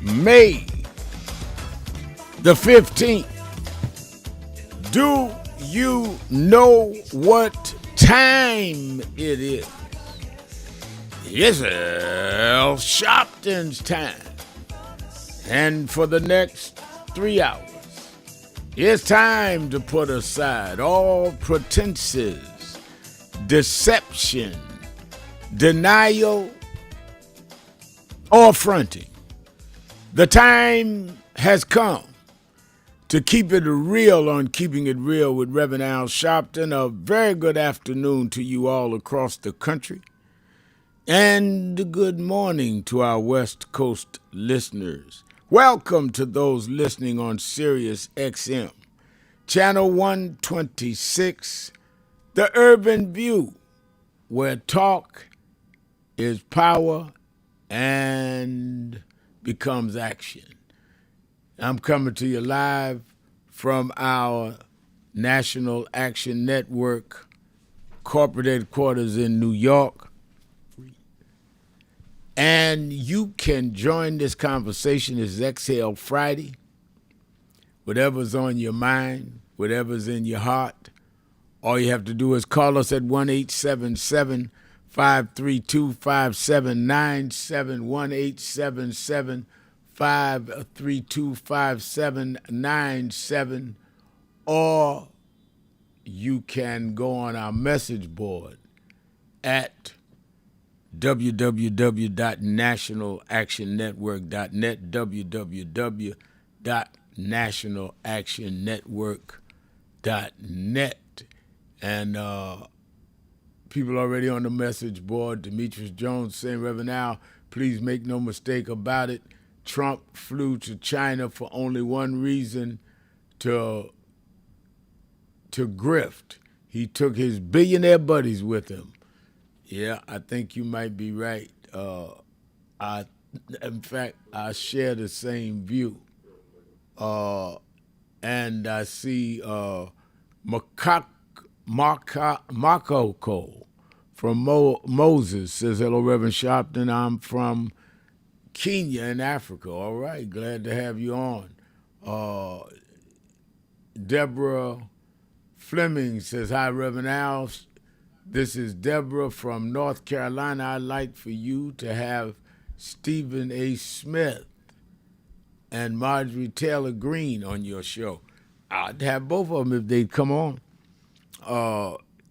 May the 15th. Do you know what time it is? Yes, sir. Sharpton's time. And for the next 3 hours, it's time to put aside all pretenses, deception, denial, or fronting. The time has come to keep it real on Keeping It Real with Reverend Al Sharpton. A very good afternoon to you all across the country. And good morning to our West Coast listeners. Welcome to those listening on Sirius XM, Channel 126, The Urban View, where talk is power and becomes action. I'm coming to you live from our National Action Network corporate headquarters in New York. And you can join this conversation. It's Exhale Friday. Whatever's on your mind, whatever's in your heart, all you have to do is call us at 1-877-532-5797, 1-877-532-5797, or you can go on our message board at www.nationalactionnetwork.net, www.nationalactionnetwork.net. And people already on the message board. Demetrius Jones saying, Reverend Al, please make no mistake about it. Trump flew to China for only one reason, to grift. He took his billionaire buddies with him. Yeah, I think you might be right. In fact, I share the same view. And I see Makoko from Moses says, hello, Reverend Sharpton. I'm from Kenya in Africa. All right, glad to have you on. Deborah Fleming says, hi, Reverend Al. This is Deborah from North Carolina. I'd like for you to have Stephen A. Smith and Marjorie Taylor Greene on your show. I'd have both of them if they'd come on.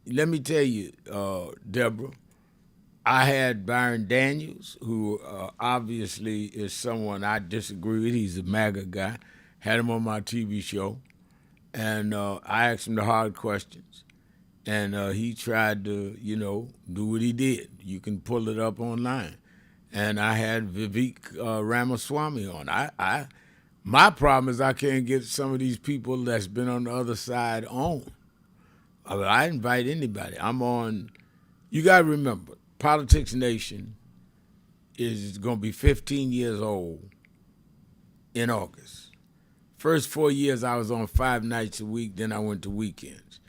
Let me tell you, Deborah, I had Byron Daniels, who obviously is someone I disagree with. He's a MAGA guy. Had him on my TV show, and I asked him the hard questions. And he tried to, do what he did. You can pull it up online. And I had Vivek Ramaswamy on. My problem is I can't get some of these people that's been on the other side on. I invite anybody. I'm on. You got to remember, Politics Nation is going to be 15 years old in August. First 4 years I was on 5 nights a week. Then I went to weekends.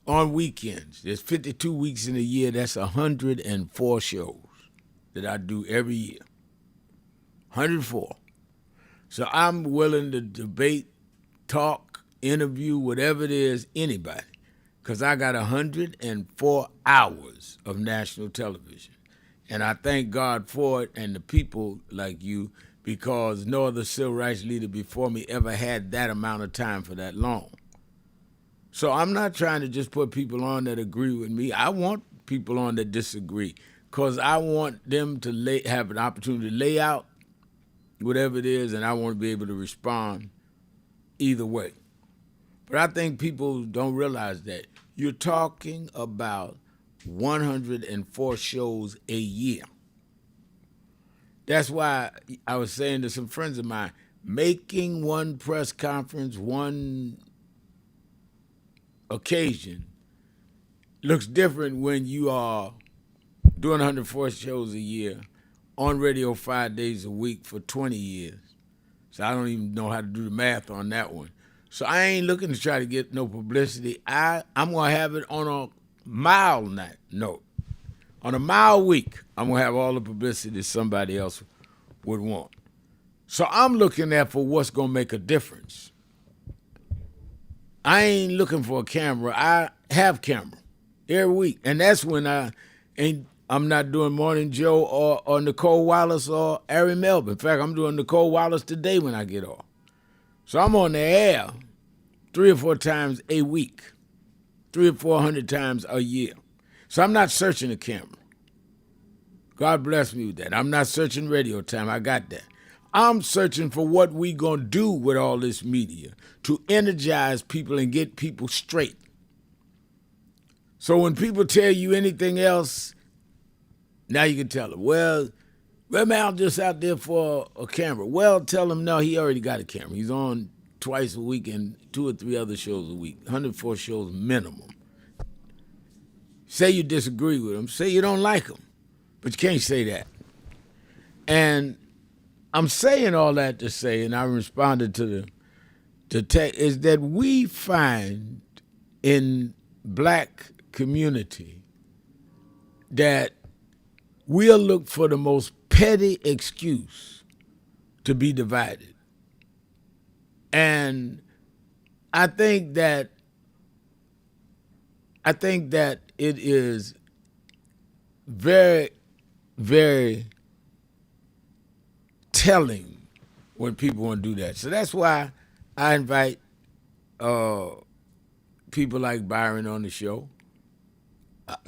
On weekends, there's 52 weeks in a year. That's 104 shows that I do every year. 104. So I'm willing to debate, talk, interview, whatever it is, anybody, because I got 104 hours of national television. And I thank God for it and the people like you, because no other civil rights leader before me ever had that amount of time for that long. So I'm not trying to just put people on that agree with me. I want people on that disagree, because I want them to have an opportunity to lay out whatever it is, and I want to be able to respond either way. But I think people don't realize that you're talking about 104 shows a year. That's why I was saying to some friends of mine, making one press conference, one occasion looks different when you are doing 104 shows a year on radio 5 days a week for 20 years. So I don't even know how to do the math on that one. So I ain't looking to try to get no publicity. I'm going to have it on a mile note. On a mile week, I'm going to have all the publicity somebody else would want. So I'm looking at for what's going to make a difference. I ain't looking for a camera. I have camera every week. And that's when I'm not doing Morning Joe or Nicole Wallace or Ari Melvin. In fact, I'm doing Nicole Wallace today when I get off. So I'm on the air 3 or 4 times a week, 300 or 400 times a year. So I'm not searching the camera. God bless me with that. I'm not searching radio time. I got that. I'm searching for what we going to do with all this media to energize people and get people straight. So when people tell you anything else, now you can tell them, well, Redman just out there for a camera. Well, tell him, no, he already got a camera. He's on twice a week and 2 or 3 other shows a week, 104 shows minimum. Say you disagree with him. Say you don't like him. But you can't say that. And I'm saying all that to say, and I responded to the text, is that we find in black community that we'll look for the most petty excuse to be divided. And I think that it is very, very telling when people want to do that. So that's why I invite people like Byron on the show,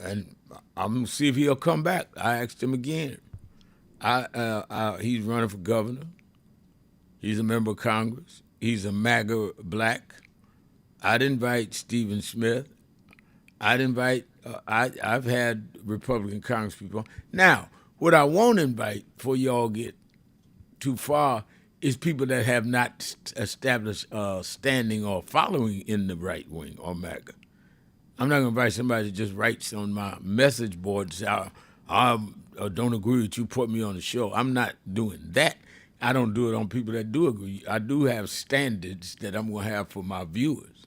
and I'm gonna see if he'll come back. I asked him again. He's running for governor. He's a member of Congress. He's a MAGA black. I'd invite Stephen Smith. I'd invite. I've had Republican Congresspeople. Now, what I won't invite before y'all get too far is people that have not established standing or following in the right wing or MAGA. I'm not going to invite somebody that just writes on my message board and say, I don't agree with you, put me on the show. I'm not doing that. I don't do it on people that do agree. I do have standards that I'm going to have for my viewers.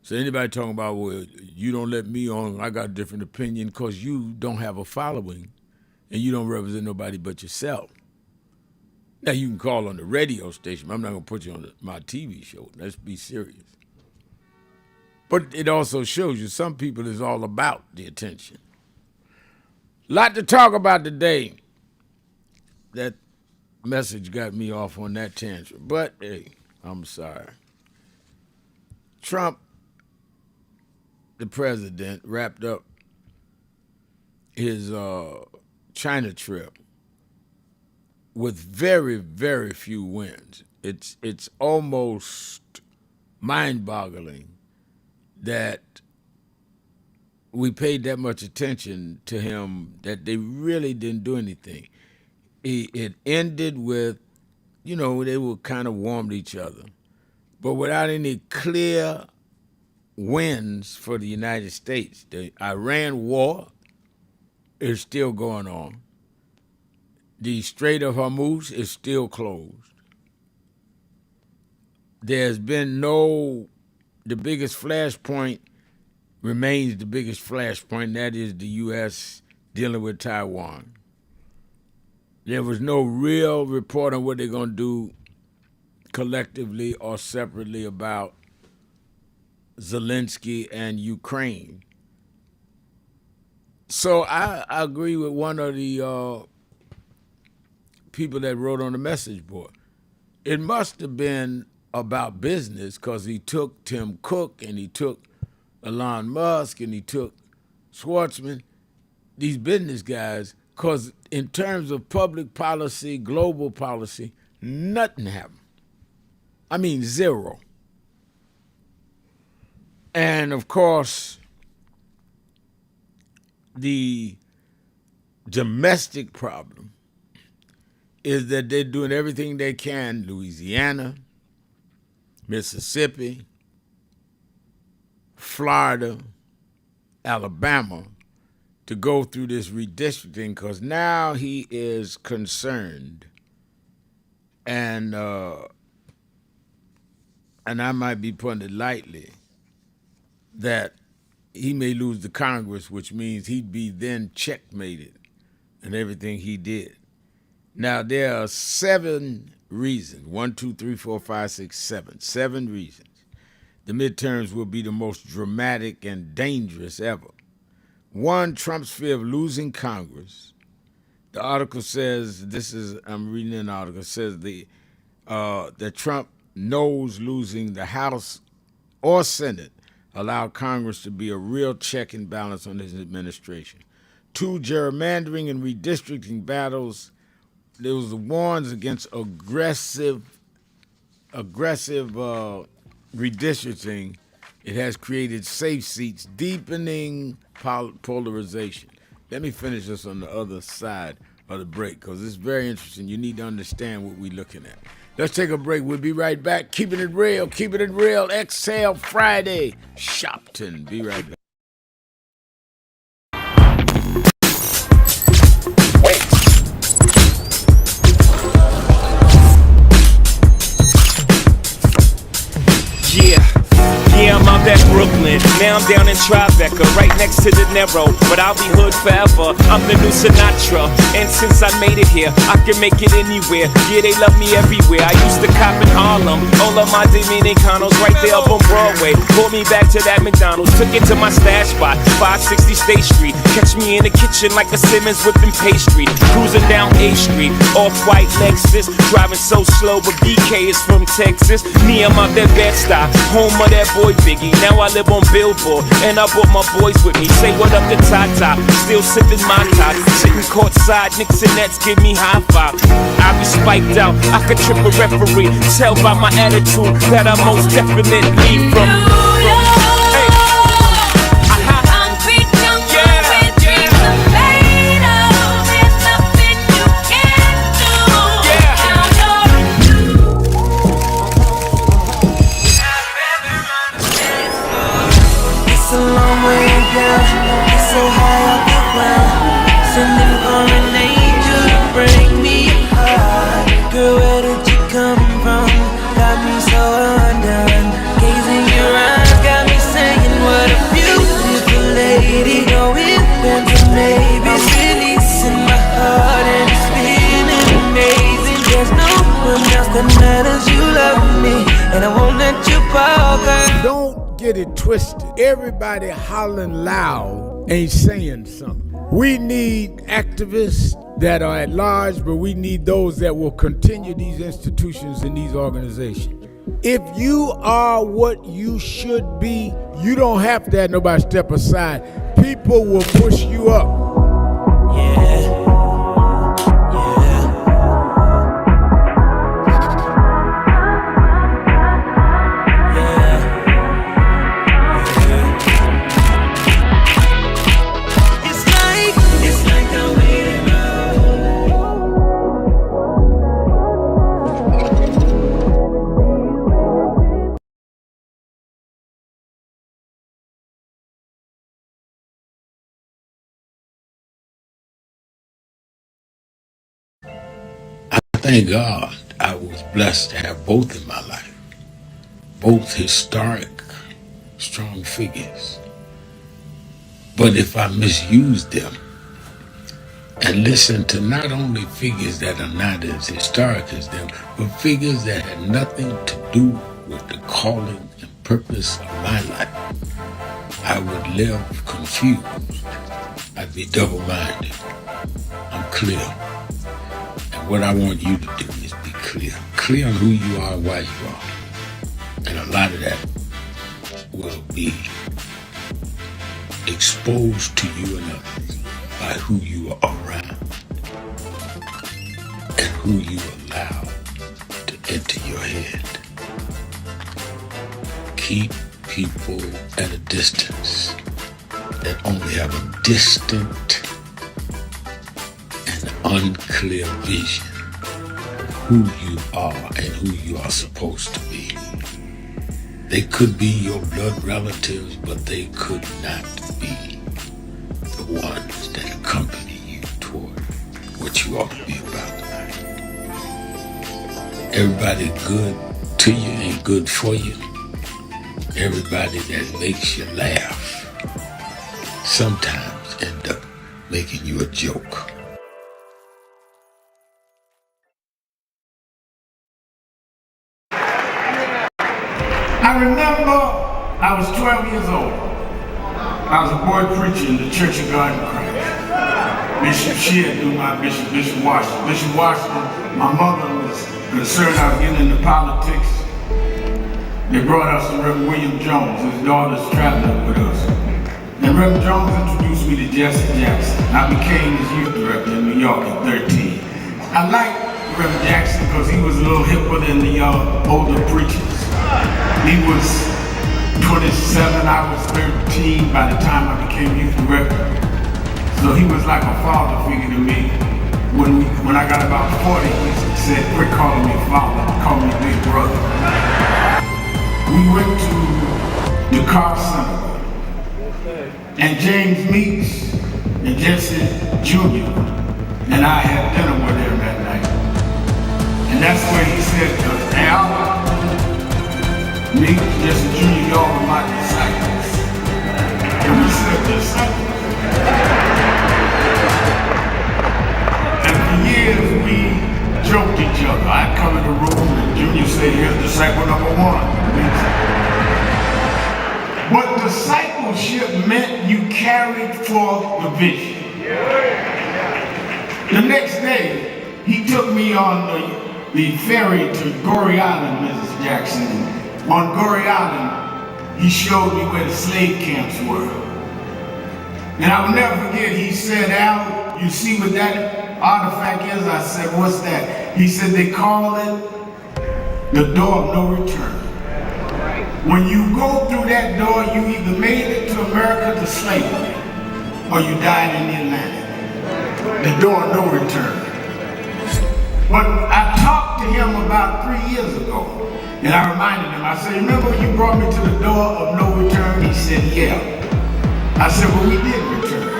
So anybody talking about, well, you don't let me on, I got a different opinion because you don't have a following and you don't represent nobody but yourself. Now, you can call on the radio station, but I'm not going to put you on my TV show. Let's be serious. But it also shows you some people is all about the attention. Lot to talk about today. That message got me off on that tangent. But, hey, I'm sorry. Trump, the president, wrapped up his China trip with very, very few wins. It's almost mind-boggling that we paid that much attention to him that they really didn't do anything. It ended with, they were kind of warmed each other, but without any clear wins for the United States. The Iran war is still going on. The Strait of Hormuz is still closed. There's been the biggest flashpoint remains the biggest flashpoint, and that is the U.S. dealing with Taiwan. There was no real report on what they're going to do collectively or separately about Zelensky and Ukraine. So I agree with one of the people that wrote on the message board. It must have been about business because he took Tim Cook and he took Elon Musk and he took Schwartzman, these business guys, because in terms of public policy, global policy, nothing happened. I mean, zero. And, of course, the domestic problem is that they're doing everything they can, Louisiana, Mississippi, Florida, Alabama, to go through this redistricting because now he is concerned. And I might be putting it lightly, that he may lose the Congress, which means he'd be then checkmated in everything he did. Now, there are 7 reasons. 1, 2, 3, 4, 5, 6, 7. 7 reasons. The midterms will be the most dramatic and dangerous ever. 1, Trump's fear of losing Congress. The article says, I'm reading an article, says that Trump knows losing the House or Senate allowed Congress to be a real check and balance on his administration. 2, gerrymandering and redistricting battles. There was warns against aggressive redistricting. It has created safe seats, deepening polarization. Let me finish this on the other side of the break because it's very interesting. You need to understand what we're looking at. Let's take a break. We'll be right back. Keeping it real. Exhale Friday. Sharpton. Be right back. Yeah, I'm out at Brooklyn. Now I'm down in Tribeca, right next to De Niro. But I'll be hood forever. I'm the new Sinatra. And since I made it here, I can make it anywhere. Yeah, they love me everywhere. I used to cop in Harlem. All of my Dominicanos right there up on Broadway. Pulled me back to that McDonald's. Took it to my stash spot, 560 State Street. Catch me in the kitchen like a Simmons whipping pastry. Cruising down A Street, off-white Lexus. Driving so slow, but BK is from Texas. Me, I'm out that Bed-Stuy, home of that boy Biggie. Now I live on Billboard, and I brought my boys with me. Say what up to Tata, still sipping my top. Sitting courtside, Knicks and Nets give me high five. I be spiked out, I could trip a referee. Tell by my attitude that I most definitely from. Don't get it twisted. Everybody hollering loud ain't saying something. We need activists that are at large, but we need those that will continue these institutions and these organizations. If you are what you should be, you don't have to have nobody step aside. People will push you up. Thank God I was blessed to have both in my life. Both historic, strong figures. But if I misused them and listened to not only figures that are not as historic as them, but figures that had nothing to do with the calling and purpose of my life, I would live confused. I'd be double-minded. I'm clear. What I want you to do is be clear. Clear on who you are, why you are. And a lot of that will be exposed to you and others by who you are around and who you allow to enter your head. Keep people at a distance that only have a distant unclear vision of who you are and who you are supposed to be. They could be your blood relatives, but they could not be the ones that accompany you toward what you ought to be about tonight. Everybody good to you ain't good for you. Everybody that makes you laugh sometimes end up making you a joke. I was 12 years old. I was a boy preacher in the Church of God in Christ. Bishop Sheard knew my bishop, Bishop Washington. Bishop Washington, my mother was concerned I was getting into politics. They brought us to Reverend William Jones. His daughter's traveling with us. And Reverend Jones introduced me to Jesse Jackson. I became his youth director in New York at 13. I liked Reverend Jackson because he was a little hipper than the older preachers. He was 27, I was 13 by the time I became youth director. So he was like a father figure to me. When I got about 40, he said, quit calling me father, call me big brother. We went to the car center, and James Meeks and Jesse Jr. and I had dinner with him that night. And that's where he said to us, Al, Meeks, Jesse Jr., y'all are my disciples. And we said, disciples? And for years we joked each other. I'd come in the room and Junior said, here's disciple number one. But discipleship meant you carried forth the vision. The next day, he took me on the ferry to Goree Island, Mrs. Jackson. On Goree Island, he showed me where the slave camps were. And I will never forget, he said, Al, you see what that artifact is? I said, what's that? He said, they call it the door of no return. When you go through that door, you either made it to America to slavery, or you died in the Atlantic. The door of no return. But I talked to him about 3 years ago, and I reminded him, I said, remember you brought me to the door of no return? He said, yeah. I said, well, we did return.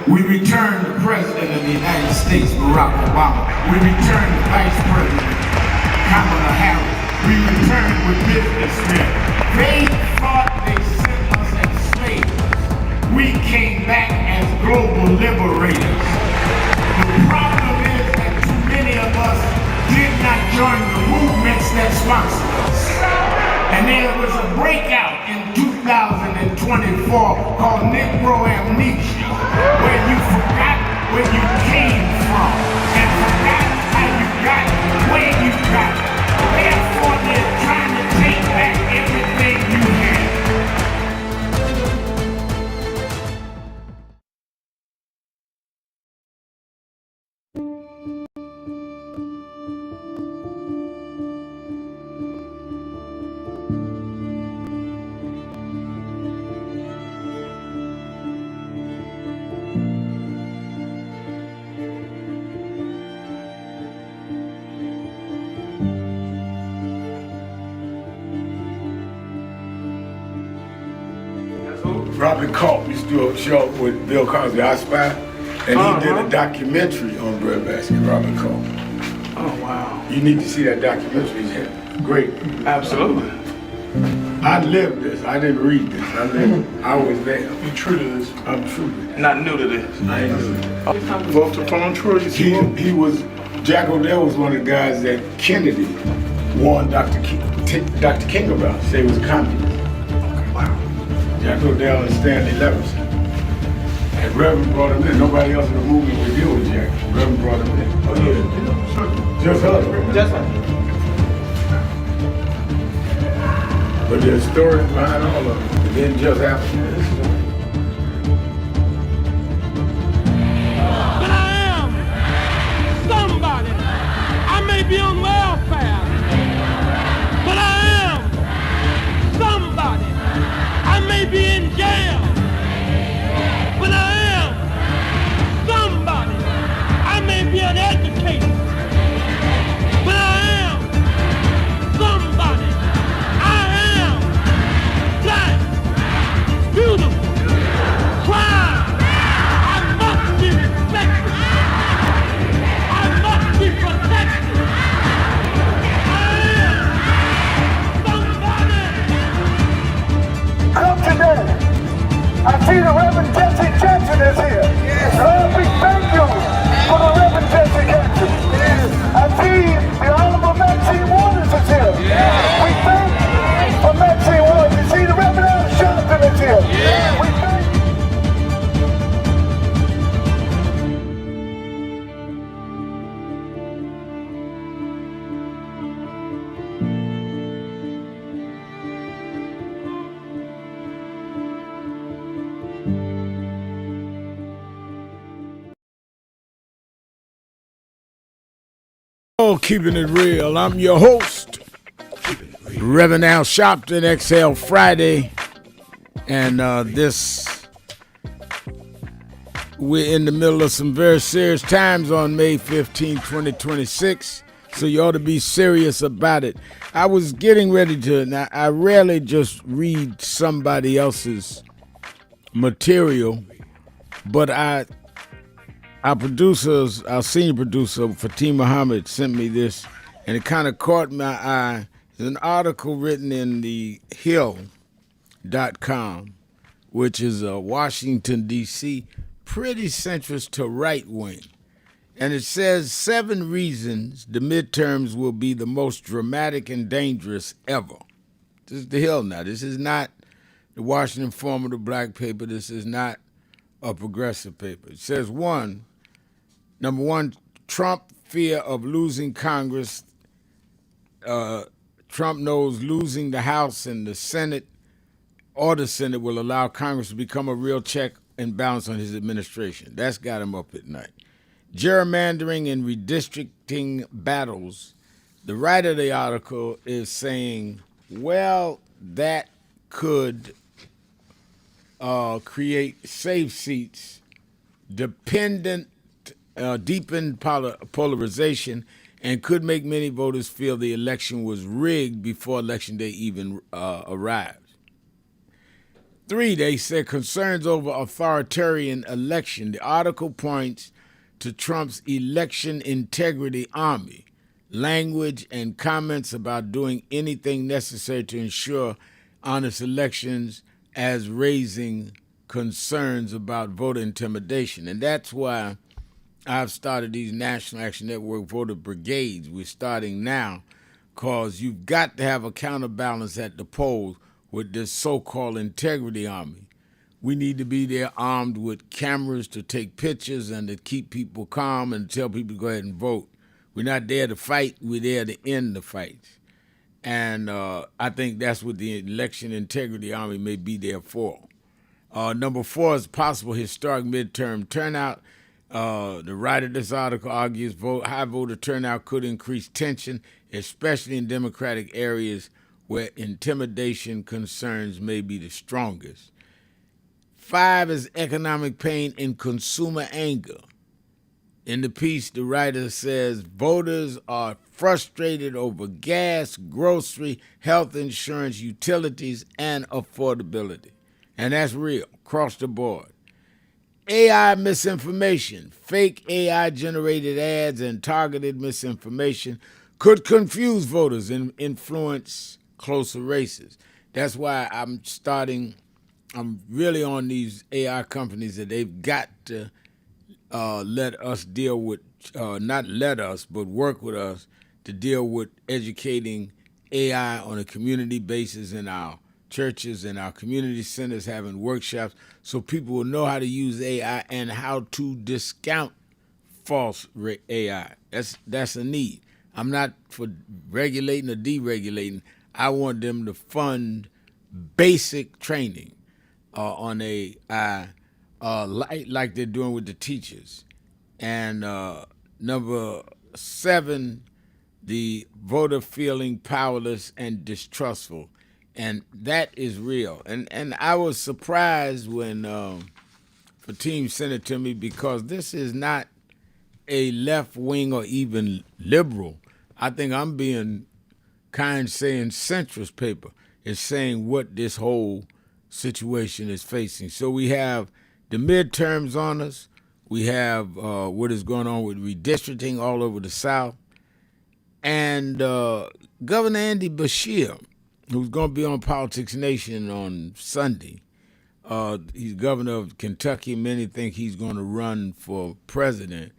We returned the President of the United States, Barack Obama. We returned the Vice President, Kamala Harris. We returned with businessmen. They thought they sent us as slaves. We came back as global liberators. The problem is that too many of us did not join the movements that sponsored us. And there was a breakout in 2024 called Negro Amnesia, where you forgot where you came from and forgot how you got where you got. Therefore, they're trying to take back everything you had. Robert Culp used to do a show with Bill Cosby, I Spy, and he did a documentary on breadbasket, Robert Culp. Oh, wow. You need to see that documentary. It's great. Absolutely. I lived this. I didn't read this. I lived it. I was there. You true to this? I'm true to this. Not new to this. I ain't new to this. Walter Phone Troy, you see He was, Jack O'Dell was one of the guys that Kennedy warned Dr. King about. He said he was a communist. Jack O'Dell and Stanley Levinson. And Reverend brought him in. Nobody else in the movement would deal with Jack. Reverend brought him in. Oh, yeah. Sure. Just us. Just us. But there's stories behind all of it. It didn't just happen. But I am somebody. I may be on welfare, but I am somebody. I may be in jail, but I am somebody. I may be an educator, but I am somebody. I am black, beautiful, proud. I must be respected. I must be protected. I am somebody. Come today. I see the Reverend Jesse Jackson is here. Lord, we thank you for the Reverend Jesse Jackson. I see the Honorable Maxine Waters is here. We thank you for Maxine Waters. You see the Reverend Oh, keeping it real. I'm your host, Reverend Al Sharpton, XL Friday. And we're in the middle of some very serious times on May 15, 2026. So you ought to be serious about it. I was getting ready to, now I rarely just read somebody else's material, but our senior producer, Fatima Muhammad, sent me this, and it kind of caught my eye. It's an article written in the Hill.com, which is Washington, D.C., pretty centrist to right wing. And it says 7 reasons the midterms will be the most dramatic and dangerous ever. This is the Hill now. This is not the Washington Forum or the Black paper. This is not a progressive paper. It says number one, Trump fear of losing Congress. Trump knows losing the House and the Senate or the Senate will allow Congress to become a real check and balance on his administration. That's got him up at night. Gerrymandering and redistricting battles. The writer of the article is saying, well, that could create safe seats, deepened polarization, and could make many voters feel the election was rigged before Election Day even arrived. 3, they said concerns over authoritarian election. The article points to Trump's election integrity army, language and comments about doing anything necessary to ensure honest elections as raising concerns about voter intimidation. And that's why I've started these National Action Network voter brigades. We're starting now because you've got to have a counterbalance at the polls with this so-called integrity army. We need to be there armed with cameras to take pictures and to keep people calm and tell people to go ahead and vote. We're not there to fight. We're there to end the fights. And I think that's what the election integrity army may be there for. Number 4 is possible historic midterm turnout. The writer of this article argues high voter turnout could increase tension, especially in Democratic areas where intimidation concerns may be the strongest. 5 is economic pain and consumer anger. In the piece, the writer says voters are frustrated over gas, grocery, health insurance, utilities, and affordability. And that's real, across the board. AI misinformation, fake AI-generated ads and targeted misinformation could confuse voters and influence closer races. That's why I'm really on these AI companies that they've got to let us deal with, not let us, but work with us to deal with educating AI on a community basis in our churches and our community centers, having workshops so people will know how to use AI and how to discount false AI. That's a need. I'm not for regulating or deregulating. I want them to fund basic training on AI, like they're doing with the teachers. And number 7, the voter feeling powerless and distrustful. And that is real. And I was surprised when Fatim sent it to me because this is not a left wing or even liberal. I think I'm being kind saying centrist paper. It's saying what this whole situation is facing. So we have the midterms on us. We have what is going on with redistricting all over the South. And Governor Andy Beshear, who's going to be on Politics Nation on Sunday. He's governor of Kentucky. Many think he's going to run for president.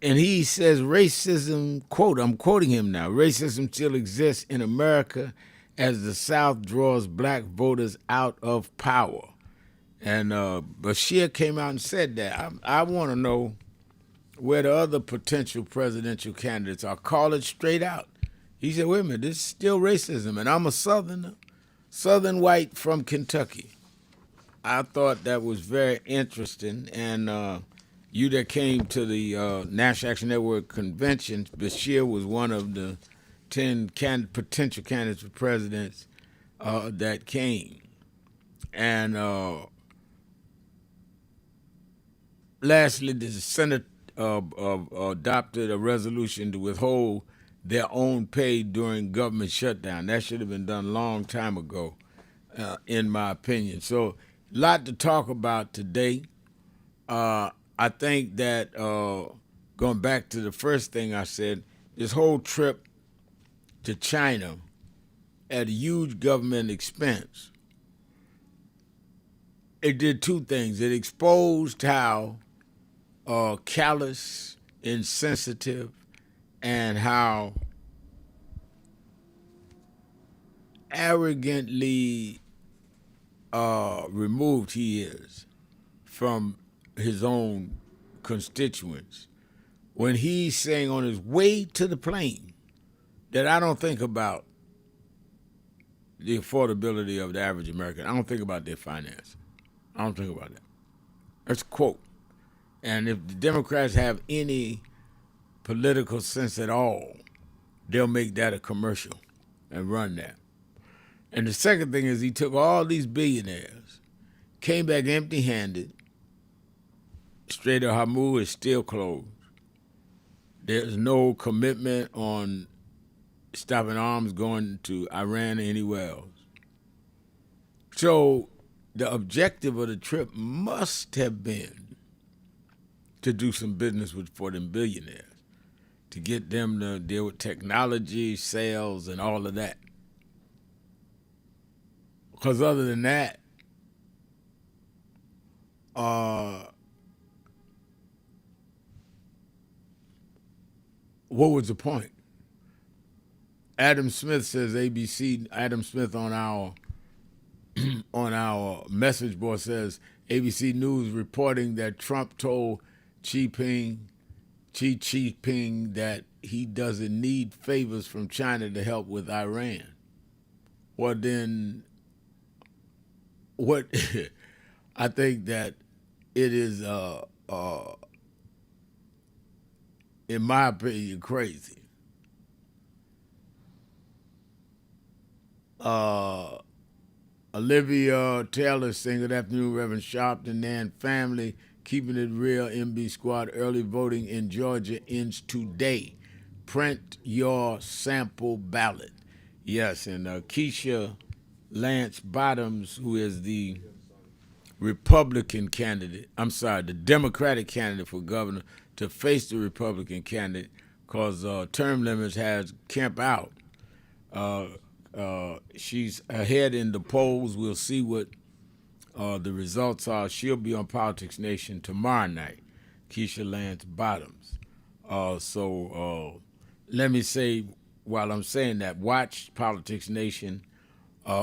And he says racism, quote, I'm quoting him now, racism still exists in America as the South draws black voters out of power. And Beshear came out and said that. I want to know where the other potential presidential candidates are. Call it straight out. He said, wait a minute, this is still racism, and I'm a Southerner, Southern white from Kentucky. I thought that was very interesting, and You that came to the National Action Network convention, Bashir was one of the 10 potential candidates for presidents that came. And lastly, the Senate adopted a resolution to withhold their own pay during government shutdown. That should have been done a long time ago, in my opinion. So, a lot to talk about today. I think that going back to the first thing I said, this whole trip to China at a huge government expense, it did two things. It exposed how callous, insensitive, and how arrogantly removed he is from his own constituents when he's saying on his way to the plane that I don't think about the affordability of the average American. I don't think about their finances. I don't think about that. That's a quote. And if the Democrats have any political sense at all, they'll make that a commercial and run that. And the second thing is he took all these billionaires, came back empty-handed. Strait of Hormuz is still closed. There's no commitment on stopping arms going to Iran or anywhere else. So the objective of the trip must have been to do some business for them billionaires, to get them to deal with technology, sales, and all of that. Because other than that, what was the point? Adam Smith says ABC. Adam Smith on our message board says ABC News reporting that Trump told Xi Jinping that he doesn't need favors from China to help with Iran. Well, then, what? I think that it is, in my opinion, crazy. Olivia Taylor saying, good afternoon, Reverend Sharpton and family. Keeping it real, MB Squad. Early voting in Georgia ends today. Print your sample ballot. Yes, and Keisha Lance Bottoms, who is the Republican candidate, the Democratic candidate for governor, to face the Republican candidate because term limits has Kemp out. She's ahead in the polls. We'll see what the results are. She'll be on Politics Nation tomorrow night, Keisha Lance Bottoms. So let me say, while I'm saying that, watch Politics Nation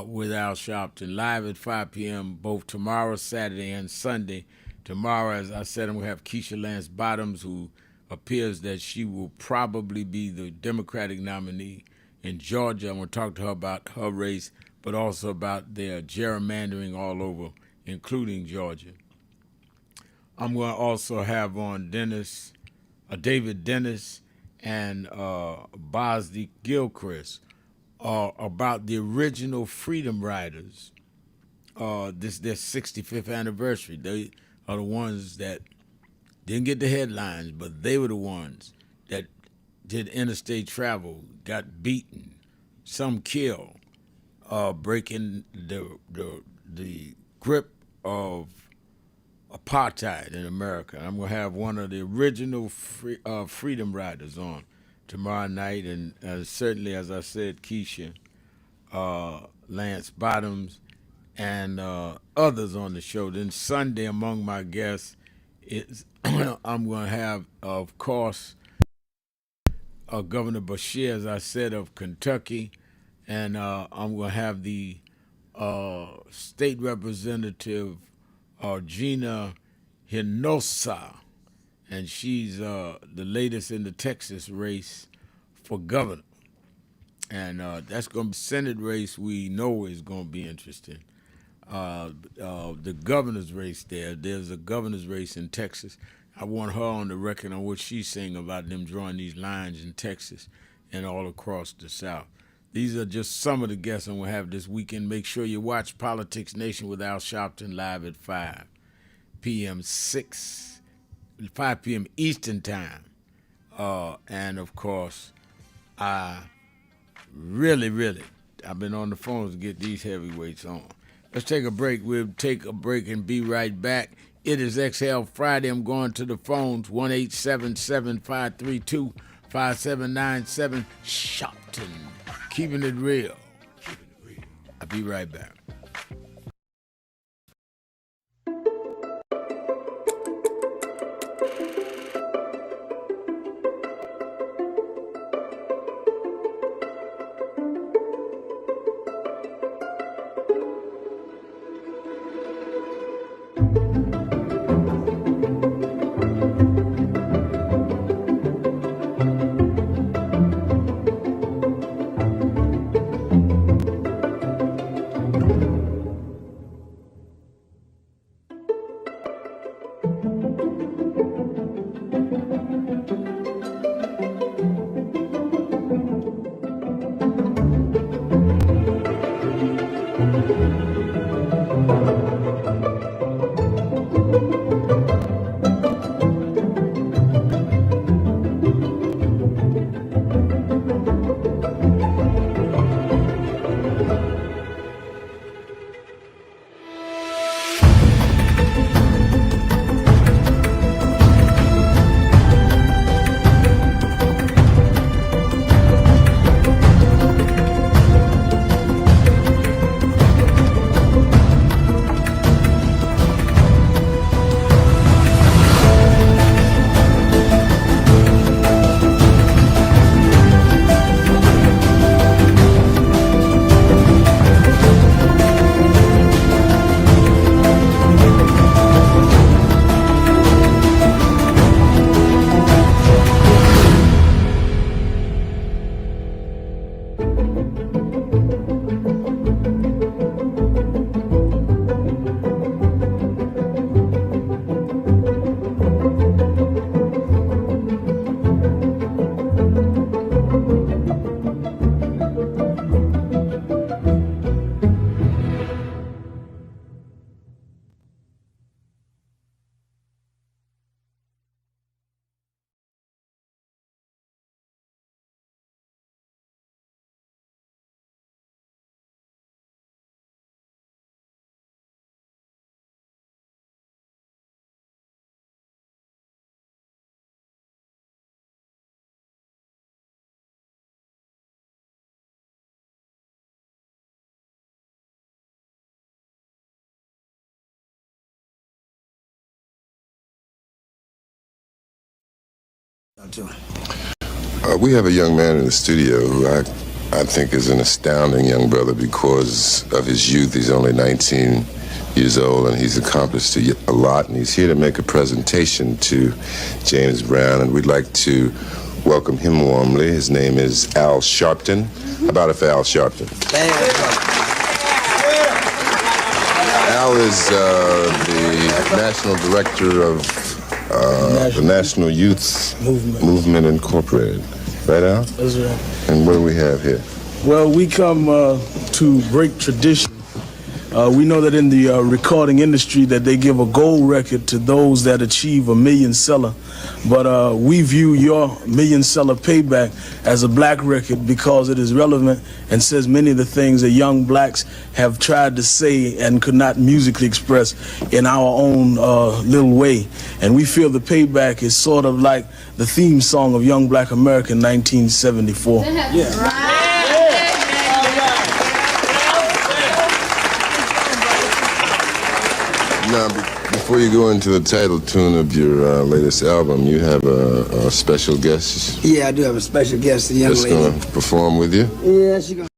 with Al Sharpton live at 5 p.m. both tomorrow, Saturday, and Sunday. Tomorrow, as I said, I'm going to have Keisha Lance Bottoms, who appears that she will probably be the Democratic nominee in Georgia. I'm going to talk to her about her race, but also about their gerrymandering all over, including Georgia. I'm going to also have on David Dennis and Bosdy Gilchrist about the original Freedom Riders. This their 65th anniversary. They are the ones that didn't get the headlines, but they were the ones that did interstate travel, got beaten, some killed, breaking the grip of apartheid in America. I'm going to have one of the original Freedom Riders on tomorrow night, and certainly, as I said, Keisha, Lance Bottoms, and others on the show. Then Sunday, among my guests, is I'm going to have, of course, Governor Bashir, as I said, of Kentucky, and I'm going to have the state representative Gina Hinosa, and she's the latest in the Texas race for governor. And that's going to be Senate race we know is going to be interesting. The governor's race there's a governor's race in Texas. I want her on the record on what she's saying about them drawing these lines in Texas and all across the South. These are just some of the guests I'm going to have this weekend. Make sure you watch Politics Nation with Al Sharpton live at 5 p.m. Eastern Time. And, of course, I've been on the phones to get these heavyweights on. Let's take a break. We'll take a break and be right back. It is Exhale Friday. I'm going to the phones, 1-877-532-5797. Sharpton, keeping it real. I'll be right back. We have a young man in the studio who I think is an astounding young brother because of his youth. He's only 19 years old and he's accomplished a lot, and he's here to make a presentation to James Brown, and we'd like to welcome him warmly. His name is Al Sharpton. How about it for Al Sharpton? Al is the national director of the National Youth Movement Incorporated. Right, Al? That's right. And what do we have here? Well, we come to break tradition. We know that in the recording industry that they give a gold record to those that achieve a million seller. But we view your million seller payback as a black record because it is relevant and says many of the things that young blacks have tried to say and could not musically express in our own little way. And we feel the payback is sort of like the theme song of Young Black America in 1974. Yeah. Now, before you go into the title tune of your latest album, you have a special guest. Yeah, I do have a special guest, a young lady. That's going to perform with you? Yeah, she's going to.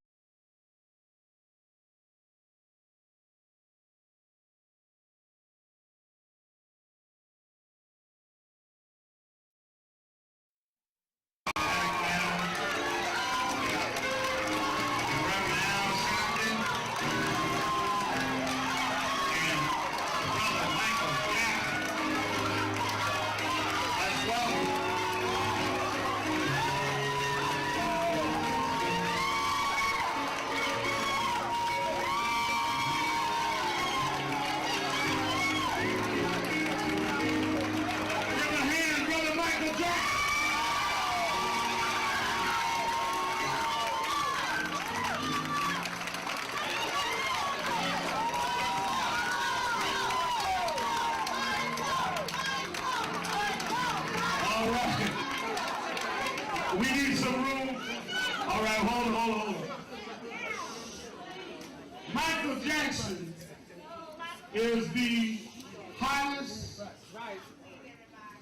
Michael Jackson is the highest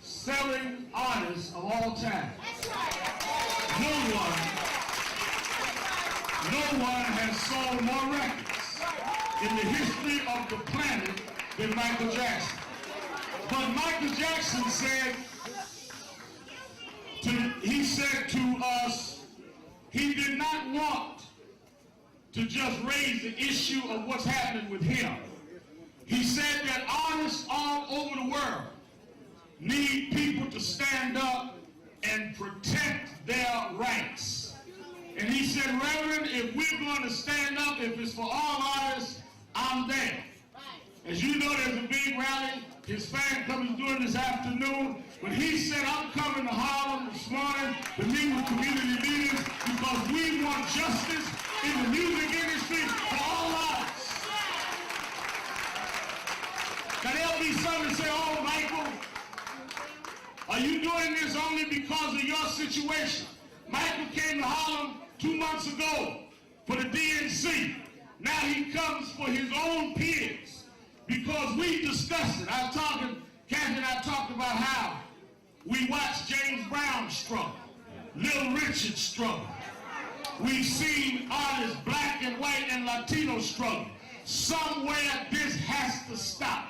selling artist of all time. No one has sold more records in the history of the planet than Michael Jackson. But Michael Jackson said to us, he did not want to just raise the issue of what's happening with him. He said that artists all over the world need people to stand up and protect their rights. And he said, Reverend, if we're going to stand up, if it's for all artists, I'm there. As you know, there's a big rally his fan club is doing this afternoon, but he said, I'm coming to Harlem this morning to meet with community leaders because we want justice in the music industry for all artists. Now there'll be some that say, oh, Michael, are you doing this only because of your situation? Michael came to Harlem 2 months ago for the DNC. Now he comes for his own peers because we discussed it. Kathy and I talked about how we watched James Brown struggle, Little Richard struggle. We've seen artists, black and white and Latino struggle. Somewhere this has to stop.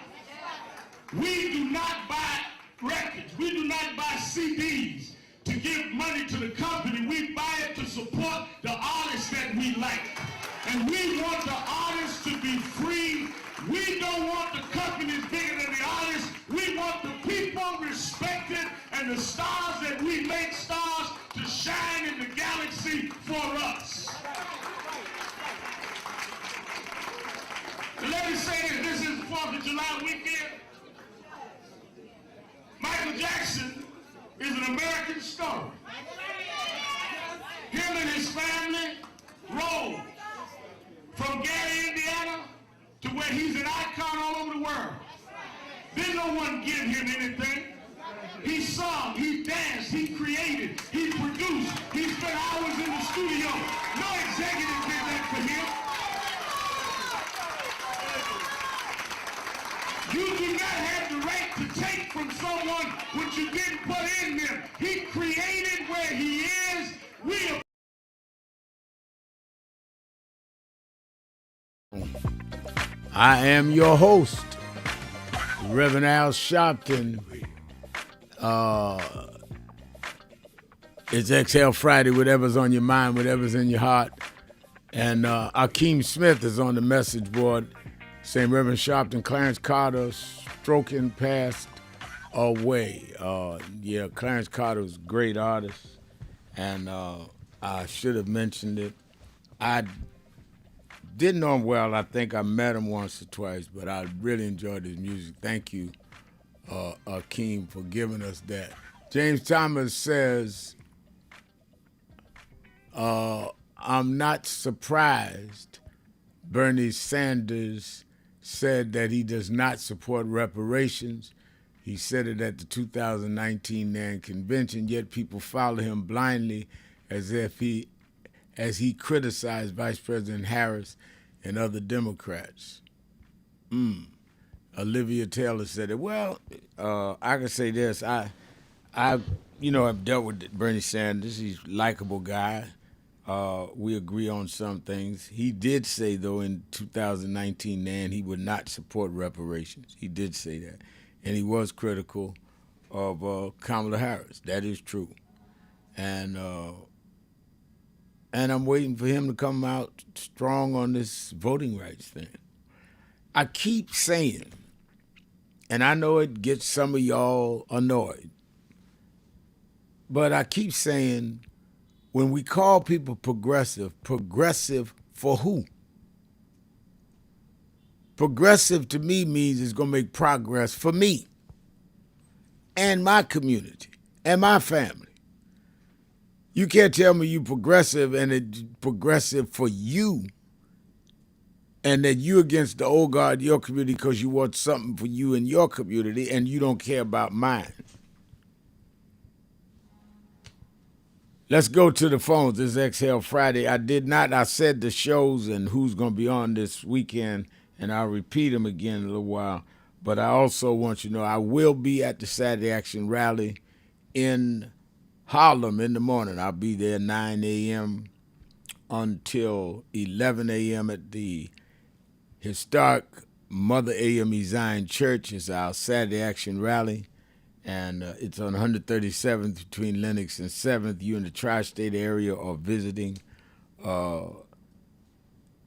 We do not buy records. We do not buy CDs to give money to the company. We buy it to support the artists that we like. And we want the artists to be free. We don't want the companies bigger than the artists. We want the people respected and the stars that we make stars to shine in the galaxy for us. And let me say this is the 4th of July weekend. Michael Jackson is an American story. Him and his family rode from Gary, Indiana, to where he's an icon all over the world. Didn't no one give him anything. He sung, he danced, he created, he produced, he spent hours in the studio. No executive did that for him. You do not have the right to take from someone what you didn't put in them. He created where he is. We are. I am your host, Reverend Al Sharpton. It's Exhale Friday, whatever's on your mind, whatever's in your heart. And Akeem Smith is on the message board saying Reverend Sharpton, Clarence Carter, stroking passed away. Clarence Carter was a great artist, and I should have mentioned it. I didn't know him well. I think I met him once or twice, but I really enjoyed his music. Thank you, Akeem, for giving us that. James Thomas says, I'm not surprised Bernie Sanders said that he does not support reparations. He said it at the 2019 NAN convention, yet people follow him blindly as he criticized Vice President Harris and other Democrats. Olivia Taylor said it. Well, I can say this. I've dealt with Bernie Sanders. He's a likable guy. We agree on some things. He did say, though, in 2019 NAN, he would not support reparations. He did say that. And he was critical of Kamala Harris. That is true. And I'm waiting for him to come out strong on this voting rights thing. I keep saying, and I know it gets some of y'all annoyed, but I keep saying, when we call people progressive for who? Progressive to me means it's going to make progress for me and my community and my family. You can't tell me you progressive and it's progressive for you and that you against the old guard of your community because you want something for you and your community and you don't care about mine. Let's go to the phones. This is Exhale Friday. I said the shows and who's going to be on this weekend, and I'll repeat them again in a little while. But I also want you to know I will be at the Saturday Action Rally in Harlem in the morning. I'll be there 9 a.m. until 11 a.m. at the historic Mother AME Zion Church. It's our Saturday Action Rally. And it's on 137th between Lenox and 7th. You in the tri-state area or visiting,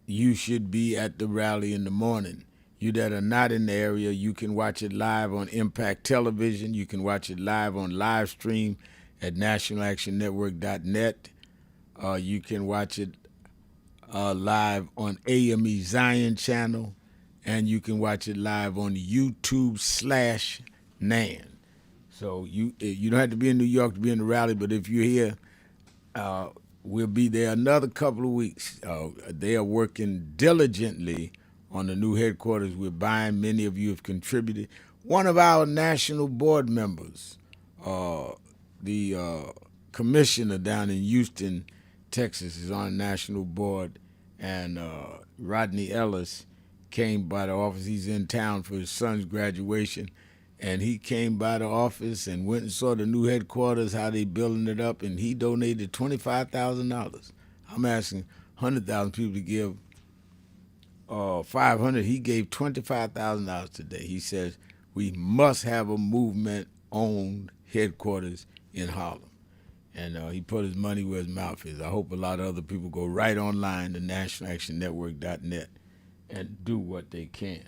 you should be at the rally in the morning. You that are not in the area, you can watch it live on Impact Television. You can watch it live on live stream at nationalactionnetwork.net. You can watch it live on AME Zion channel, and you can watch it live on YouTube/NAN. So you don't have to be in New York to be in the rally, but if you're here, we'll be there another couple of weeks. They are working diligently on the new headquarters we're buying. Many of you have contributed. One of our national board members, the commissioner down in Houston, Texas, is on the national board, and Rodney Ellis came by the office. He's in town for his son's graduation. And he came by the office and went and saw the new headquarters, how they building it up, and he donated $25,000. I'm asking 100,000 people to give 500. He gave $25,000 today. He says we must have a movement-owned headquarters in Harlem. And he put his money where his mouth is. I hope a lot of other people go right online to nationalactionnetwork.net and do what they can.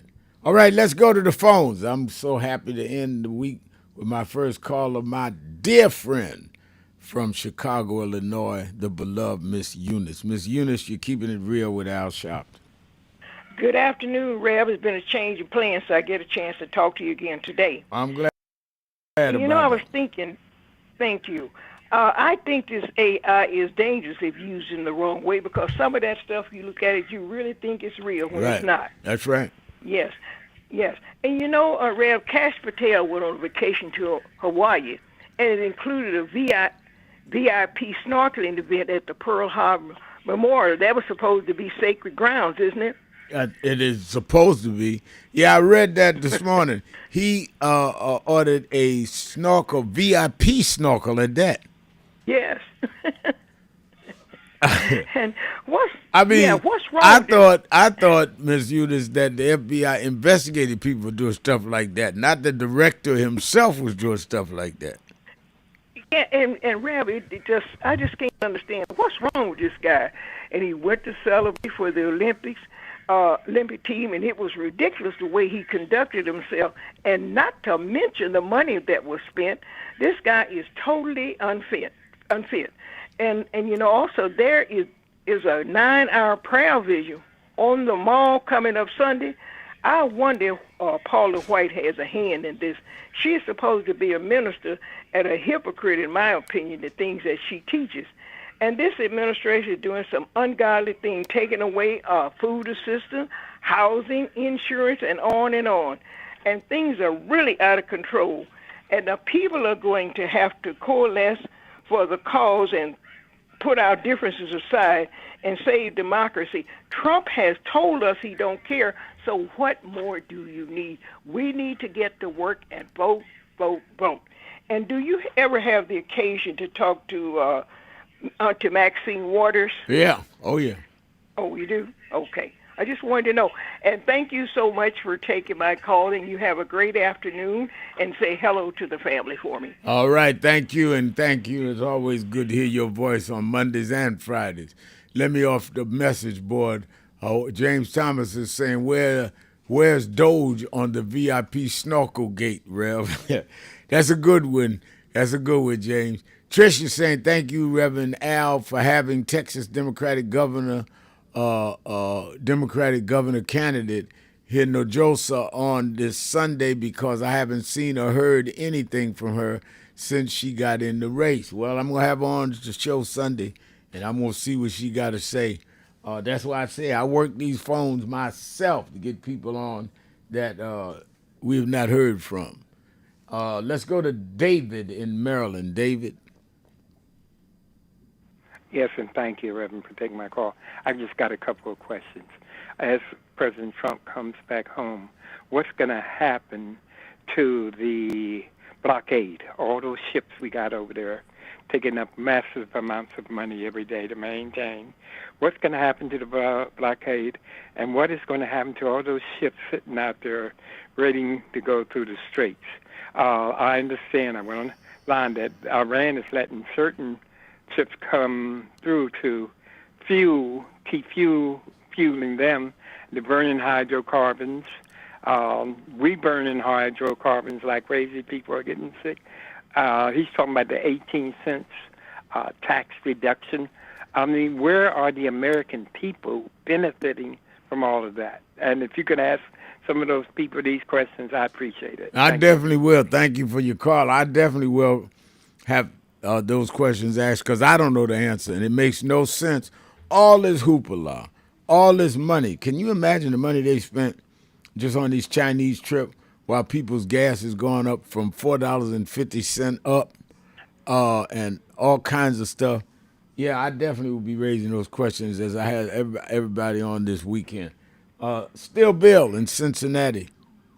All right, let's go to the phones. I'm so happy to end the week with my first caller, my dear friend from Chicago, Illinois, the beloved Miss Eunice. Miss Eunice, you're keeping it real with Al Sharpton. Good afternoon, Rev. It's been a change of plans, so I get a chance to talk to you again today. I'm glad about You know, I was thinking, thank you. I think this AI is dangerous if used in the wrong way, because some of that stuff you look at it, you really think it's real when Right. it's not. That's right. Yes, yes. And you know, Rev, Cash Patel went on vacation to Hawaii, and it included a VIP snorkeling event at the Pearl Harbor Memorial. That was supposed to be sacred grounds, isn't it? It is supposed to be. Yeah, I read that this morning. He ordered a snorkel, VIP snorkel at that. Yes. And what's wrong? I thought, Ms. Eunice, that the FBI investigated people for doing stuff like that. Not the director himself was doing stuff like that. Yeah, and Rev, I just can't understand what's wrong with this guy. And he went to celebrate for the Olympic team, and it was ridiculous the way he conducted himself. And not to mention the money that was spent. This guy is totally unfit. And you know, also there is a 9-hour prayer vigil on the mall coming up Sunday. I wonder if Paula White has a hand in this. She's supposed to be a minister and a hypocrite, in my opinion, the things that she teaches. And this administration is doing some ungodly things, taking away food assistance, housing, insurance, and on and on. And things are really out of control. And the people are going to have to coalesce for the cause and put our differences aside and save democracy. Trump has told us he don't care, so what more do you need? We need to get to work and vote, vote, vote. And do you ever have the occasion to talk to Maxine Waters? Yeah. Oh, yeah. Oh, you do? Okay. I just wanted to know. And thank you so much for taking my call, and you have a great afternoon, and say hello to the family for me. All right. Thank you, and thank you. It's always good to hear your voice on Mondays and Fridays. Let me off the message board. James Thomas is saying, where's Doge on the VIP snorkel gate, Rev? That's a good one. That's a good one, James. Trish is saying, thank you, Reverend Al, for having Texas Democratic Governor candidate here, Nojosa, on this Sunday, because I haven't seen or heard anything from her since she got in the race. Well, I'm going to have her on the show Sunday, and I'm going to see what she got to say. That's why I say I work these phones myself to get people on that we have not heard from. Let's go to David in Maryland. David. Yes, and thank you, Reverend, for taking my call. I've just got a couple of questions. As President Trump comes back home, what's going to happen to the blockade, all those ships we got over there taking up massive amounts of money every day to maintain? What's going to happen to the blockade, and what is going to happen to all those ships sitting out there ready to go through the straits? I understand, I went on line that Iran is letting certain ships come through to keep fueling them. They're burning hydrocarbons. We burning hydrocarbons like crazy. People are getting sick. He's talking about the 18 cents tax reduction. I mean, where are the American people benefiting from all of that? And if you could ask some of those people these questions, I appreciate it. I definitely will. Thank you for your call. I definitely will have those questions asked because I don't know the answer, and it makes no sense. All this hoopla, all this money. Can you imagine the money they spent just on these Chinese trips while people's gas is going up from $4.50 up and all kinds of stuff? Yeah, I definitely will be raising those questions as I had everybody on this weekend. Still Bill in Cincinnati,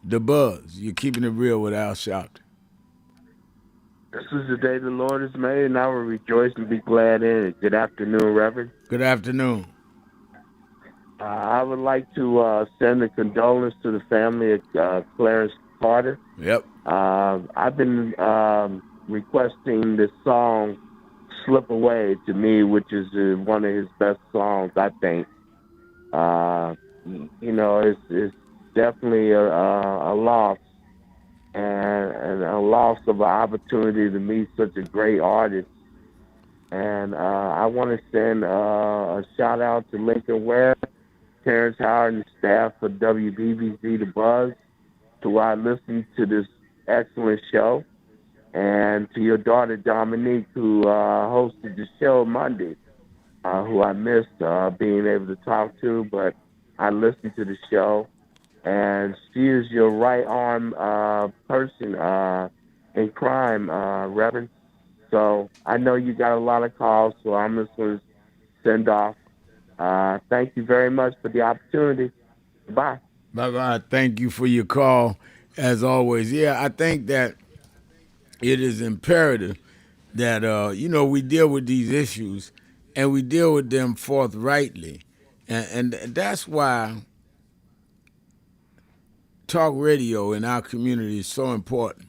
The Buzz. You're keeping it real with Al Sharpton. This is the day the Lord has made, and I will rejoice and be glad in it. Good afternoon, Reverend. Good afternoon. I would like to send a condolence to the family of Clarence Carter. Yep. I've been requesting this song, Slip Away, to me, which is one of his best songs, I think. It's definitely a loss. And a loss of an opportunity to meet such a great artist. And I want to send a shout out to Lincoln Ware, Terrence Howard, and the staff of WBBZ The Buzz, to where I listened to this excellent show, and to your daughter Dominique, who hosted the show Monday, who I missed being able to talk to, but I listened to the show. And she is your right arm person in crime, Reverend. So I know you got a lot of calls, so I'm just going to send off. Thank you very much for the opportunity. Bye. Bye-bye. Thank you for your call, as always. Yeah, I think that it is imperative that, we deal with these issues, and we deal with them forthrightly. And that's why talk radio in our community is so important.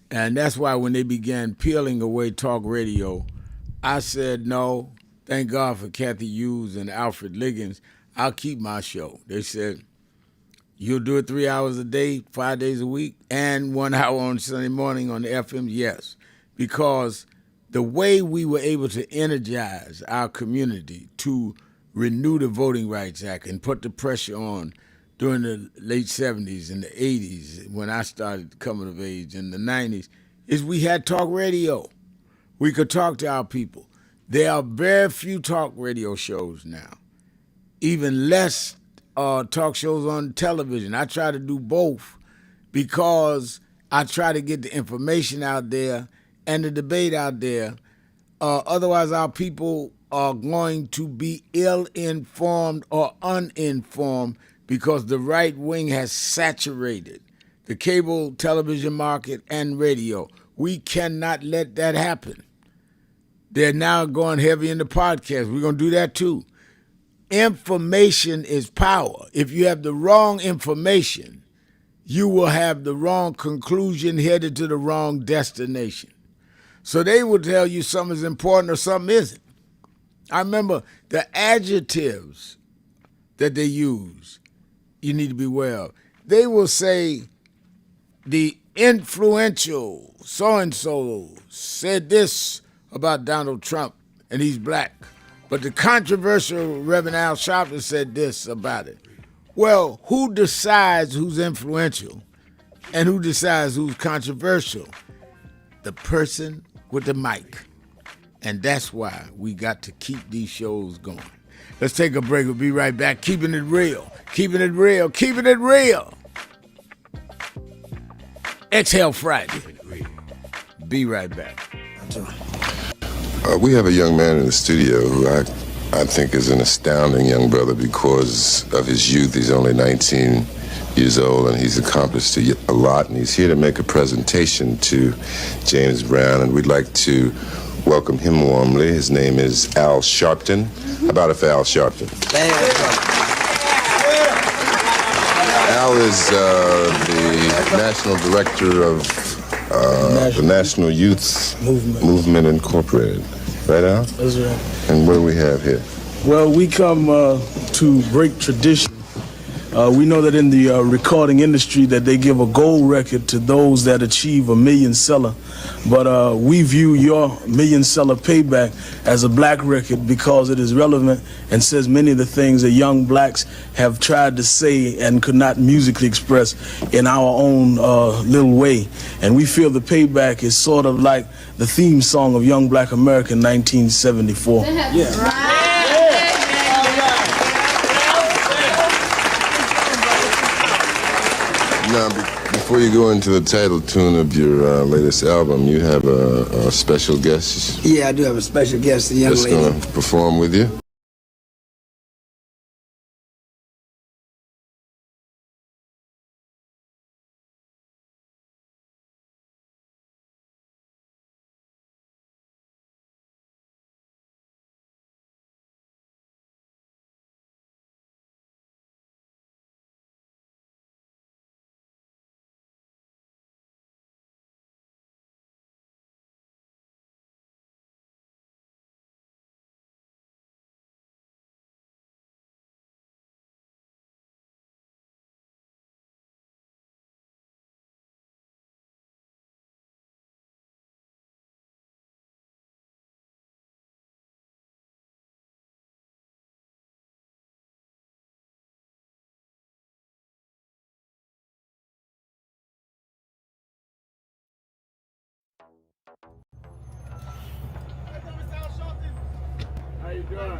And that's why when they began peeling away talk radio, I said, no, thank God for Kathy Hughes and Alfred Liggins. I'll keep my show. They said, you'll do it 3 hours a day, 5 days a week, and 1 hour on Sunday morning on the FM? Yes, because the way we were able to energize our community to renew the Voting Rights Act and put the pressure on during the late 70s and the 80s, when I started coming of age in the 90s, is we had talk radio. We could talk to our people. There are very few talk radio shows now, even less talk shows on television. I try to do both because I try to get the information out there and the debate out there. Otherwise, our people are going to be ill-informed or uninformed because the right wing has saturated the cable television market and radio. We cannot let that happen. They're now going heavy into podcasts. We're going to do that too. Information is power. If you have the wrong information, you will have the wrong conclusion headed to the wrong destination. So they will tell you something is important or something isn't. I remember the adjectives that they use. You need to be aware of. They will say the influential so-and-so said this about Donald Trump, and he's black. But the controversial Reverend Al Sharpton said this about it. Well, who decides who's influential and who decides who's controversial? The person with the mic. And that's why we got to keep these shows going. Let's take a break. We'll be right back. Keeping it real. Keeping it real. Keeping it real. Exhale Friday. Be right back. We have a young man in the studio who I think is an astounding young brother because of his youth. He's only 19 years old and he's accomplished a lot, and he's here to make a presentation to James Brown, and we'd like to welcome him warmly. His name is Al Sharpton. How about it for Al Sharpton? Al is the national director of the National Youth Movement Incorporated. Right, Al? That's right. And what do we have here? Well, we come to break tradition. We know that in the recording industry that they give a gold record to those that achieve a million seller. But we view your million seller payback as a black record because it is relevant and says many of the things that young blacks have tried to say and could not musically express in our own little way. And we feel the payback is sort of like the theme song of Young Black America in 1974. Yeah. Now, before you go into the title tune of your latest album, you have a special guest. Yeah, I do have a special guest, a young lady. That's going to perform with you. How you doing?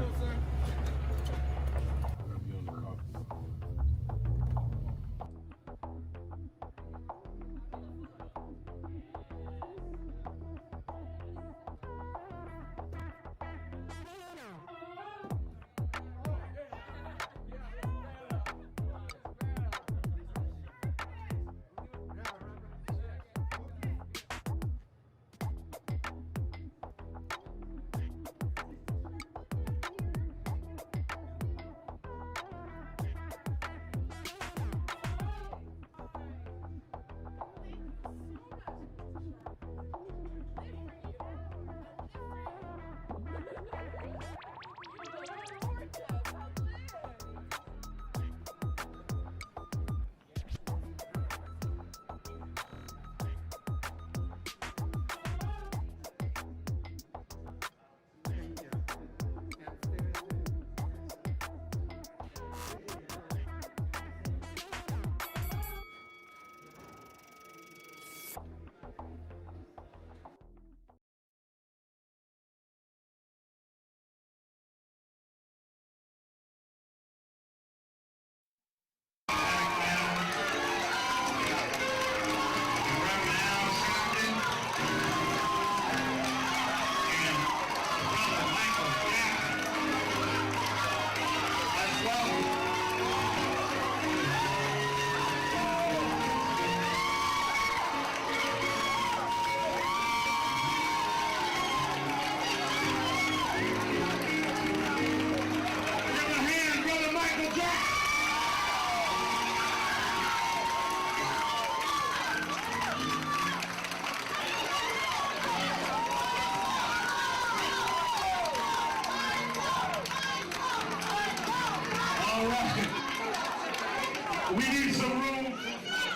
We need some room.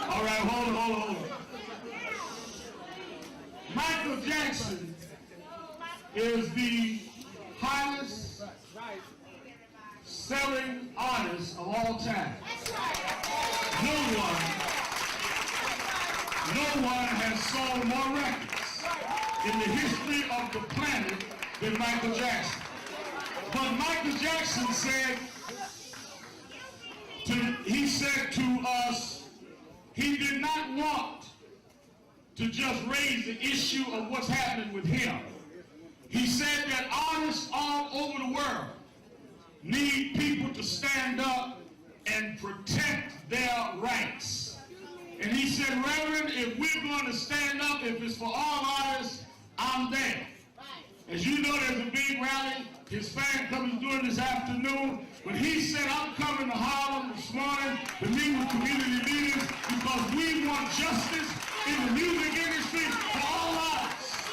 All right, hold on. Michael Jackson is the highest selling artist of all time. No one has sold more records in the history of the planet than Michael Jackson. But Michael Jackson said to us, he did not want to just raise the issue of what's happening with him, He said that artists all over the world need people to stand up and protect their rights. And he said, Reverend, if we're going to stand up, if it's for all artists, I'm there. As you know, there's a big rally his fan club is doing this afternoon. But he said, I'm coming to Harlem this morning to meet with community leaders because we want justice in the music industry for all artists.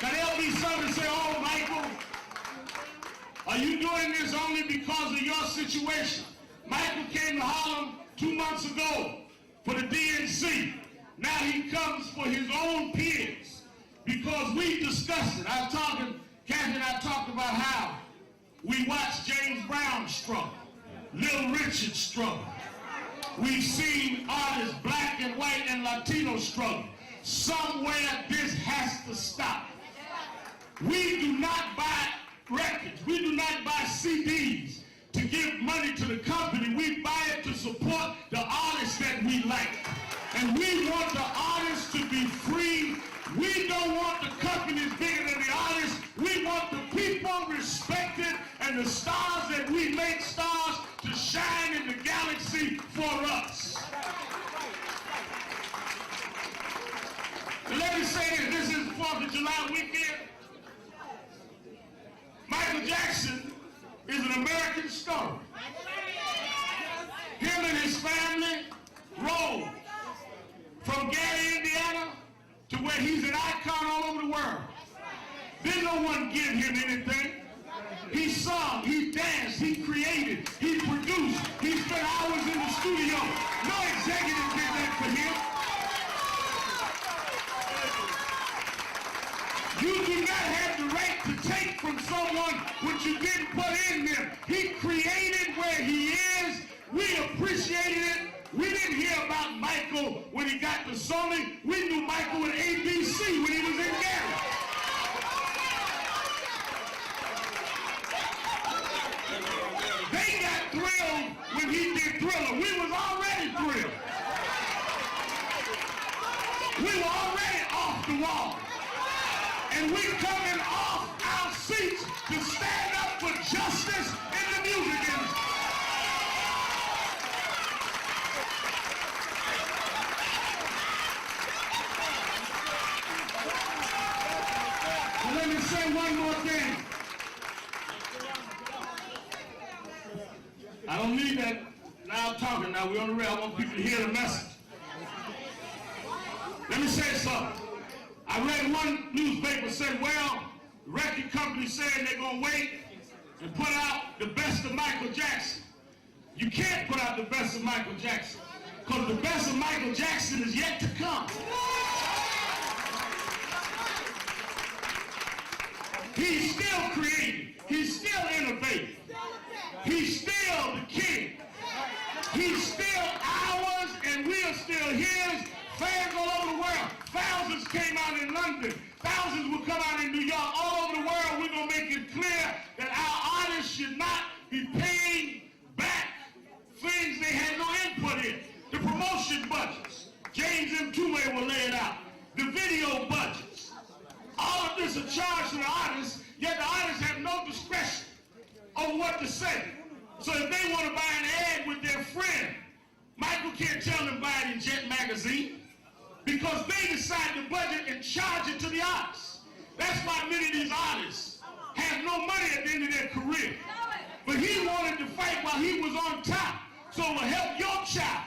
Now there'll be some that say, oh, Michael, are you doing this only because of your situation? Michael came to Harlem 2 months ago for the DNC. Now he comes for his own peers because we discussed it. Kathy and I talked about how we watched James Brown struggle, Little Richard struggle. We've seen artists, black and white and Latino struggle. Somewhere this has to stop. We do not buy records. We do not buy CDs to give money to the company. We buy it to support the artists that we like. And we want the artists to be free. We don't want the companies bigger than the artists. We want the people respected and the stars that we make stars to shine in the galaxy for us. And let me say this is the 4th of July weekend. Michael Jackson is an American story. Him and his family rode from Gary, Indiana, to where he's an icon all over the world. Didn't no one give him anything. He sung, he danced, he created, he produced, he spent hours in the studio. No executive did that for him. You do not have the right to take from someone what you didn't put in them. He created where he is. We appreciated it. We didn't hear about Michael when he got to Sony. We knew Michael with ABC when he was in Gary. They got thrilled when he did Thriller. We was already thrilled. We were already off the wall. And we coming off our seats to stand up for justice in the music industry. And let me say one more thing. I don't need that loud talking now. We're on the rail. I want people to hear the message. Let me say something. I read one newspaper said, well, the record company saying they're going to wait and put out the best of Michael Jackson. You can't put out the best of Michael Jackson because the best of Michael Jackson is yet to come. He's still creating. He's still innovating. He's still the king. He's still ours and we are still his. Fans all over the world. Thousands came out in London. Thousands will come out in New York. All over the world, we're going to make it clear that our artists should not be paying back things they had no input in. The promotion budgets. James M. Tume will lay it out. The video budgets. All of this is charged to the artists, yet the artists have no discretion on what to say. So if they want to buy an ad with their friend, Michael can't tell them buy it in Jet Magazine. Because they decide the budget and charge it to the artists. That's why many of these artists have no money at the end of their career. But he wanted to fight while he was on top. So it will help your child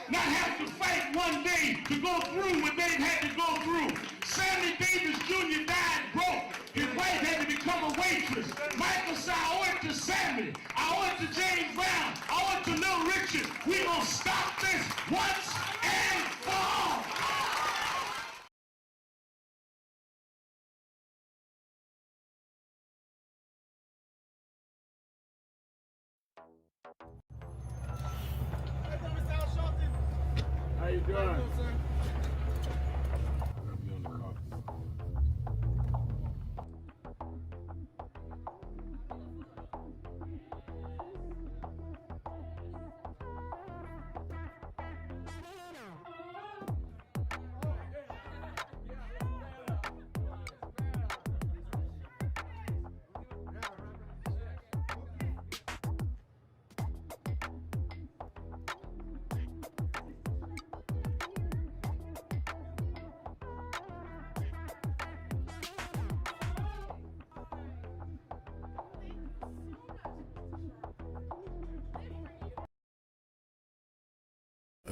not have to fight one day to go through what they've had to go through. Sammy Davis Jr. died broke. His wife had to become a waitress. Michael said, I owe it to Sammy. I owe it to James Brown. I owe it to Little Richard. We're going to stop this once and for all. How you doing?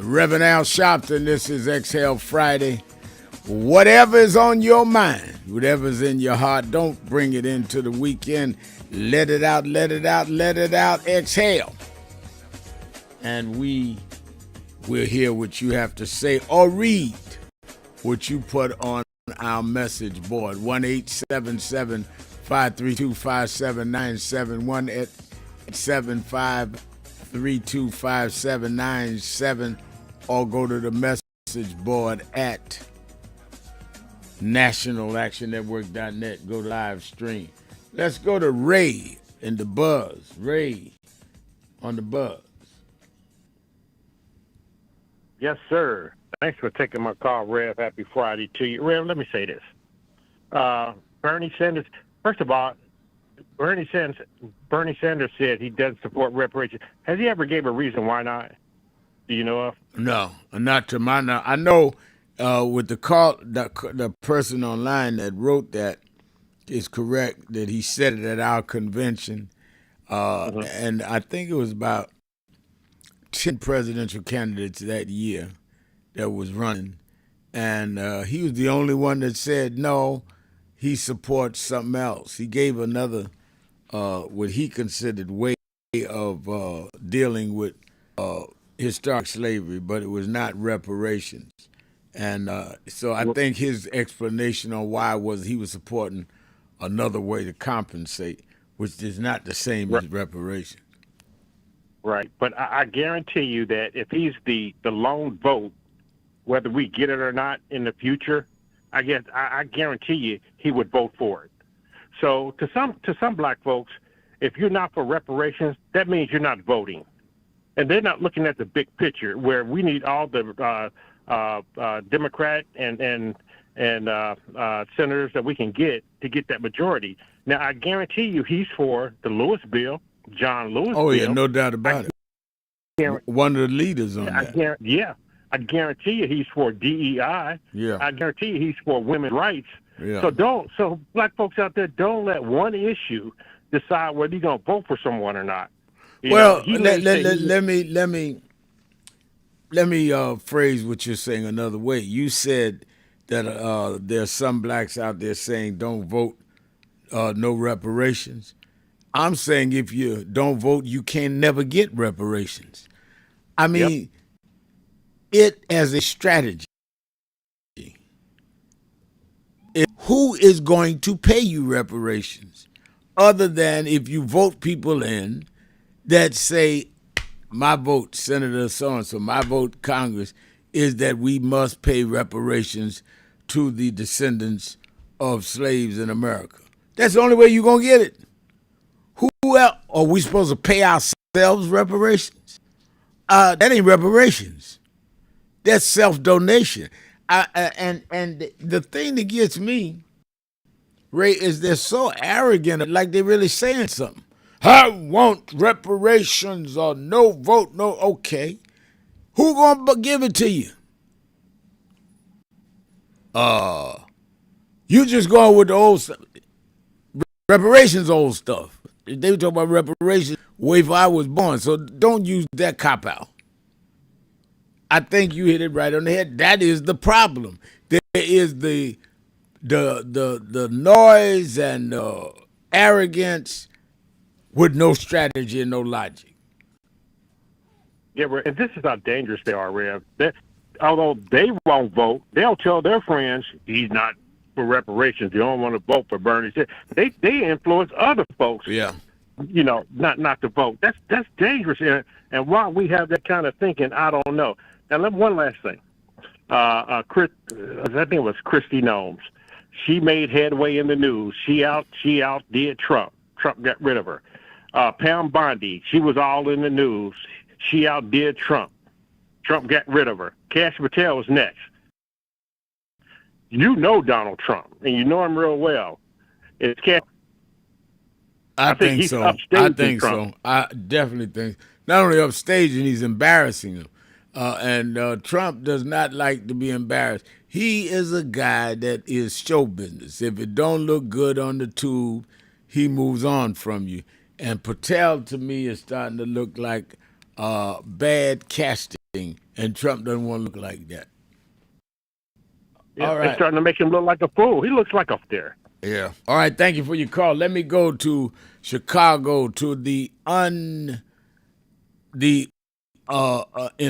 Reverend Al Sharpton, this is Exhale Friday. Whatever is on your mind, whatever's in your heart, don't bring it into the weekend. Let it out, let it out, let it out. Exhale. And we will hear what you have to say or read what you put on our message board. 1-877-532-5797. 1-877-532-5797. Or go to the message board at nationalactionnetwork.net. Go live stream. Let's go to Ray in the buzz. Ray on the buzz. Yes, sir. Thanks for taking my call, Rev. Happy Friday to you. Rev, let me say this. Bernie Sanders, first of all, Bernie Sanders said he doesn't support reparations. Has he ever gave a reason why not? Do you know of? No, not to my knowledge. I know with the call, the person online that wrote that is correct that he said it at our convention, and I think it was about 10 presidential candidates that year that was running, and he was the only one that said no, he supports something else. He gave another what he considered way of dealing with historic slavery, but it was not reparations. And so I think his explanation on why was he was supporting another way to compensate, which is not the same as reparations. Right. But I guarantee you that if he's the lone vote, whether we get it or not in the future, I guarantee you he would vote for it. So to some black folks, if you're not for reparations, that means you're not voting. And they're not looking at the big picture where we need all the Democrat and senators that we can get to get that majority. Now, I guarantee you he's for the Lewis bill, John Lewis bill. Oh, yeah, no doubt about it. One of the leaders on that. I guarantee you he's for DEI. Yeah. I guarantee you he's for women's rights. Yeah. So black folks out there, don't let one issue decide whether you're going to vote for someone or not. Let me phrase what you're saying another way. You said that there's some blacks out there saying don't vote, no reparations. I'm saying if you don't vote, you can never get reparations. I mean, it as a strategy. Who is going to pay you reparations other than if you vote people in that say, my vote, Senator so-and-so, my vote, Congress, is that we must pay reparations to the descendants of slaves in America. That's the only way you're going to get it. Who else? Are we supposed to pay ourselves reparations? That ain't reparations. That's self-donation. And the thing that gets me, Ray, is they're so arrogant, like they're really saying something. I want reparations or no vote, no, okay. Who gonna give it to you? You just going with the old stuff. Reparations, old stuff. They were talking about reparations way before I was born, so don't use that cop-out. I think you hit it right on the head. That is the problem. There is the noise and arrogance with no strategy and no logic. Yeah, and this is how dangerous they are, Rev. Although they won't vote, they'll tell their friends he's not for reparations. They don't want to vote for Bernie. They influence other folks. Yeah. Not to vote. That's dangerous. And why we have that kind of thinking, I don't know. Now, one last thing. I think it was Kristi Noem. She made headway in the news. She outdid Trump. Trump got rid of her. Pam Bondi, she was all in the news. She outdid Trump. Trump got rid of her. Kash Patel was next. You know Donald Trump, and you know him real well. It's Kash. I think he's so. upstaging Trump. I definitely think not only upstaging, he's embarrassing him. And Trump does not like to be embarrassed. He is a guy that is show business. If it don't look good on the tube, he moves on from you. And Patel, to me, is starting to look like bad casting. and Trump doesn't want to look like that. Yeah, All they're right. starting to make him look like a fool. He looks like up there. Yeah. All right. Thank you for your call. Let me go to Chicago to in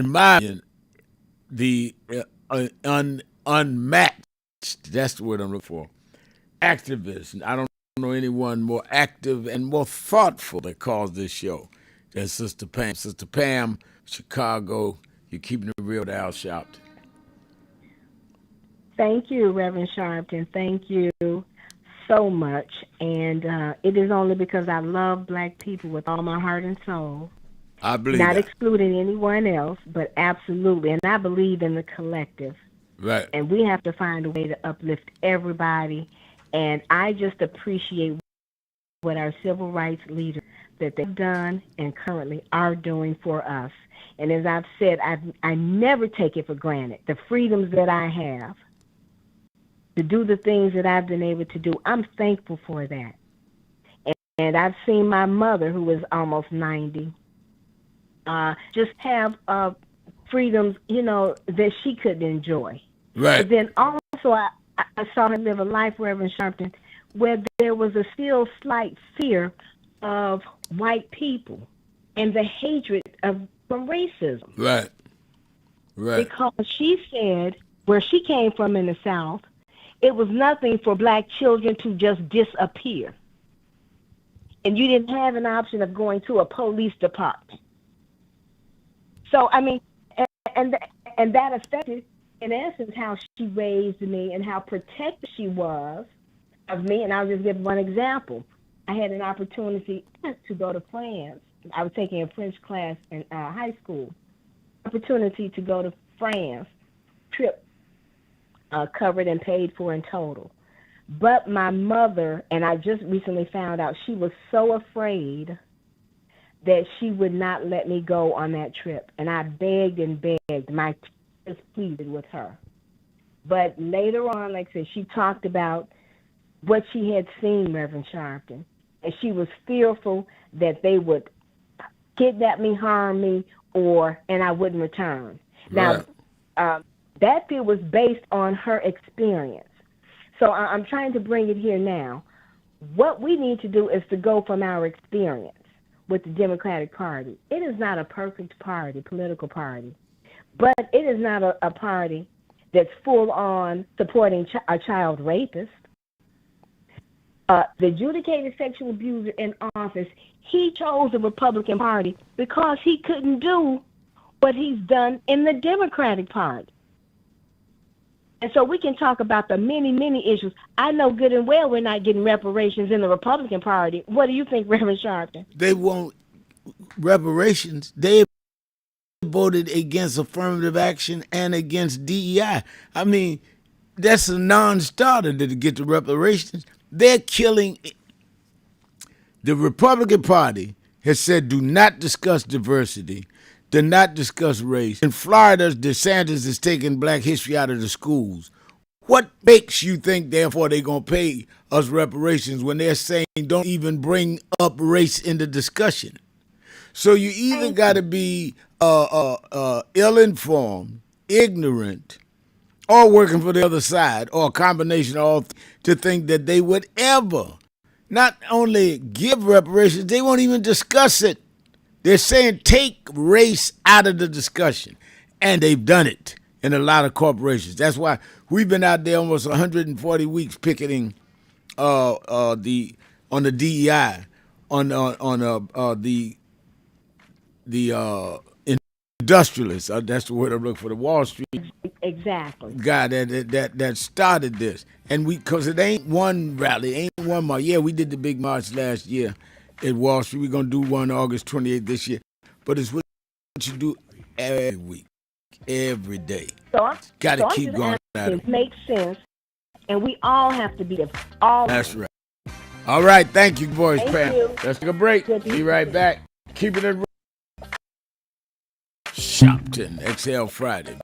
my opinion, the unmatched. That's the word I'm looking for. Activists. I don't know anyone more active and more thoughtful that calls this show than Sister Pam. Sister Pam, Chicago. You're keeping it real with Al Sharpton. Thank you, Reverend Sharpton. Thank you so much. And it is only because I love black people with all my heart and soul. I believe Not that. excluding anyone else, but absolutely. And I believe in the collective. Right. And we have to find a way to uplift everybody. And I just appreciate what our civil rights leaders that they've done and currently are doing for us. And as I've said, I never take it for granted. The freedoms that I have to do the things that I've been able to do, I'm thankful for that. And I've seen my mother, who is almost 90, just have freedoms, that she couldn't enjoy. Right. But then also I saw her live a life, Reverend Sharpton, where there was a still slight fear of white people and the hatred from racism. Right. Right. Because she said where she came from in the South, it was nothing for black children to just disappear. And you didn't have an option of going to a police department. So, I mean, and that affected, in essence, how she raised me and how protective she was of me. And I'll just give one example. I had an opportunity to go to France. I was taking a French class in high school. Opportunity to go to France, trip covered and paid for in total. But my mother, and I just recently found out, she was so afraid that she would not let me go on that trip. And I begged and begged. My tears pleaded with her. But later on, like I said, she talked about what she had seen, Reverend Sharpton. And she was fearful that they would kidnap me, harm me, and I wouldn't return. Right. Now, that fear was based on her experience. So I'm trying to bring it here now. What we need to do is to go from our experience with the Democratic Party. It is not a perfect party, political party, but it is not a party that's full on supporting a child rapist. The adjudicated sexual abuser in office, he chose the Republican Party because he couldn't do what he's done in the Democratic Party. And so we can talk about the many, many issues. I know good and well we're not getting reparations in the Republican Party. What do you think, Reverend Sharpton? They want reparations. They voted against affirmative action and against DEI. I mean, that's a non-starter to get the reparations. They're killing. The Republican Party has said do not discuss diversity, do not discuss race. In Florida, DeSantis is taking black history out of the schools. What makes you think, therefore, they're going to pay us reparations when they're saying don't even bring up race in the discussion? So you either got to be ill-informed, ignorant, or working for the other side, or a combination of all, to think that they would ever not only give reparations, they won't even discuss it. They're saying take race out of the discussion, and they've done it in a lot of corporations. That's why we've been out there almost 140 weeks picketing on the DEI, on the industrialists. That's the word I'm looking for. The Wall Street Exactly. guy that started this, and because it ain't one rally, ain't one march. Yeah, we did the big march last year at Wall Street. We're gonna do one August 28th this year, but it's what you do every week, every day. So Got to keep going at it. It makes sense, and we all have to be there. All. That's right. All right, thank you, boys, Thank Pam. you. Let's take a break. Good to Be see right you. back. Keeping it real. Sharpton, Exhale Friday.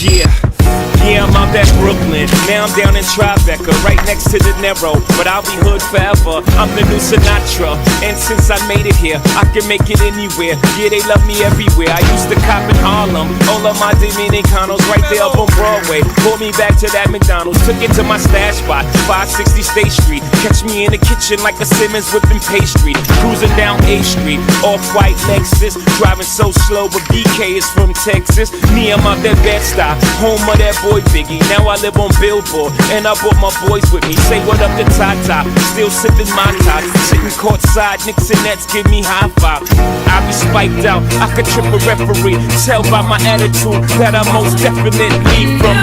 Yeah, I'm out that Brooklyn. Now I'm down in Tribeca, right next to De Niro. But I'll be hood forever. I'm the new Sinatra. And since I made it here, I can make it anywhere. Yeah, they love me everywhere. I used to cop in Harlem. All of my Dominicanos right there up on Broadway. Pulled me back to that McDonald's. Took it to my stash spot, 560 State Street. Catch me in the kitchen like a Simmons whipping pastry. Cruising down A Street, off-white Lexus. Driving so slow, but BK is from Texas. Me, I'm out that Bed-Stuy, home of that boy Biggie. Now I live on Billboard, and I brought my boys with me. Say what up to Tata, still sipping my top. Sitting courtside, Knicks and Nets give me high five. I be spiked out, I could trip a referee. Tell by my attitude that I most definitely from.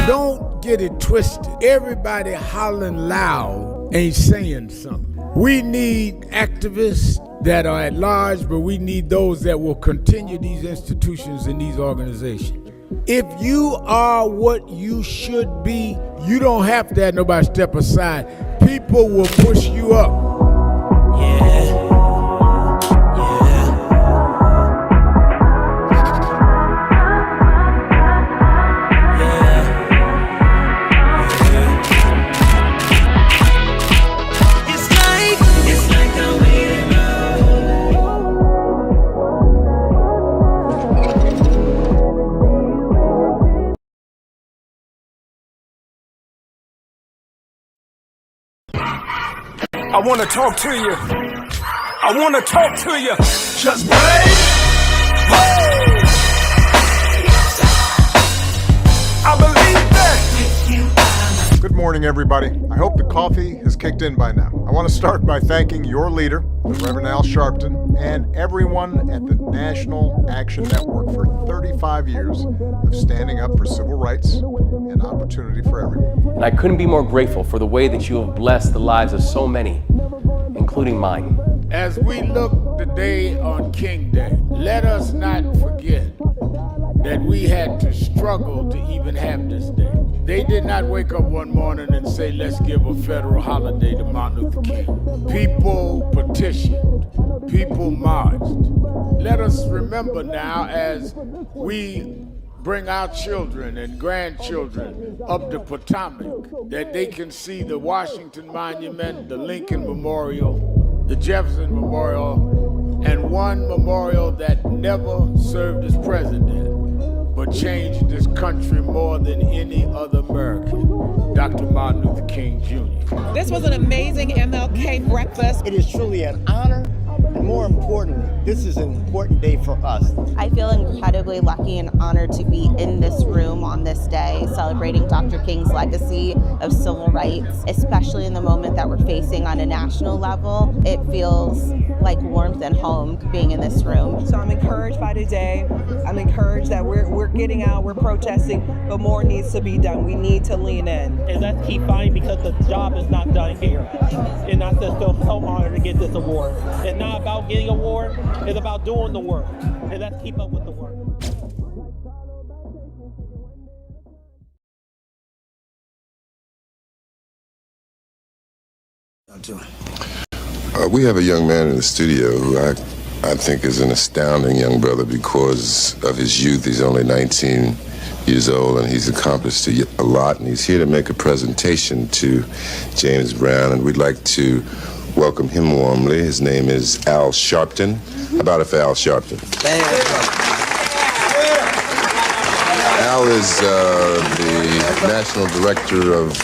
Don't get it twisted. Everybody hollering loud ain't saying something. We need activists that are at large, but we need those that will continue these institutions and these organizations. If you are what you should be, you don't have to have nobody step aside. People will push you up. I want to talk to you. I want to talk to you. Just wait. I believe that. Good morning, everybody. I hope the coffee has kicked in by now. I want to start by thanking your leader, the Reverend Al Sharpton, and everyone at the National Action Network for 35 years of standing up for civil rights and opportunity for everyone. And I couldn't be more grateful for the way that you have blessed the lives of so many, including mine. As we look today on King Day, let us not forget that we had to struggle to even have this day. They did not wake up one morning and say, let's give a federal holiday to Martin Luther King. People petitioned, people marched. Let us remember now as we bring our children and grandchildren up the Potomac, that they can see the Washington Monument, the Lincoln Memorial, the Jefferson Memorial, and one memorial that never served as president, but changed this country more than any other American, Dr. Martin Luther King Jr. This was an amazing MLK breakfast. It is truly an honor, and more importantly, this is an important day for us. I feel incredibly lucky and honored to be in this room on this day, celebrating Dr. King's legacy of civil rights, especially in the moment that we're facing on a national level. It feels like warmth and home being in this room. So I'm encouraged by today. I'm encouraged that we're getting out, we're protesting, but more needs to be done. We need to lean in. And let's keep fighting because the job is not done here. And I just feel so honored to get this award. It's not about getting an award, it's about doing the work. And let's keep up with the work. We have a young man in the studio who I think is an astounding young brother because of his youth. He's only 19 years old and he's accomplished a lot, and he's here to make a presentation to James Brown, and we'd like to welcome him warmly. His name is Al Sharpton. How about it for Al Sharpton? Al is the national director of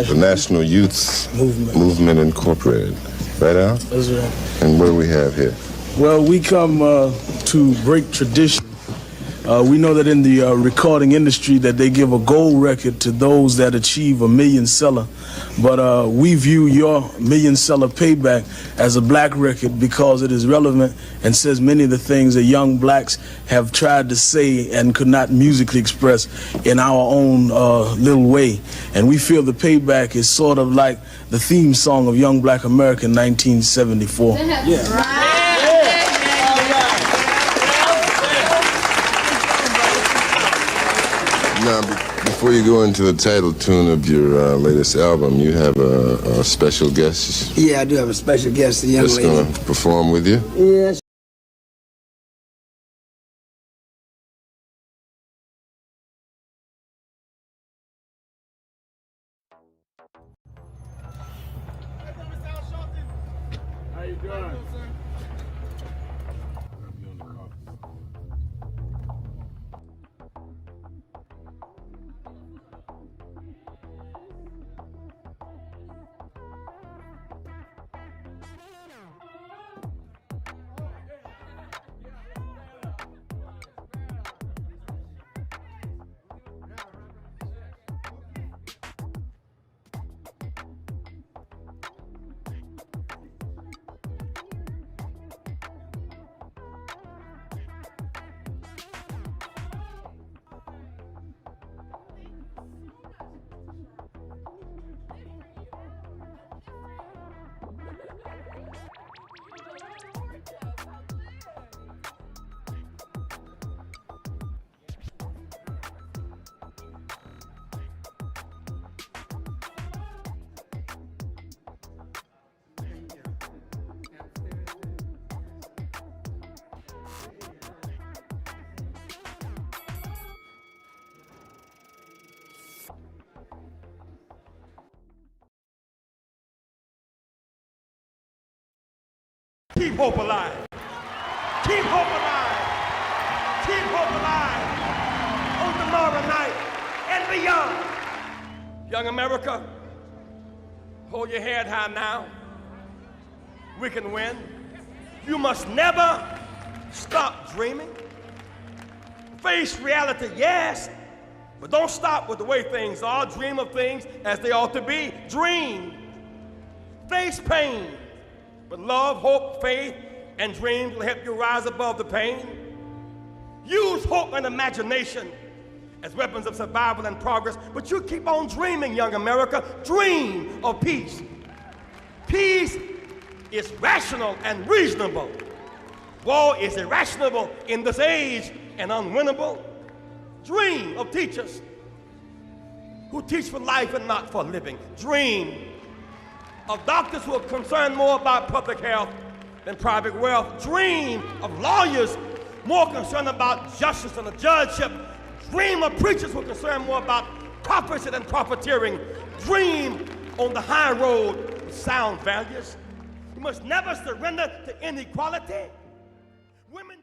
the National Youth Movement Incorporated. Right, Al? That's right. And what do we have here? Well, we come to break tradition. We know that in the recording industry that they give a gold record to those that achieve a million seller. But we view your million seller payback as a black record because it is relevant and says many of the things that young blacks have tried to say and could not musically express in our own little way. And we feel the payback is sort of like the theme song of Young Black America in 1974. Yeah. Now, before you go into the title tune of your latest album, you have a special guest. Yeah, I do have a special guest, a young lady. That's going to perform with you? Yes. How you doing? Keep hope alive. Keep hope alive. Keep hope alive on tomorrow night and beyond. Young America, hold your head high now. We can win. You must never stop dreaming. Face reality, yes, but don't stop with the way things are. Dream of things as they ought to be. Dream. Face pain. But love, hope, faith, and dreams will help you rise above the pain. Use hope and imagination as weapons of survival and progress, but you keep on dreaming, young America. Dream of peace. Peace is rational and reasonable. War is irrational in this age and unwinnable. Dream of teachers who teach for life and not for living. Dream of doctors who are concerned more about public health than private wealth. Dream of lawyers more concerned about justice and the judgeship. Dream of preachers who are concerned more about prophecy than profiteering. Dream on the high road with sound values. You must never surrender to inequality. Women.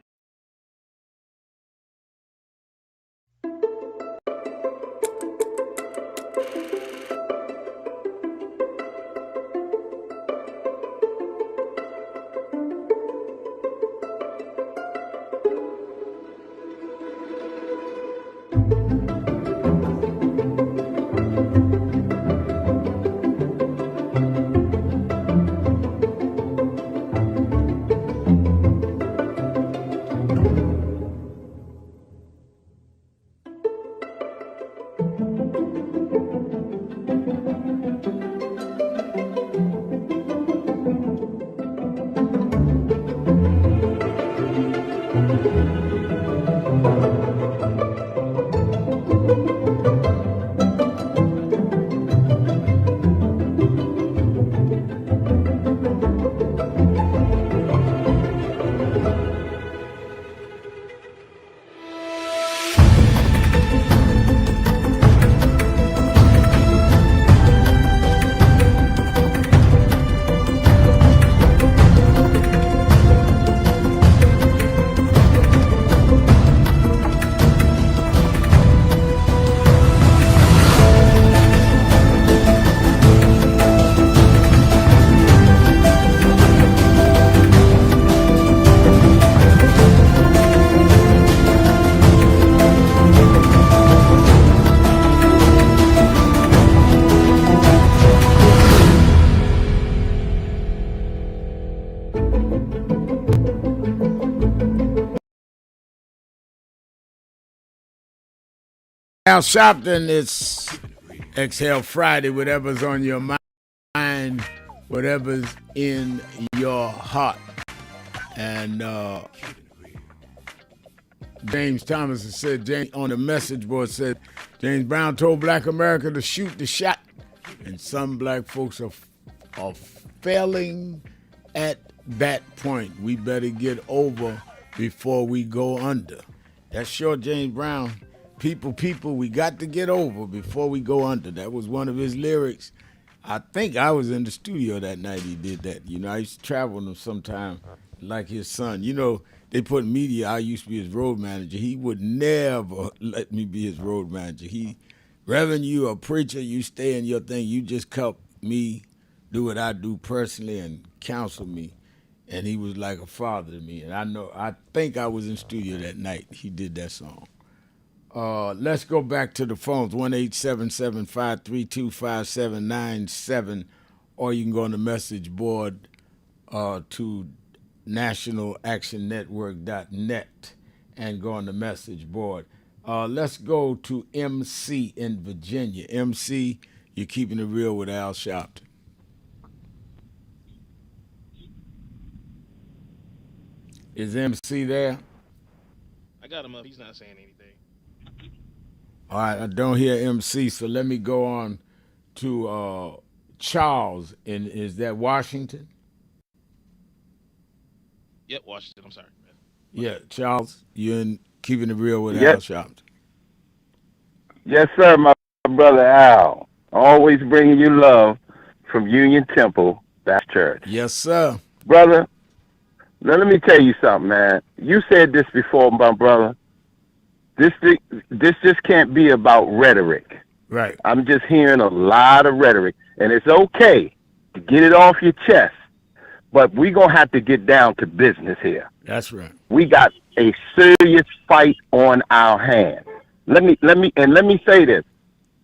Al Sharpton, it's Exhale Friday. Whatever's on your mind, whatever's in your heart. And James Thomas has said, on the message board said, James Brown told Black America to shoot the shot. And some black folks are failing at that point. We better get over before we go under. That's sure James Brown. People, we got to get over before we go under. That was one of his lyrics. I think I was in the studio that night he did that. You know, I used to travel with him sometime like his son. You know, they put media, I used to be his road manager. He would never let me be his road manager. Reverend, you a preacher, you stay in your thing. You just help me do what I do personally and counsel me. And he was like a father to me. And I think I was in studio that night. He did that song. Let's go back to the phones, 1-877-532-5797, or you can go on the message board to nationalactionnetwork.net and go on the message board. Let's go to MC in Virginia. MC, you're keeping it real with Al Sharpton. Is MC there? I got him up. He's not saying anything. All right, I don't hear MC, so let me go on to Charles. Is that Washington? Yep, Washington. I'm sorry. Yeah, Charles, you're in Keeping It Real with Al Sharpton. Yes, sir, my brother Al. Always bringing you love from Union Temple Baptist Church. Yes, sir. Brother, now let me tell you something, man. You said this before, my brother. This just can't be about rhetoric. Right. I'm just hearing a lot of rhetoric, and it's okay to get it off your chest, but we're going to have to get down to business here. That's right. We got a serious fight on our hands. Let me say this.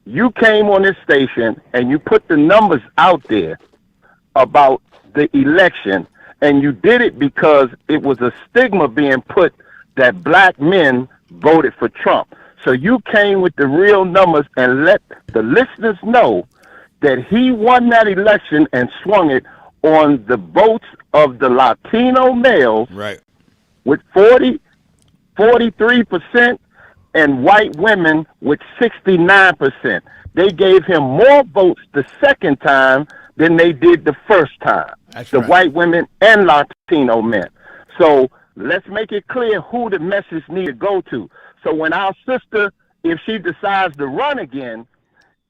You came on this station and you put the numbers out there about the election, and you did it because it was a stigma being put that black men voted for Trump. So you came with the real numbers and let the listeners know that he won that election and swung it on the votes of the Latino males, right, with 43%, and white women with 69%. They gave him more votes the second time than they did the first time. That's the right. White women and Latino men. So let's make it clear who the message need to go to. So when our sister, if she decides to run again,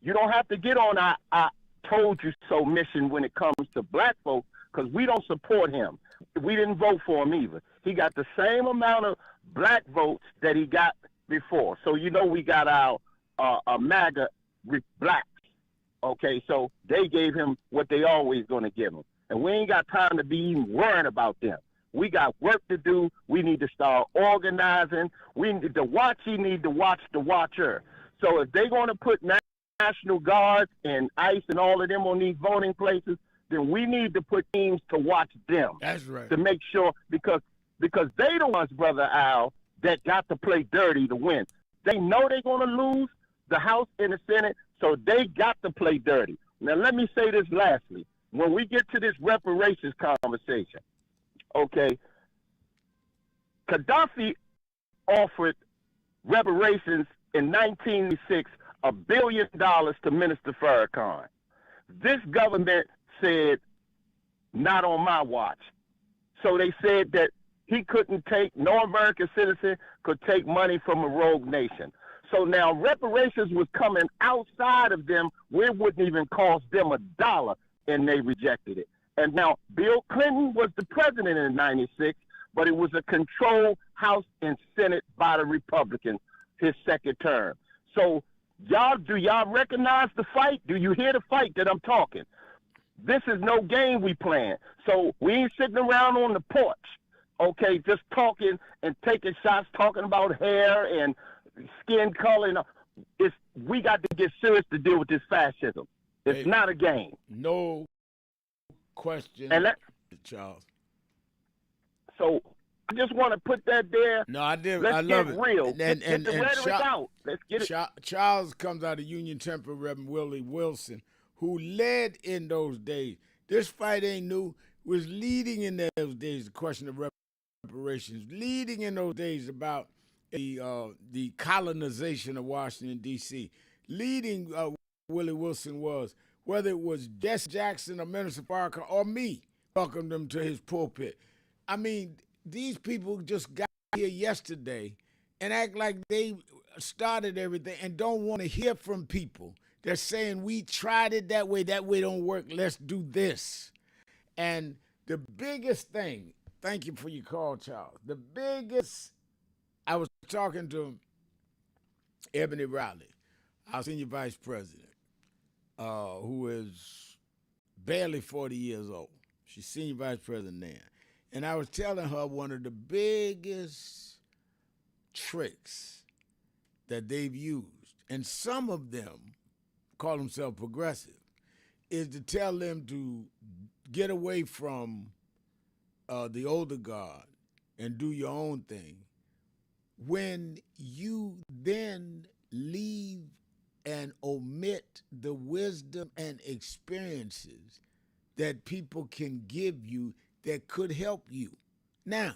you don't have to get on our told you so mission when it comes to black folks, because we don't support him. We didn't vote for him either. He got the same amount of black votes that he got before. So you know we got our MAGA blacks. Okay, so they gave him what they always going to give him. And we ain't got time to be even worrying about them. We got work to do. We need to start organizing. We need the watchee need to watch the watcher. So if they're going to put National Guards and ICE and all of them on these voting places, then we need to put teams to watch them. That's right. To make sure, because they the ones, Brother Al, that got to play dirty to win. They know they're going to lose the House and the Senate, so they got to play dirty. Now, let me say this lastly. When we get to this reparations conversation, okay, Gaddafi offered reparations in 1986, $1 billion to Minister Farrakhan. This government said, not on my watch. So they said that he couldn't take, no American citizen could take money from a rogue nation. So now reparations was coming outside of them where it wouldn't even cost them $1, and they rejected it. And now Bill Clinton was the president in 96, but it was a controlled House and Senate by the Republicans, his second term. So do y'all recognize the fight? Do you hear the fight that I'm talking? This is no game we playing. So we ain't sitting around on the porch, okay, just talking and taking shots, talking about hair and skin color. We got to get serious to deal with this fascism. It's not a game. No question, and Charles. So I just want to put that there. No, I did. Let's I love get it. real. And get the rhetoric out. Let's get it. Charles comes out of Union Temple, Reverend Willie Wilson, who led in those days. This fight ain't new. Was leading in those days the question of reparations. Leading in those days about the colonization of Washington D.C. Leading Willie Wilson was, whether it was Jesse Jackson or Minister Parker or me, welcomed him to his pulpit. I mean, these people just got here yesterday and act like they started everything and don't want to hear from people. They're saying, we tried it that way don't work, let's do this. And the biggest thing, thank you for your call, Charles, I was talking to Ebony Riley, our senior vice president, who is barely 40 years old. She's senior vice president now. And I was telling her one of the biggest tricks that they've used, and some of them call themselves progressive, is to tell them to get away from the older guard and do your own thing. When you then leave and omit the wisdom and experiences that people can give you that could help you. Now,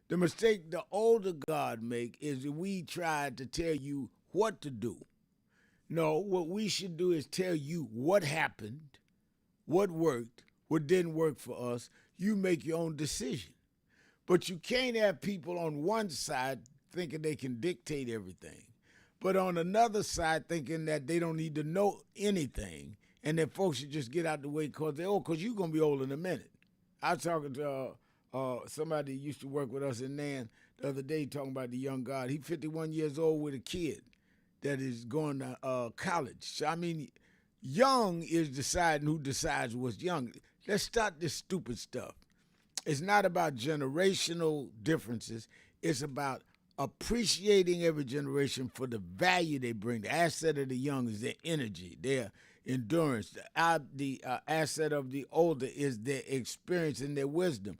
the mistake the older guard make is that we try to tell you what to do. No, what we should do is tell you what happened, what worked, what didn't work for us. You make your own decision. But you can't have people on one side thinking they can dictate everything, but on another side thinking that they don't need to know anything and that folks should just get out the way because they're old, because you're going to be old in a minute. I was talking to somebody who used to work with us in Nan the other day talking about the young guy. He's 51 years old with a kid that is going to college. So, I mean, young is deciding who decides what's young. Let's stop this stupid stuff. It's not about generational differences. It's about appreciating every generation for the value they bring. The asset of the young is their energy, their endurance. The asset of the older is their experience and their wisdom.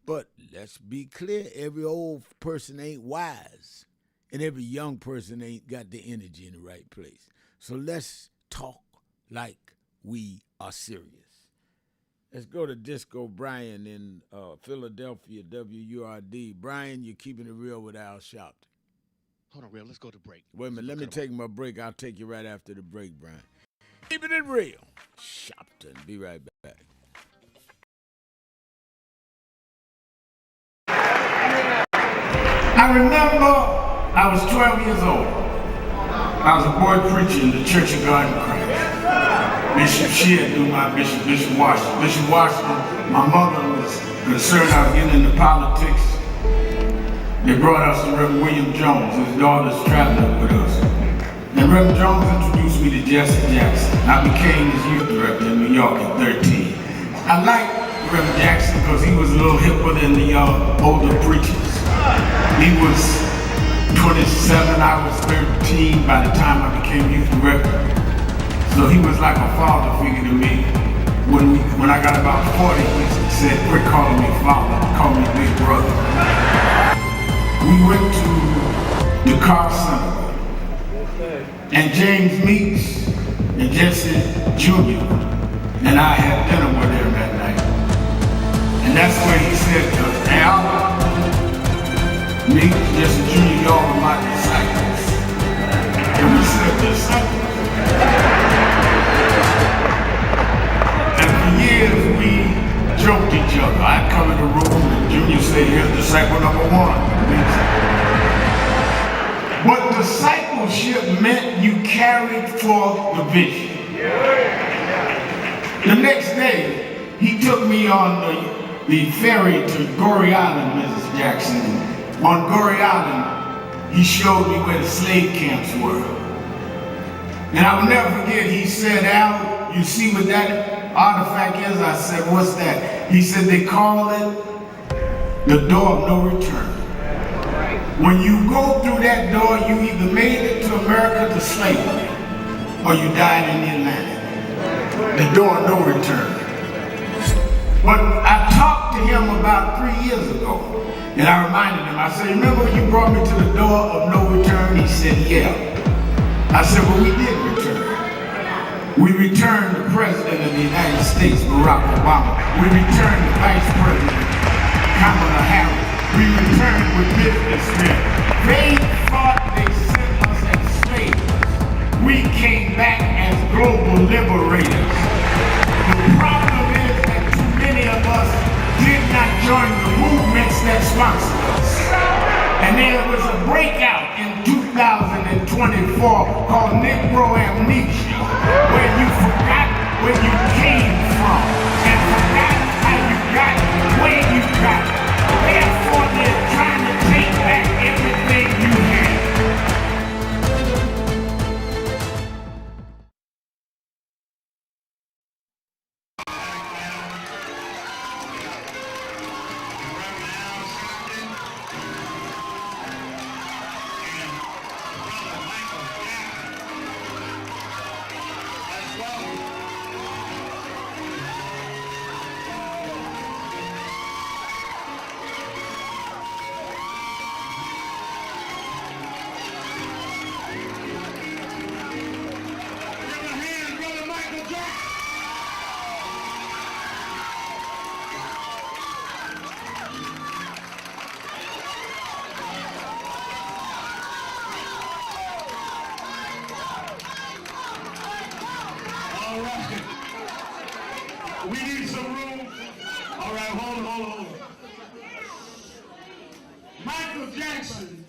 But let's be clear, every old person ain't wise, and every young person ain't got the energy in the right place. So let's talk like we are serious. Let's go to Disco Brian in Philadelphia, WURD. Brian, you're keeping it real with Al Sharpton. Hold on, real. Let's go to break. Wait a minute. Let me take my break. I'll take you right after the break, Brian. Keeping it real. Sharpton. Be right back. I remember I was 12 years old. I was a boy preacher in the Church of God in Christ. Bishop Shear knew my bishop, Bishop Washington. Bishop Washington, my mother was concerned I was getting into politics. They brought us to Reverend William Jones. His daughter's traveling with us. And Reverend Jones introduced me to Jesse Jackson. I became his youth director in New York at 13. I liked Reverend Jackson because he was a little hipper than the older preachers. He was 27, I was 13 by the time I became youth director. So he was like a father figure to me. When I got about 40, he said, quit calling me father, call me big brother. We went to the Car Center, and James Meeks and Jesse Jr. and I had dinner with him that night. And that's where he said to us, Al, Meeks, Jesse Jr., y'all are my disciples. And we said, disciples? And for years we joked each other. I'd come in the room and Junior say, here's disciple number one. But discipleship meant you carried forth the vision. The next day, he took me on the ferry to Goree Island, Mrs. Jackson. On Goree Island, he showed me where the slave camps were. And I will never forget, he said, Al, you see what that artifact is? I said, what's that? He said, they call it the door of no return. When you go through that door, you either made it to America to slavery, or you died in the Atlantic. The door of no return. But I talked to him about 3 years ago. And I reminded him, I said, remember when you brought me to the door of no return? He said, yeah. I said, well, we did return. We returned the President of the United States, Barack Obama. We returned the Vice President, Kamala Harris. We returned with businessmen. They thought they sent us as slaves. We came back as global liberators. The problem is that too many of us did not join the movements that sponsored us. And there was a breakout in 2024 called Negro Amnesia, where you forgot where you came from and forgot how you got where you got. Therefore, they're trying to take back everything you had. We need some room. All right, hold on. Michael Jackson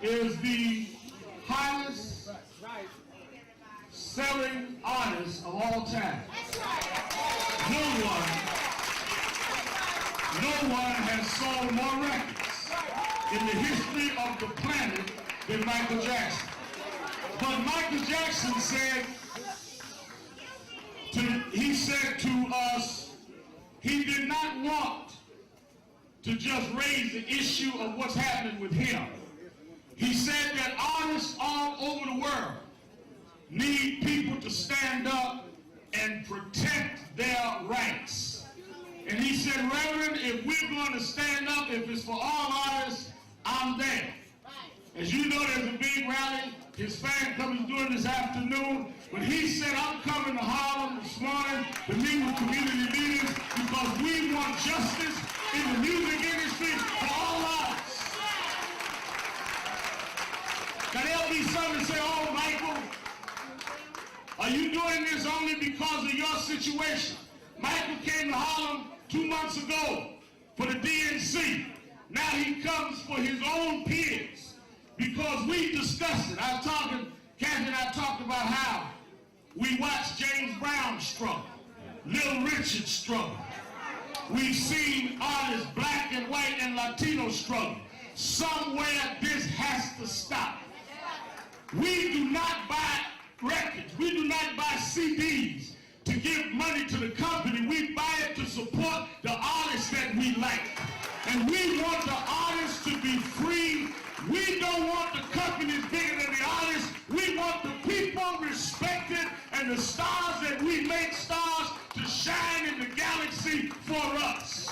is the highest selling artist of all time. No one has sold more records in the history of the planet than Michael Jackson. But Michael Jackson said to us, he did not want to just raise the issue of what's happening with him. He said that artists all over the world need people to stand up and protect their rights. And he said, Reverend, if we're going to stand up, if it's for all artists, I'm there. As you know, there's a big rally his fan club is doing this afternoon, but he said, I'm coming to Harlem this morning to meet with community leaders because we want justice in the music industry for all artists. Now there'll be some that say, oh, Michael, are you doing this only because of your situation? Michael came to Harlem 2 months ago for the DNC. Now he comes for his own peers. Because we discussed it. Kathy and I talked about how we watched James Brown struggle, Little Richard struggle. We've seen artists, black and white and Latino struggle. Somewhere this has to stop. We do not buy records. We do not buy CDs to give money to the company. We buy it to support the artists that we like. And we want the artists to be free. We don't want the companies bigger than the artists. We want the people respected and the stars that we make stars to shine in the galaxy for us.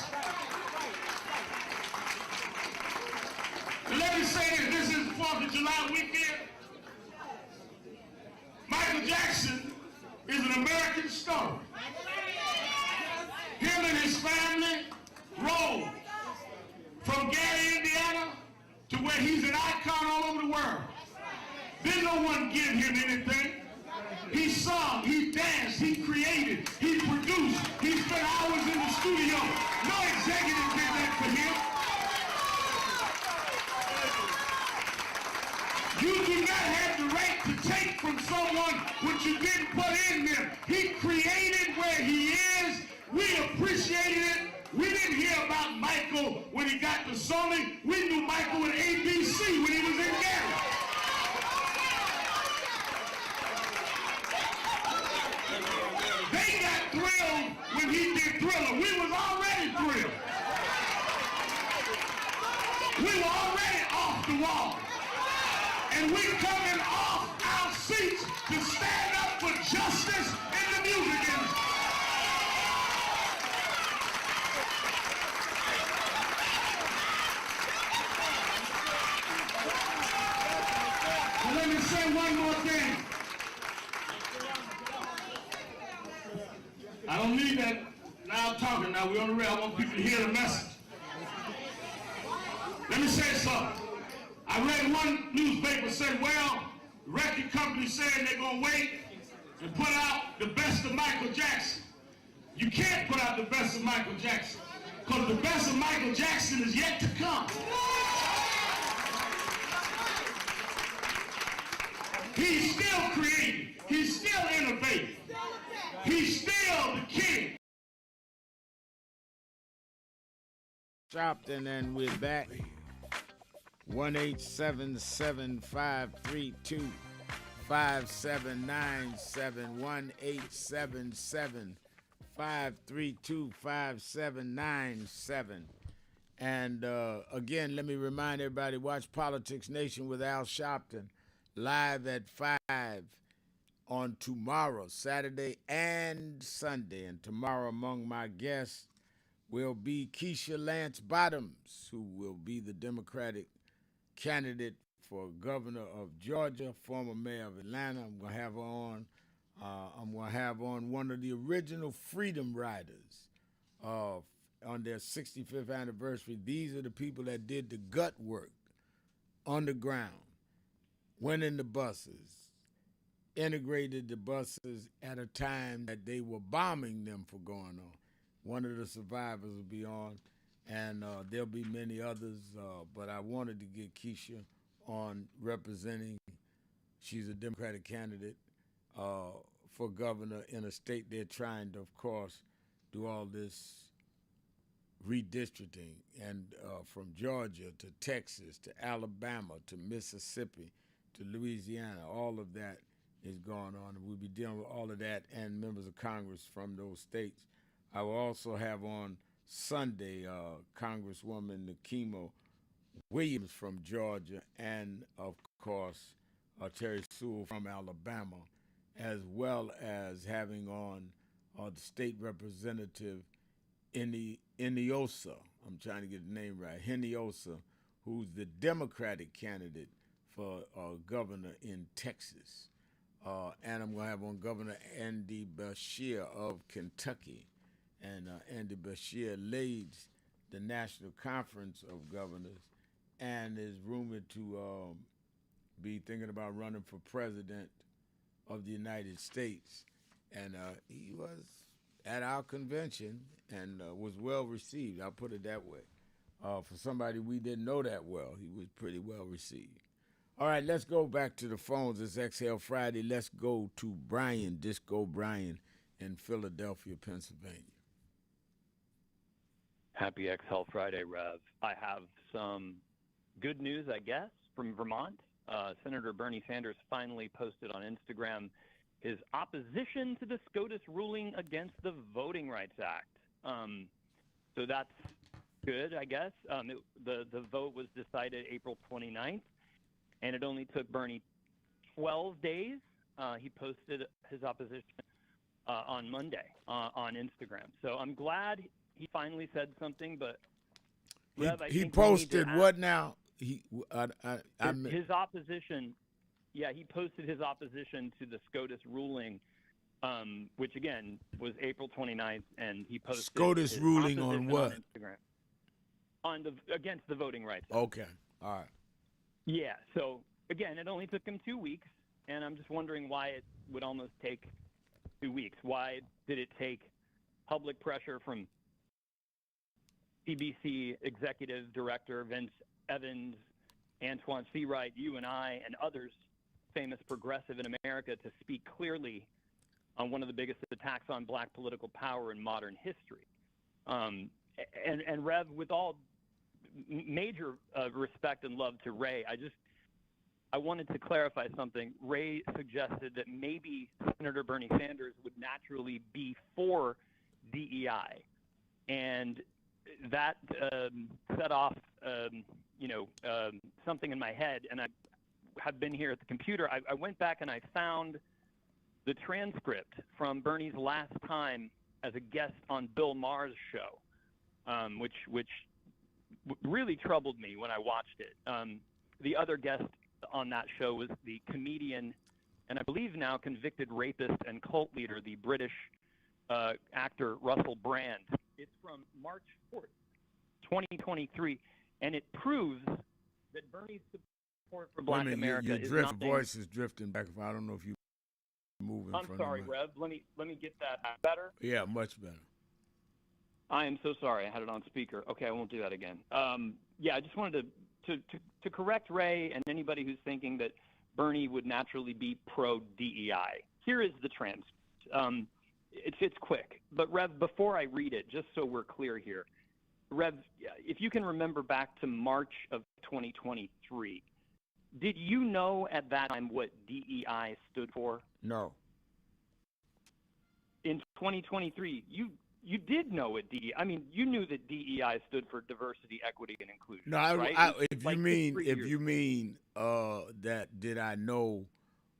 And let me say this is the 4th of July weekend. Michael Jackson is an American story. Him and his family rode from Gary, Indiana, to where he's an icon all over the world. Didn't no one give him anything. He sung, he danced, he created, he produced, he spent hours in the studio. No executive did that for him. You do not have the right to take from someone what you didn't put in them. He created where he is. We appreciated it. We didn't hear about Michael when he got to Sony. We knew Michael with ABC when he was in Gary. They got thrilled when he did Thriller. We was already thrilled. We were already off the wall. And we're coming off our seats to stand up for justice in the music industry. one more thing. I don't need that loud talking now. We're on the rail. I want people to hear the message. Let me say something. I read one newspaper say, well, the record company saying they're going to wait and put out the best of Michael Jackson. You can't put out the best of Michael Jackson because the best of Michael Jackson is yet to come. He's still creating. He's still innovating. He's still the king. Sharpton, and we're back. 1-877-532-5797. 1-877-532-5797. And again, let me remind everybody, watch Politics Nation with Al Sharpton live at 5 on tomorrow, Saturday and Sunday. And tomorrow among my guests will be Keisha Lance Bottoms, who will be the Democratic candidate for governor of Georgia, former mayor of Atlanta. I'm going to have her on. I'm going to have on one of the original Freedom Riders on their 65th anniversary. These are the people that did the gut work underground, went in the buses, integrated the buses at a time that they were bombing them for going on. One of the survivors will be on, and there'll be many others, but I wanted to get Keisha on representing. She's a Democratic candidate for governor in a state they're trying to, of course, do all this redistricting, and from Georgia to Texas to Alabama to Mississippi to Louisiana, all of that is going on, and we'll be dealing with all of that and members of Congress from those states. I will also have on Sunday Congresswoman Nikema Williams from Georgia and, of course, Terry Sewell from Alabama, as well as having on the state representative Hinojosa. I'm trying to get the name right. Hinojosa, who's the Democratic candidate for governor in Texas. And I'm going to have on Governor Andy Beshear of Kentucky. And Andy Beshear leads the National Conference of Governors and is rumored to be thinking about running for president of the United States. And he was at our convention and was well received. I'll put it that way. For somebody we didn't know that well, he was pretty well received. All right, let's go back to the phones. It's Exhale Friday. Let's go to Brian, Disco Brian in Philadelphia, Pennsylvania. Happy Exhale Friday, Rev. I have some good news, I guess, from Vermont. Senator Bernie Sanders finally posted on Instagram his opposition to the SCOTUS ruling against the Voting Rights Act. So that's good, I guess. The vote was decided April 29th, and it only took Bernie 12 days. He posted his opposition on Monday on Instagram. So I'm glad he finally said something, but Rev, he posted what now? His opposition. Yeah, he posted his opposition to the SCOTUS ruling, which again was April 29th, and he posted SCOTUS ruling on what? On Instagram. Against the Voting Rights Act. Okay, all right. Yeah, so again, it only took him 2 weeks, and I'm just wondering why it would almost take 2 weeks. Why did it take public pressure from CBC Executive Director Vince Evans, Antoine Seawright, you and I, and others famous progressive in America to speak clearly on one of the biggest attacks on black political power in modern history? And Rev, with all major respect and love to Ray, I wanted to clarify something. Ray suggested that maybe Senator Bernie Sanders would naturally be for DEI, and that set off, something in my head. And I have been here at the computer. I went back and I found the transcript from Bernie's last time as a guest on Bill Maher's show, which really troubled me when I watched it. The other guest on that show was the comedian and I believe now convicted rapist and cult leader, the British actor Russell Brand. It's from March 4th, 2023, and it proves that Bernie's support for Black America is nothing. Your voice is drifting back. I don't know if you moving. I'm sorry, Rev. Let me get that better. Yeah, much better. I am so sorry. I had it on speaker. Okay, I won't do that again. Yeah, I just wanted to correct Ray and anybody who's thinking that Bernie would naturally be pro-DEI. Here is the transcript. It's quick. But, Rev, before I read it, just so we're clear here, Rev, if you can remember back to March of 2023, did you know at that time what DEI stood for? No. In 2023, you did know what DEI. I mean, you knew that DEI stood for diversity, equity, and inclusion. No, right? If you mean that did I know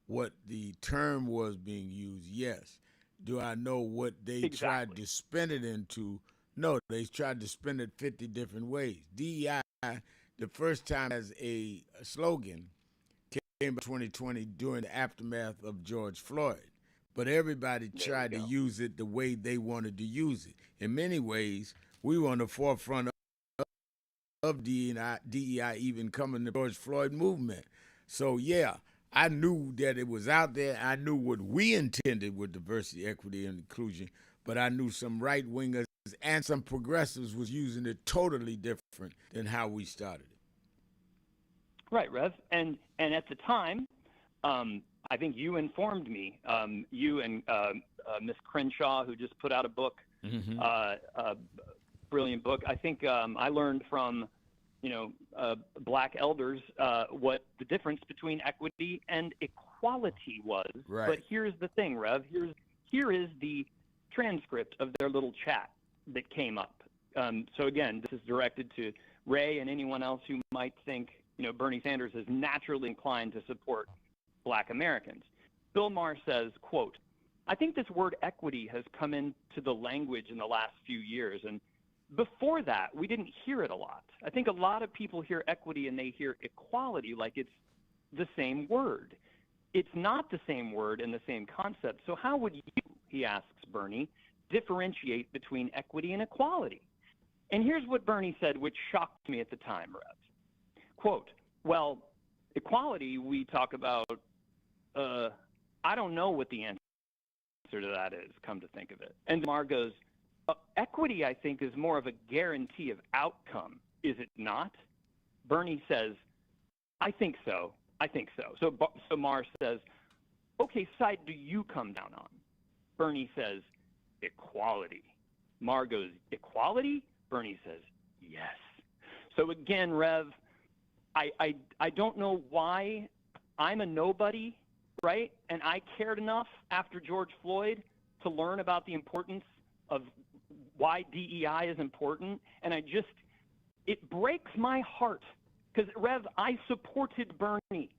what the term was being used? Yes. Do I know what they tried to spin it into? No, they tried to spin it 50 different ways. DEI, the first time as a slogan, came in 2020 during the aftermath of George Floyd. But everybody tried to use it the way they wanted to use it. In many ways, we were on the forefront of DEI even coming to the George Floyd movement. So, yeah, I knew that it was out there. I knew what we intended with diversity, equity, and inclusion. But I knew some right-wingers and some progressives was using it totally different than how we started it. Right, Rev. And at the time, I think you informed me, you and Miss Crenshaw, who just put out a book, a brilliant book. I think I learned from, Black elders what the difference between equity and equality was. Right. But here's the thing, Rev. Here is the transcript of their little chat that came up. So again, this is directed to Ray and anyone else who might think, Bernie Sanders is naturally inclined to support Black Americans. Bill Maher says, quote, I think this word equity has come into the language in the last few years. And before that, we didn't hear it a lot. I think a lot of people hear equity and they hear equality like it's the same word. It's not the same word and the same concept. So how would you, he asks Bernie, differentiate between equity and equality? And here's what Bernie said, which shocked me at the time, Rev. Quote, well, equality we talk about, I don't know what the answer to that is, come to think of it. And Mar goes, equity, I think, is more of a guarantee of outcome, is it not? Bernie says, I think so. So Mar says, okay, side do you come down on? Bernie says, equality. Mar goes, equality? Bernie says, yes. So again, Rev, I don't know why I'm a nobody, right? And I cared enough after George Floyd to learn about the importance of why DEI is important. And it breaks my heart because, Rev, I supported Bernie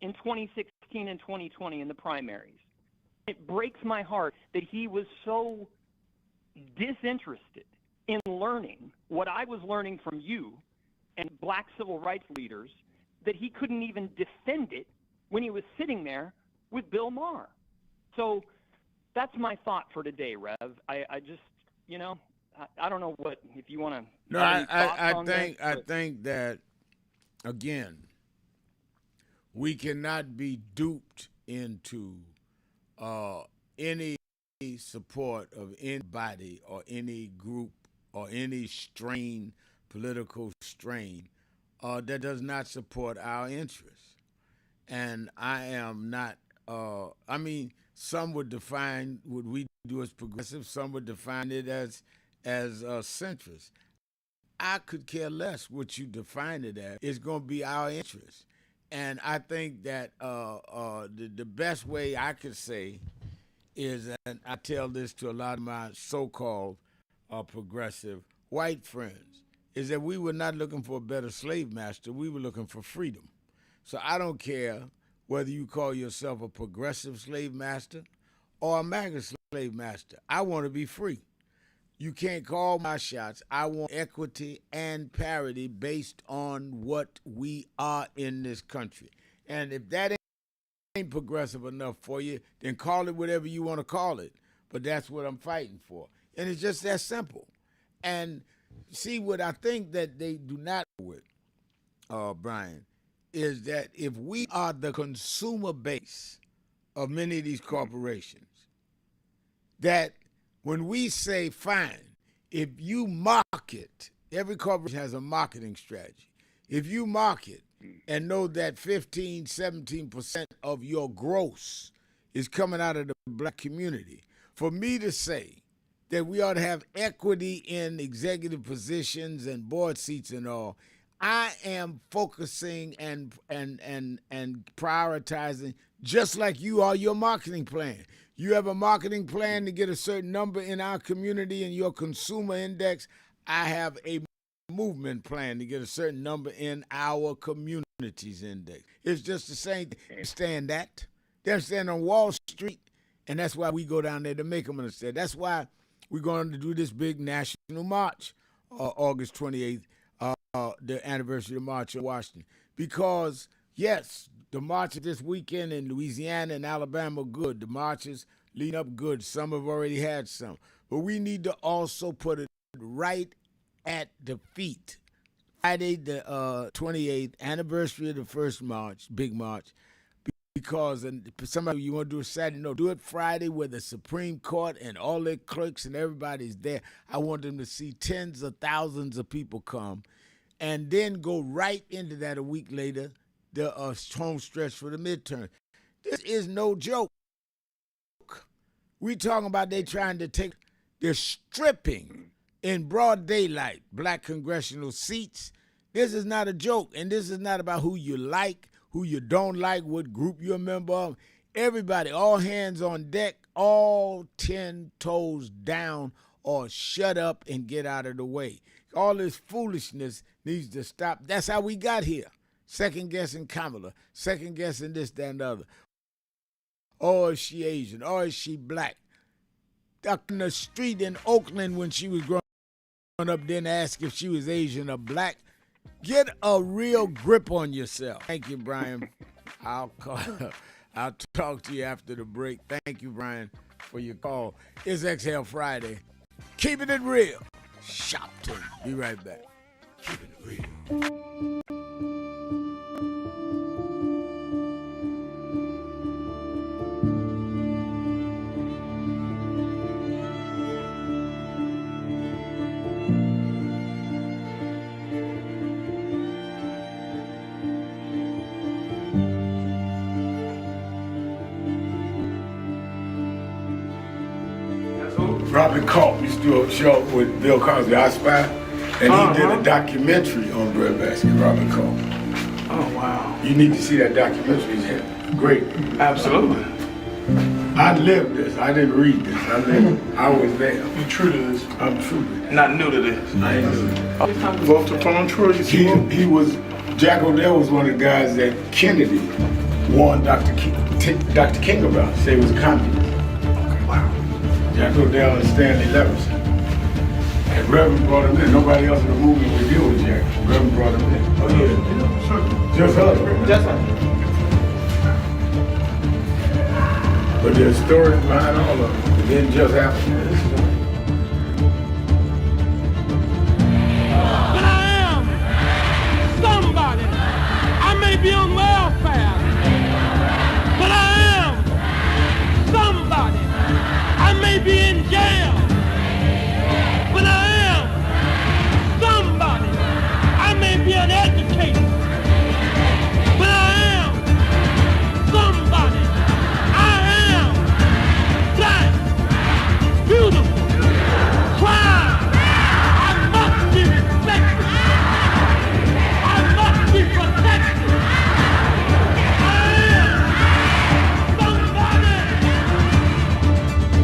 in 2016 and 2020 in the primaries. It breaks my heart that he was so disinterested in learning what I was learning from you and Black civil rights leaders that he couldn't even defend it when he was sitting there with Bill Maher. So that's my thought for today, Rev. I just, I don't know what, if you want to. No, I think that, again, we cannot be duped into any support of anybody or any group or any political strain that does not support our interests. And I am not, some would define what we do as progressive, some would define it as centrist. I could care less what you define it as. It's going to be our interest. And I think that the best way I could say is, and I tell this to a lot of my so-called progressive white friends, is that we were not looking for a better slave master. We were looking for freedom. So I don't care whether you call yourself a progressive slave master or a MAGA slave master. I want to be free. You can't call my shots. I want equity and parity based on what we are in this country. And if that ain't progressive enough for you, then call it whatever you want to call it. But that's what I'm fighting for. And it's just that simple. And see, what I think that they do not with, Brian, is that if we are the consumer base of many of these corporations, that when we say, fine, if you market, every corporation has a marketing strategy. If you market and know that 15, 17% of your gross is coming out of the black community, for me to say that we ought to have equity in executive positions and board seats and all, I am focusing and prioritizing just like you are your marketing plan. You have a marketing plan to get a certain number in our community in your consumer index. I have a movement plan to get a certain number in our communities index. It's just the same thing. They understand that. They understand on Wall Street, and that's why we go down there to make them understand. That's why we're going to do this big national march, August 28th, the anniversary of the March in Washington. Because, yes, the marches this weekend in Louisiana and Alabama are good. The marches lead up good. Some have already had some. But we need to also put it right at the feet. Friday, the 28th, anniversary of the first march, big march. Because somebody, you want to do it Saturday? No, do it Friday where the Supreme Court and all their clerks and everybody's there. I want them to see tens of thousands of people come. And then go right into that a week later, the home stretch for the midterm. This is no joke. We talking about they trying to they're stripping in broad daylight black congressional seats. This is not a joke, and this is not about who you like, who you don't like, what group you're a member of. Everybody, all hands on deck, all 10 toes down, or shut up and get out of the way. All this foolishness needs to stop. That's how we got here. Second guessing Kamala, second guessing this, that, and the other. Oh, is she Asian? Oh, is she black? Up in the street in Oakland when she was growing up, didn't ask if she was Asian or black. Get a real grip on yourself. Thank you, Brian. I'll talk to you after the break. Thank you, Brian, for your call. It's Exhale Friday. Keeping it real. Sharpton. Be right back. Keeping it real. Robin Culp used to do a show with Bill Cosby, I Spy, and he did a documentary on breadbasket, Robin Culp. Oh, wow. You need to see that documentary. It's great. Absolutely. I lived this. I didn't read this. I lived it. I was there. You're true to this. I'm true to this. Not new to this. I ain't new to this. Vote for True. He was, Jack O'Dell was one of the guys that Kennedy warned Dr. King about. Say he was a communist. Jack O'Dell and Stanley Levinson. And Reverend brought him in. Nobody else in the movement would deal with Jack. Reverend brought him in. Oh, yeah. Sure. Just us. Just us. But there's stories behind all of it. It didn't just happen. But I am somebody. I may be on welfare. But I am somebody. I may be in jail, but I am somebody. I may be an educator, but I am somebody. I am black, beautiful, proud. I must be respected. I must be protected.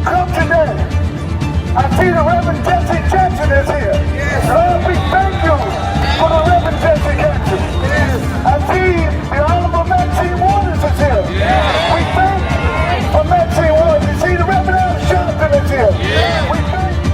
Come today. I see the Reverend Jesse Jackson is here. Lord, we thank you for the Reverend Jesse Jackson. I see the Honorable Maxine Waters is here. We thank you for Maxine Waters. You see the Reverend Al Sharpton is here. We thank you.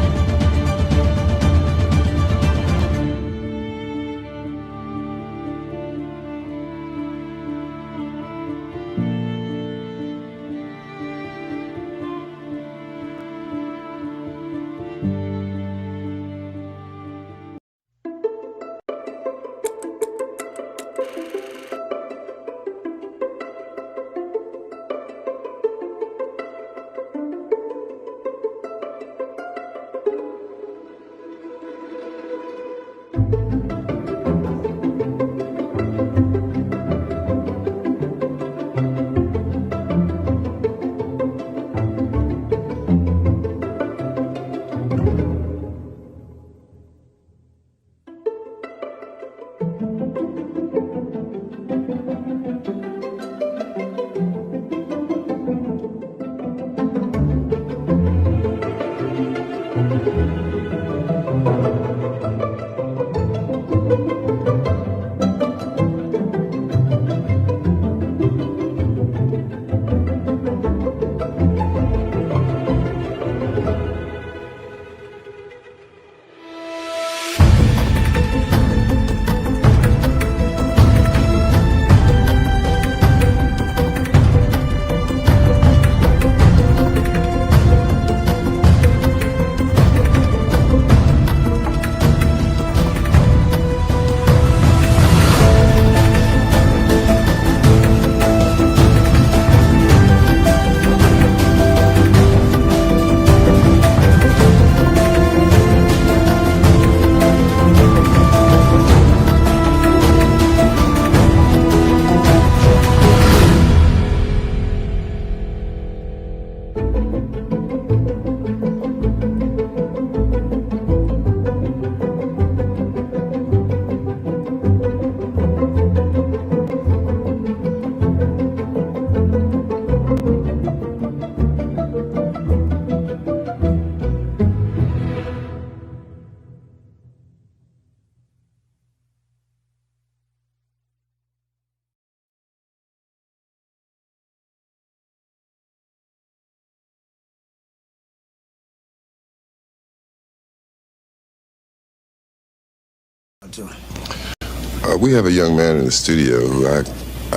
We have a young man in the studio who I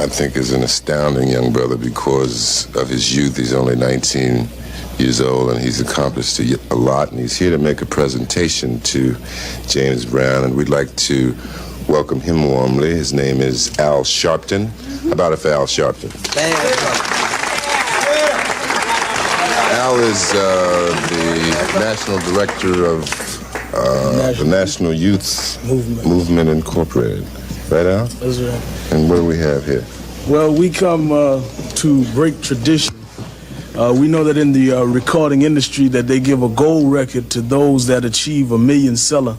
think is an astounding young brother because of his youth. He's only 19 years old and he's accomplished a lot, and he's here to make a presentation to James Brown, and we'd like to welcome him warmly. His name is Al Sharpton. How about it for Al Sharpton? Al is the national director of the National Youth Movement Incorporated. Right, Al? That's right. And what do we have here? Well, we come to break tradition. We know that in the recording industry that they give a gold record to those that achieve a million seller.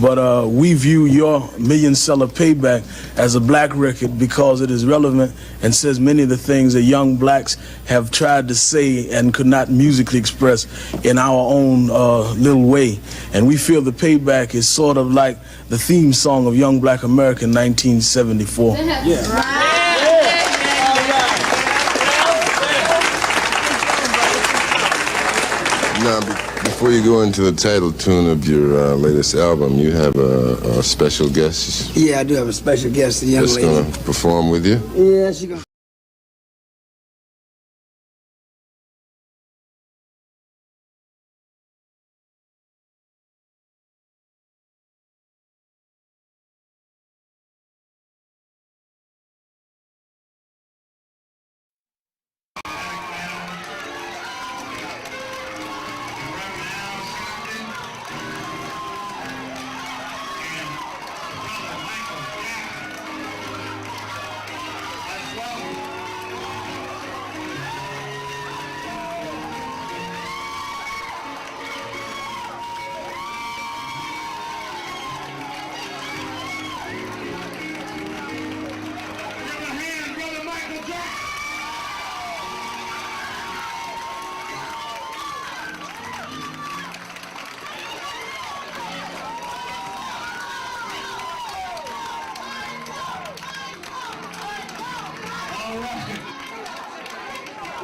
But we view your million seller payback as a black record because it is relevant and says many of the things that young blacks have tried to say and could not musically express in our own little way. And we feel the payback is sort of like the theme song of Young Black America in 1974. Yeah. Now, before you go into the title tune of your latest album, you have a special guest. Yeah, I do have a special guest, a young lady. That's going to perform with you? Yeah, she's going to.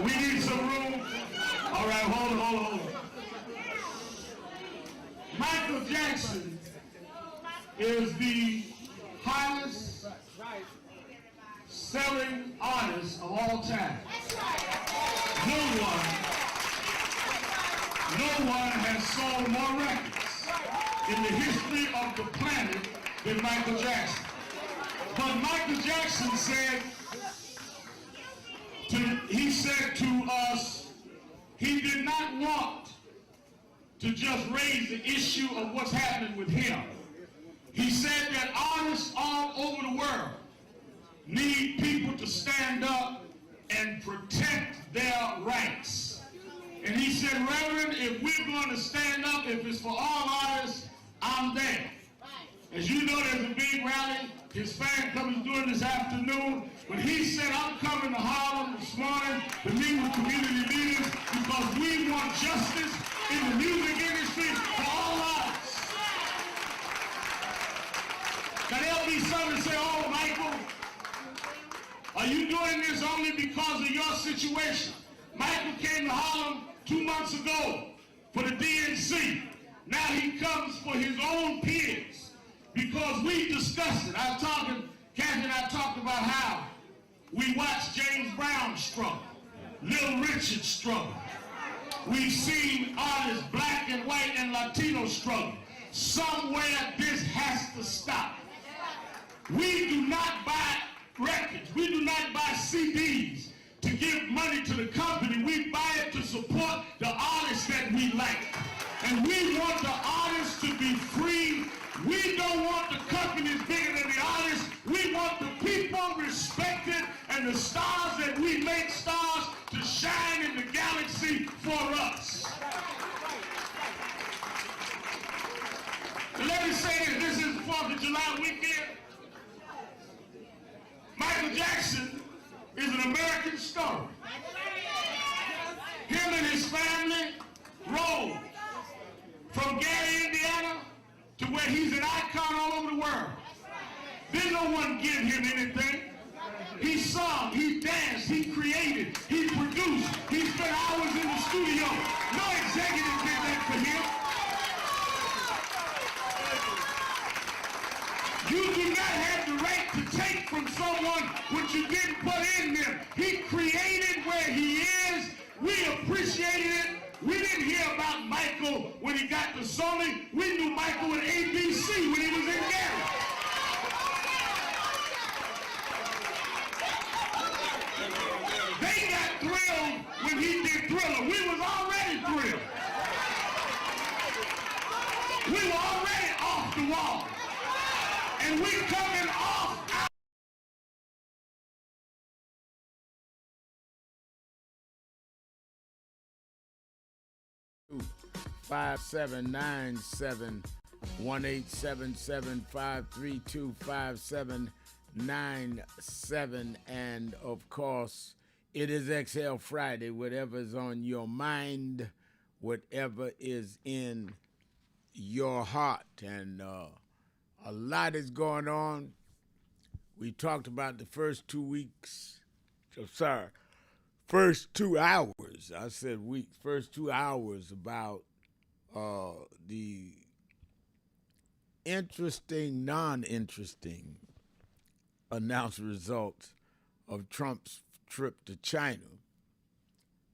We need some room. All right, hold on. Michael Jackson is the highest selling artist of all time. No one has sold more records in the history of the planet than Michael Jackson. But Michael Jackson said to us, he did not want to just raise the issue of what's happening with him. He said that artists all over the world need people to stand up and protect their rights. And he said, Reverend, if we're going to stand up, if it's for all artists, I'm there. As you know, there's a big rally his fan club is doing this afternoon, but he said, I'm coming to Harlem this morning to meet with community leaders because we want justice in the music industry for all artists. Now there'll be some that say, oh, Michael, are you doing this only because of your situation? Michael came to Harlem 2 months ago for the DNC. Now he comes for his own peers. Because we discussed it. Kathy and I talked about how we watched James Brown struggle, Little Richard struggle. We've seen artists, black and white and Latino struggle. Somewhere this has to stop. We do not buy records. We do not buy CDs to give money to the company. We buy it to support the artists that we like. And we want the artists to be free. We don't want the companies bigger than the artists. We want the people respected and the stars that we make stars to shine in the galaxy for us. And let me say this is the 4th of July weekend. Michael Jackson is an American story. Him and his family rode from Gary, Indiana, to where he's an icon all over the world. Didn't no one give him anything. He sung, he danced, he created, he produced, he spent hours in the studio. No executive did that for him. You do not have the right to take from someone what you didn't put in them. He created where he is. We appreciated it. We didn't hear about Michael when he got to Sony. We knew Michael with ABC when he was in Gary. They got thrilled when he did Thriller. We was already thrilled. We were already off the wall. And we coming off. 5797 1-877-532-5797, and of course it is Exhale Friday. Whatever's on your mind, whatever is in your heart, and a lot is going on. We talked about the first 2 weeks. First 2 hours. I said weeks. First 2 hours about the interesting, non-interesting announced results of Trump's trip to China.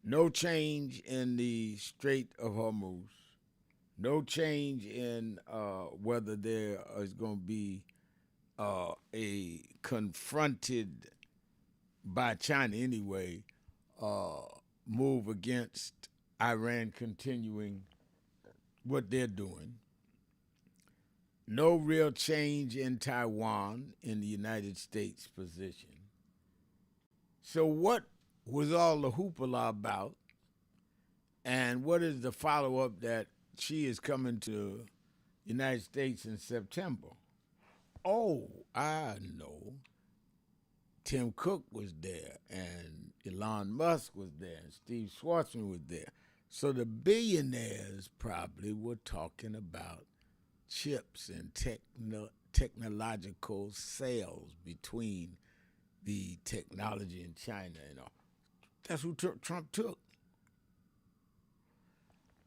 No change in the Strait of Hormuz. No change in whether there is going to be a confronted, by China anyway, move against Iran continuing what they're doing. No real change in Taiwan in the United States position. So what was all the hoopla about, and what is the follow-up that she is coming to the United States in September? Oh, I know. Tim Cook was there, and Elon Musk was there, and Steve Schwarzman was there. So the billionaires probably were talking about chips and technological sales between the technology in China and all. That's who Trump took.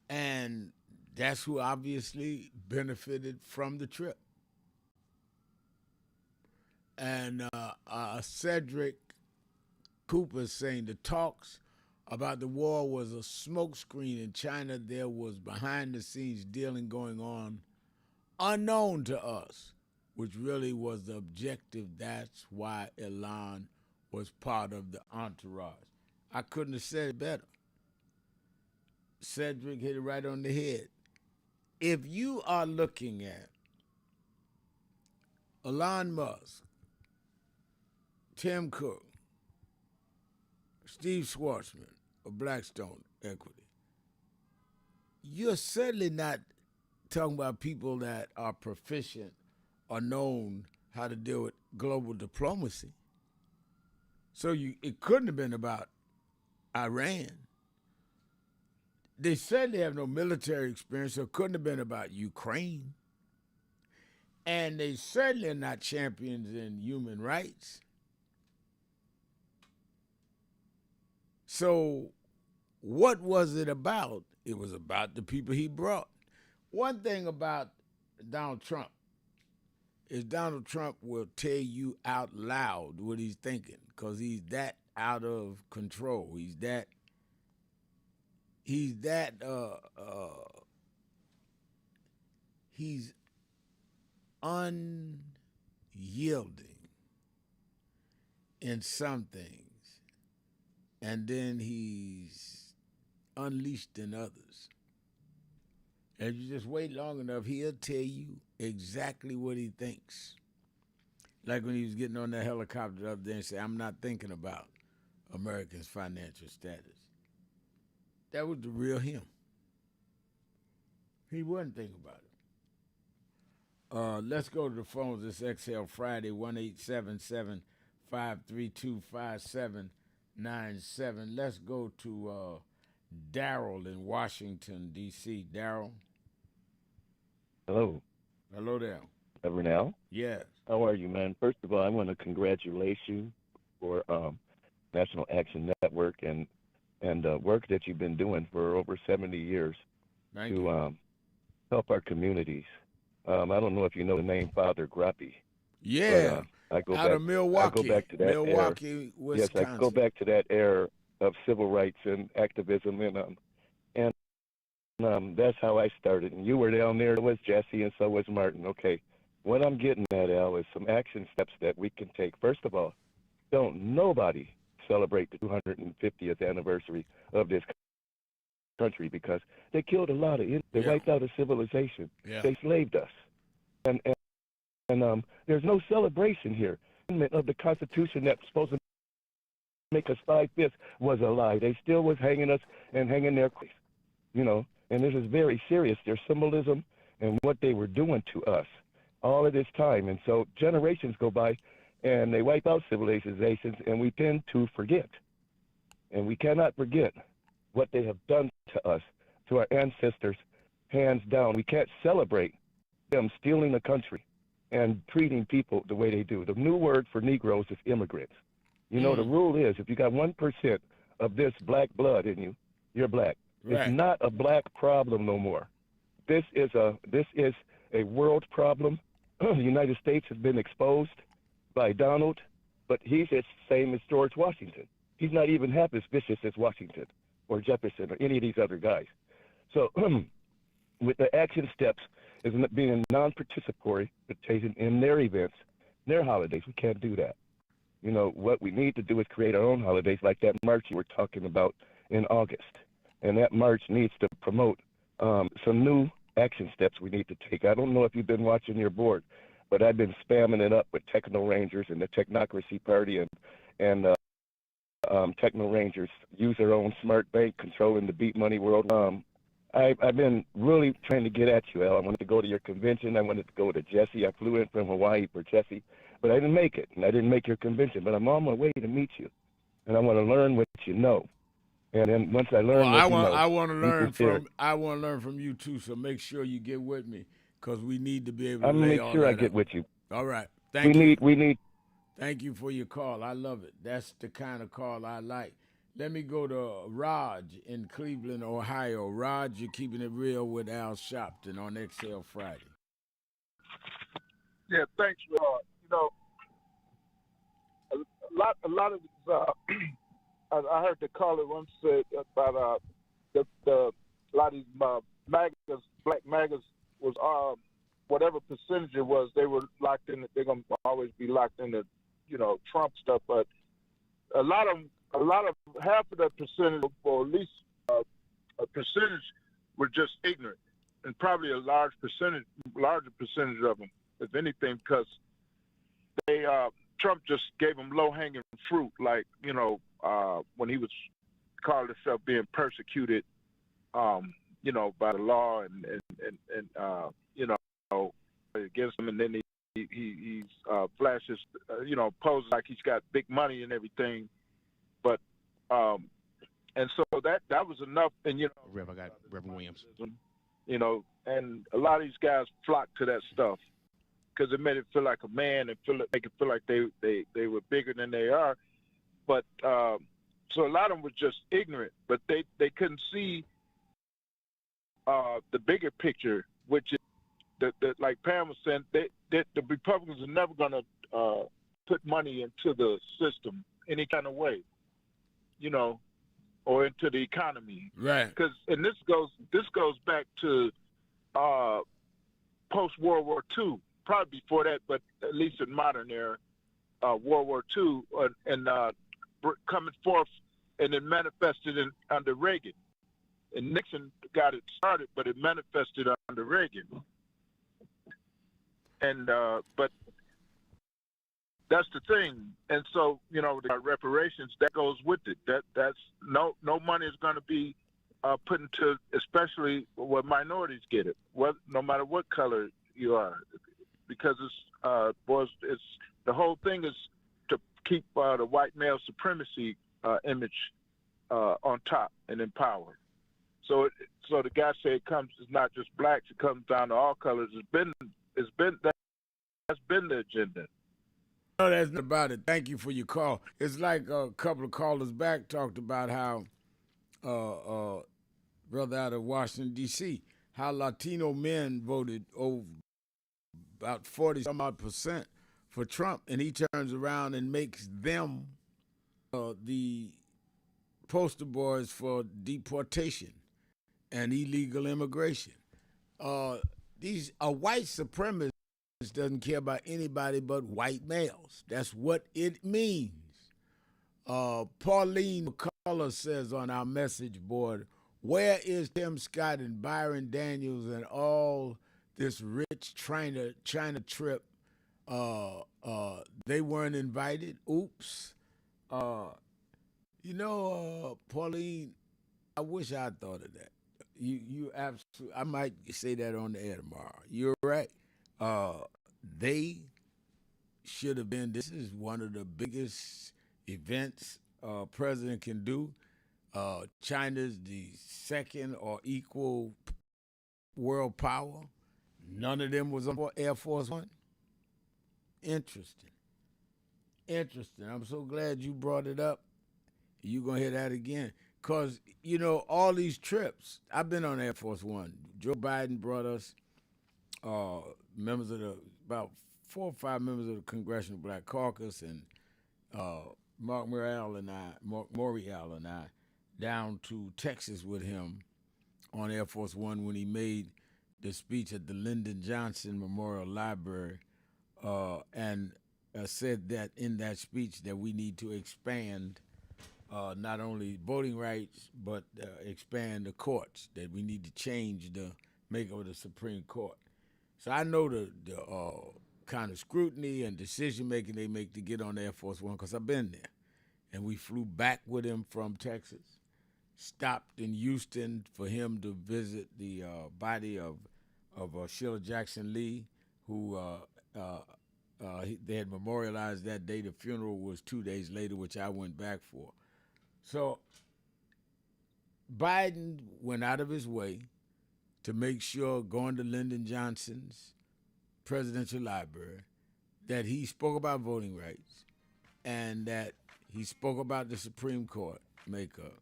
And that's who obviously benefited from the trip. And Cedric Cooper saying the talks about the war was a smokescreen in China. There was behind-the-scenes dealing going on unknown to us, which really was the objective. That's why Elon was part of the entourage. I couldn't have said it better. Cedric hit it right on the head. If you are looking at Elon Musk, Tim Cook, Steve Schwarzman of Blackstone Equity, you're certainly not talking about people that are proficient or known how to deal with global diplomacy. So it couldn't have been about Iran. They certainly have no military experience, so it couldn't have been about Ukraine. And they certainly are not champions in human rights. So what was it about? It was about the people he brought. One thing about Donald Trump is Donald Trump will tell you out loud what he's thinking, because he's that out of control. He's unyielding in some things, and then he's unleashed in others. And you just wait long enough, he'll tell you exactly what he thinks. Like when he was getting on that helicopter up there and say, "I'm not thinking about Americans' financial status." That was the real him. He wasn't thinking about it. Let's go to the phones. It's Exhale Friday, 1-877-532-5797. Let's go to Daryl in Washington, D.C. Daryl. Hello. Hello there. Reverend Al? Yes. How are you, man? First of all, I want to congratulate you for National Action Network and work that you've been doing for over 70 years to help our communities. I don't know if you know the name Father Grappi. Yeah, I go out back. of Milwaukee, I go back to that era. Yes, I go Wisconsin. back to that era of civil rights and activism, and that's how I started. And you were down there. So was Jesse, and so was Martin. Okay, what I'm getting at, Al, is some action steps that we can take. First of all, don't nobody celebrate the 250th anniversary of this country because they killed a lot of it. They wiped out a civilization. Yeah. They slaved us, and there's no celebration here. Of the Constitution that's supposed to make us 5/5 was a lie. They still was hanging us and hanging their, and this is very serious. There's symbolism and what they were doing to us all of this time. And so generations go by and they wipe out civilizations and we tend to forget. And we cannot forget what they have done to us, to our ancestors, hands down. We can't celebrate them stealing the country and treating people the way they do. The new word for Negroes is immigrants. The rule is if you got 1% of this black blood in you, you're black. Right. It's not a black problem no more. This is a world problem. The United States has been exposed by Donald, but he's the same as George Washington. He's not even half as vicious as Washington or Jefferson or any of these other guys. So with the action steps is being non-participatory in their events, their holidays. We can't do that. What we need to do is create our own holidays like that march you were talking about in August. And that march needs to promote some new action steps we need to take. I don't know if you've been watching your board, but I've been spamming it up with Techno Rangers and the Technocracy Party and Techno Rangers use their own smart bank controlling the beat money world. I've been really trying to get at you, Al. I wanted to go to your convention. I wanted to go to Jesse. I flew in from Hawaii for Jesse, but I didn't make it, and I didn't make your convention. But I'm on my way to meet you, and I want to learn what you know. And then once I learn what you know, I want to learn from you too. So make sure you get with me because we need to be able to I'll lay make all sure I that get out. with you. All right. Thank you. We need. Thank you for your call. I love it. That's the kind of call I like. Let me go to Raj in Cleveland, Ohio. Raj, you're keeping it real with Al Sharpton on XL Friday. Yeah, thanks, Rod. A lot of these, I heard the caller once said about a lot of these MAGAs, black MAGAs was whatever percentage it was, they were locked in. They're gonna always be locked in the Trump stuff, but half of that percentage, or at least a percentage, were just ignorant, and probably a larger percentage of them, if anything, because they Trump just gave them low-hanging fruit, like when he was called himself being persecuted, by the law and against him, and then he flashes, poses like he's got big money and everything, but and so that was enough, and Rev, I got Reverend Williams. And a lot of these guys flock to that stuff because it made it feel like a man and make it feel like they were bigger than they are, but so a lot of them were just ignorant, but they couldn't see the bigger picture, which is that like Pam was saying, the Republicans are never going to put money into the system any kind of way, or into the economy, right? And this goes back to post World War II, probably before that, but at least in modern era, World War II, and coming forth, and it manifested under Reagan. And Nixon got it started, but it manifested under Reagan. And but that's the thing. And so the reparations that goes with it. That's no money is going to be put into, especially where minorities get it. No matter what color you are, because it's the whole thing is to keep the white male supremacy image on top and in power. So the guy said it's not just blacks, it comes down to all colors. That's been the agenda. No, that's not about it. Thank you for your call. It's like a couple of callers back talked about how brother out of Washington D.C. how Latino men voted about 40% for Trump, and he turns around and makes them the poster boys for deportation and illegal immigration. These white supremacists doesn't care about anybody but white males. That's what it means. Pauline McCullough says on our message board, where is Tim Scott and Byron Daniels and all this rich China trip? They weren't invited. Oops. Pauline, I wish I thought of that. You absolutely. I might say that on the air tomorrow. You're right. They should have been. This is one of the biggest events a president can do. China's the second or equal world power. None of them was on Air Force One. Interesting. I'm so glad you brought it up. You're going to hear that again. Because, all these trips, I've been on Air Force One. Joe Biden brought us about 4 or 5 members of the Congressional Black Caucus, and Mark Morial and I down to Texas with him on Air Force One when he made the speech at the Lyndon Johnson Memorial Library, and said that in that speech that we need to expand not only voting rights, but expand the courts, that we need to change the makeup of the Supreme Court. So I know the kind of scrutiny and decision-making they make to get on Air Force One, because I've been there. And we flew back with him from Texas, stopped in Houston for him to visit the body of Sheila Jackson Lee, who they had memorialized that day. The funeral was 2 days later, which I went back for. So Biden went out of his way to make sure, going to Lyndon Johnson's presidential library, that he spoke about voting rights and that he spoke about the Supreme Court makeup.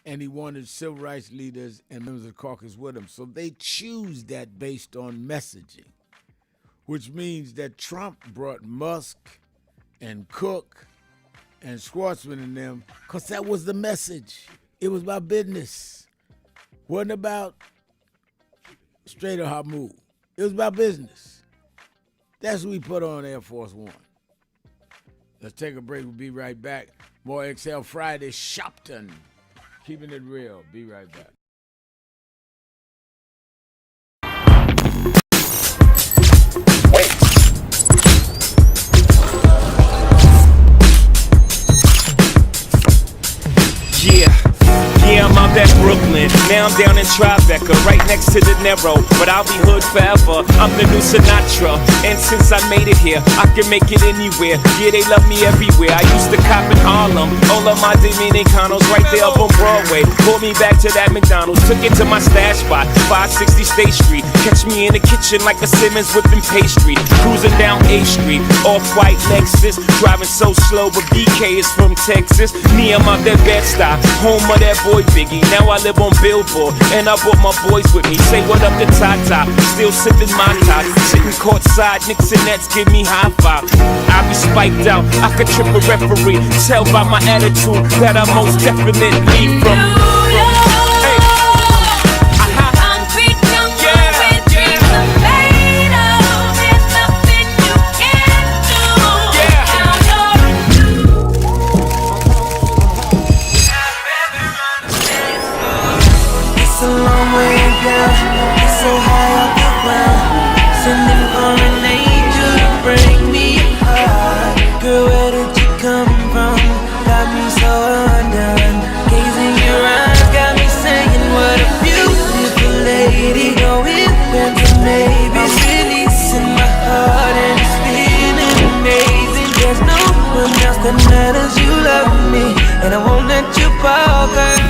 And he wanted civil rights leaders and members of the caucus with him. So they choose that based on messaging, which means that Trump brought Musk and Cook and Schwartzman and them, because that was the message. It was about business. Wasn't about straight or hot move. It was about business. That's what we put on Air Force One. Let's take a break. We'll be right back. More XL Friday, Sharpton. Keeping it real. Be right back. Yeah, I'm out at Brooklyn. Now I'm down in Tribeca, right next to De Niro. But I'll be hood forever. I'm the new Sinatra. And since I made it here, I can make it anywhere. Yeah, they love me everywhere. I used to cop in Harlem. All of my Dominicanos right there up on Broadway. Pulled me back to that McDonald's. Took it to my stash spot, 560 State Street. Catch me in the kitchen like a Simmons whipping pastry. Cruising down A Street, off-white Lexus. Driving so slow, but BK is from Texas. Me, I'm out that Bed-Stuy, home of that boy Biggie. Now I live on Billboard, and I brought my boys with me. Say what up to Tata, still sipping my top. Sitting courtside, Knicks and Nets give me high five. I be spiked out, I could trip a referee. Tell by my attitude that I most definitely from.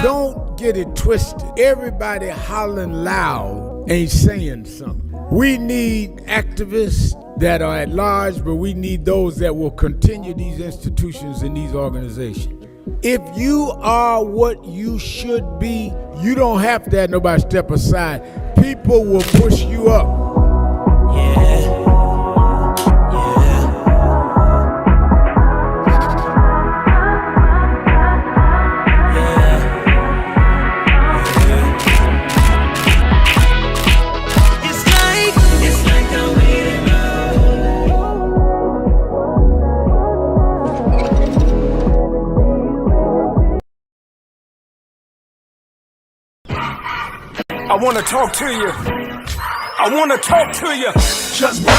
Don't get it twisted. Everybody hollering loud ain't saying something. We need activists that are at large, but we need those that will continue these institutions and these organizations. If you are what you should be, you don't have to have nobody step aside. People will push you up. want to talk to you. I want to talk to you. Just break.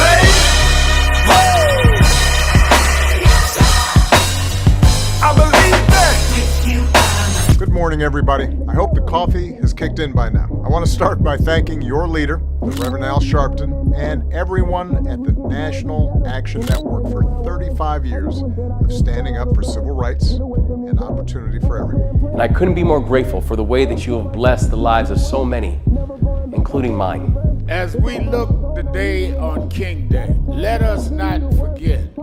I believe that. Good morning, everybody. I hope the coffee has kicked in by now. I want to start by thanking your leader, the Reverend Al Sharpton, and everyone at the National Action Network for 35 years of standing up for civil rights and opportunity for everyone. And I couldn't be more grateful for the way that you have blessed the lives of so many, including mine. As we look today on King Day, let us not forget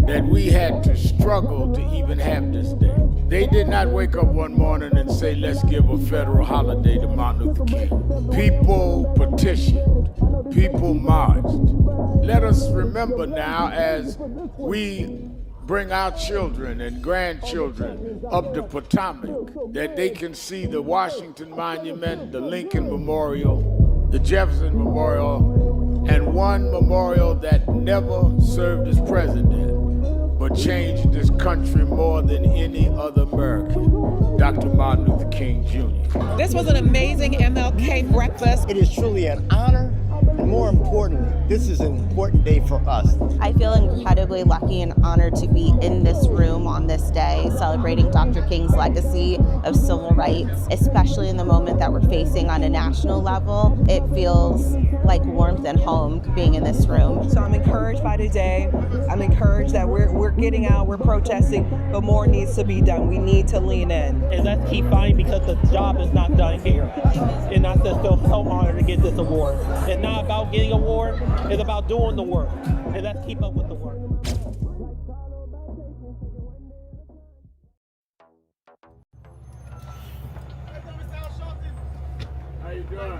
that we had to struggle to even have this day. They did not wake up one morning and say, let's give a federal holiday to Martin Luther King. People petitioned, people marched. Let us remember now as we bring our children and grandchildren up the Potomac, that they can see the Washington Monument, the Lincoln Memorial, the Jefferson Memorial, and one memorial that never served as president, but changed this country more than any other American, Dr. Martin Luther King Jr. This was an amazing MLK breakfast. It is truly an honor, and more importantly, this is an important day for us. I feel incredibly lucky and honored to be in this room on this day, celebrating Dr. King's legacy of civil rights, especially in the moment that we're facing on a national level. It feels like warmth and home being in this room. So I'm encouraged by today. I'm encouraged that we're getting out, we're protesting, but more needs to be done. We need to lean in. And let's keep fighting because the job is not done here. And I just feel so honored to get this award. It's not about getting an award, it's about doing the work. And let's keep up with the work. How you doing?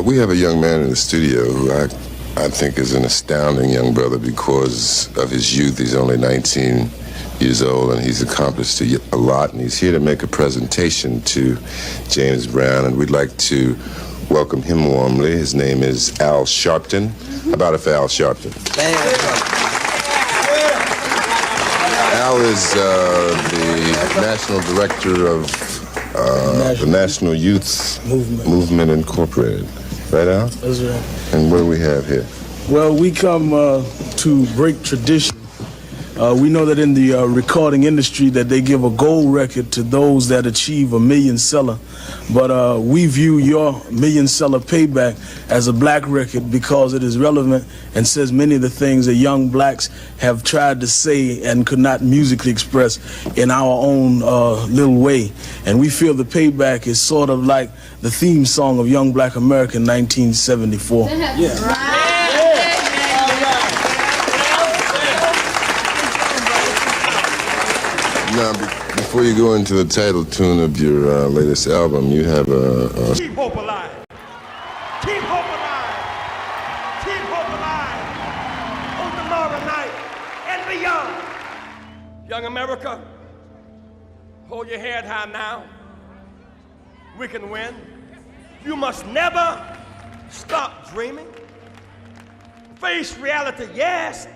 We have a young man in the studio who I think is an astounding young brother because of his youth. He's only 19 years old and he's accomplished a lot, and he's here to make a presentation to James Brown, and we'd like to welcome him warmly. His name is Al Sharpton. How about it for Al Sharpton? Al is the national director of the National Youth Movement Incorporated. Right, Al? That's right. And what do we have here? Well, we come to break tradition. We know that in the recording industry that they give a gold record to those that achieve a million seller. But we view your million seller payback as a black record because it is relevant and says many of the things that young blacks have tried to say and could not musically express in our own little way. And we feel the payback is sort of like the theme song of Young Black America in 1974. Yeah. Now, before you go into the title tune of your latest album, you have a... Keep hope alive. Keep hope alive. Keep hope alive on tomorrow night and beyond. Young America, hold your head high now. We can win. You must never stop dreaming. Face reality, yes,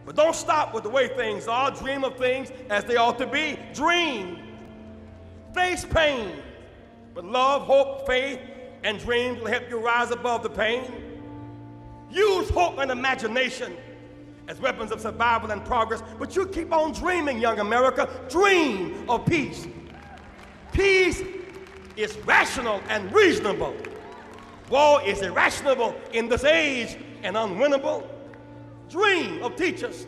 but don't stop with the way things are. Dream of things as they ought to be. Dream. Face pain, but love, hope, faith, and dreams will help you rise above the pain. Use hope and imagination as weapons of survival and progress, but you keep on dreaming, young America. Dream of peace. Peace is rational and reasonable. War is irrational in this age and unwinnable. Dream of teachers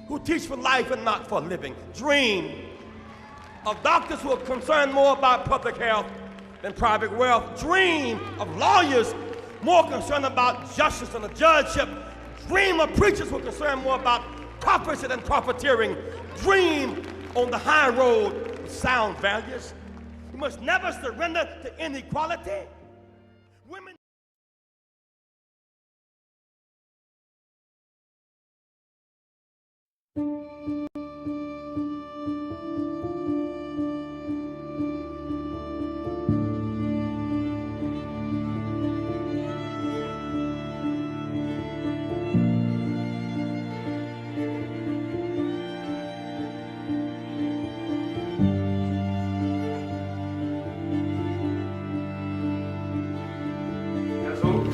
who teach for life and not for living. Dream of doctors who are concerned more about public health than private wealth. Dream of lawyers more concerned about justice and the judgeship. Dream of preachers who are concerned more about prophecy than profiteering. Dream on the high road with sound values. You must never surrender to inequality. Women.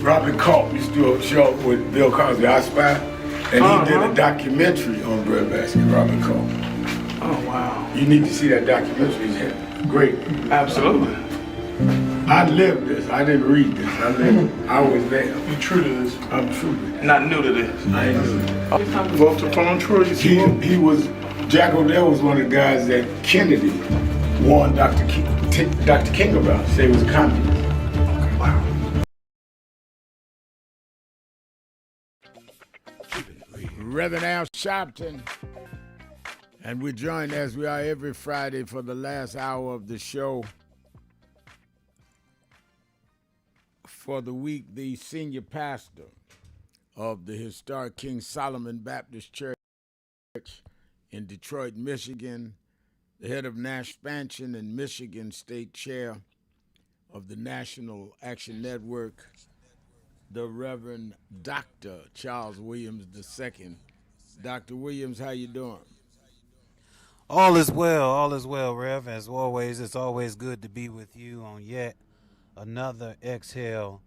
Robert Culp used to do a show with Bill Cosby, I Spy, and he did a documentary on breadbasket, Robert Culp. Oh, wow. You need to see that documentary. It's great. Absolutely. I lived this. I didn't read this. I lived it. I was there. You true to this? I'm true to this. Not new to this. I ain't new to this. Vote to phone Troy. He was, Jack O'Dell was one of the guys that Kennedy warned Dr. King about. Say he was a communist. Wow. Reverend Al Sharpton, and we're joined as we are every Friday for the last hour of the show. For the week, the senior pastor of the historic King Solomon Baptist Church in Detroit, Michigan, the head of Nash Expansion and Michigan State Chair of the National Action Network, the Reverend Dr. Charles Williams II. Dr. Williams, how you doing? All is well, Rev. As always, it's always good to be with you on yet another Exhale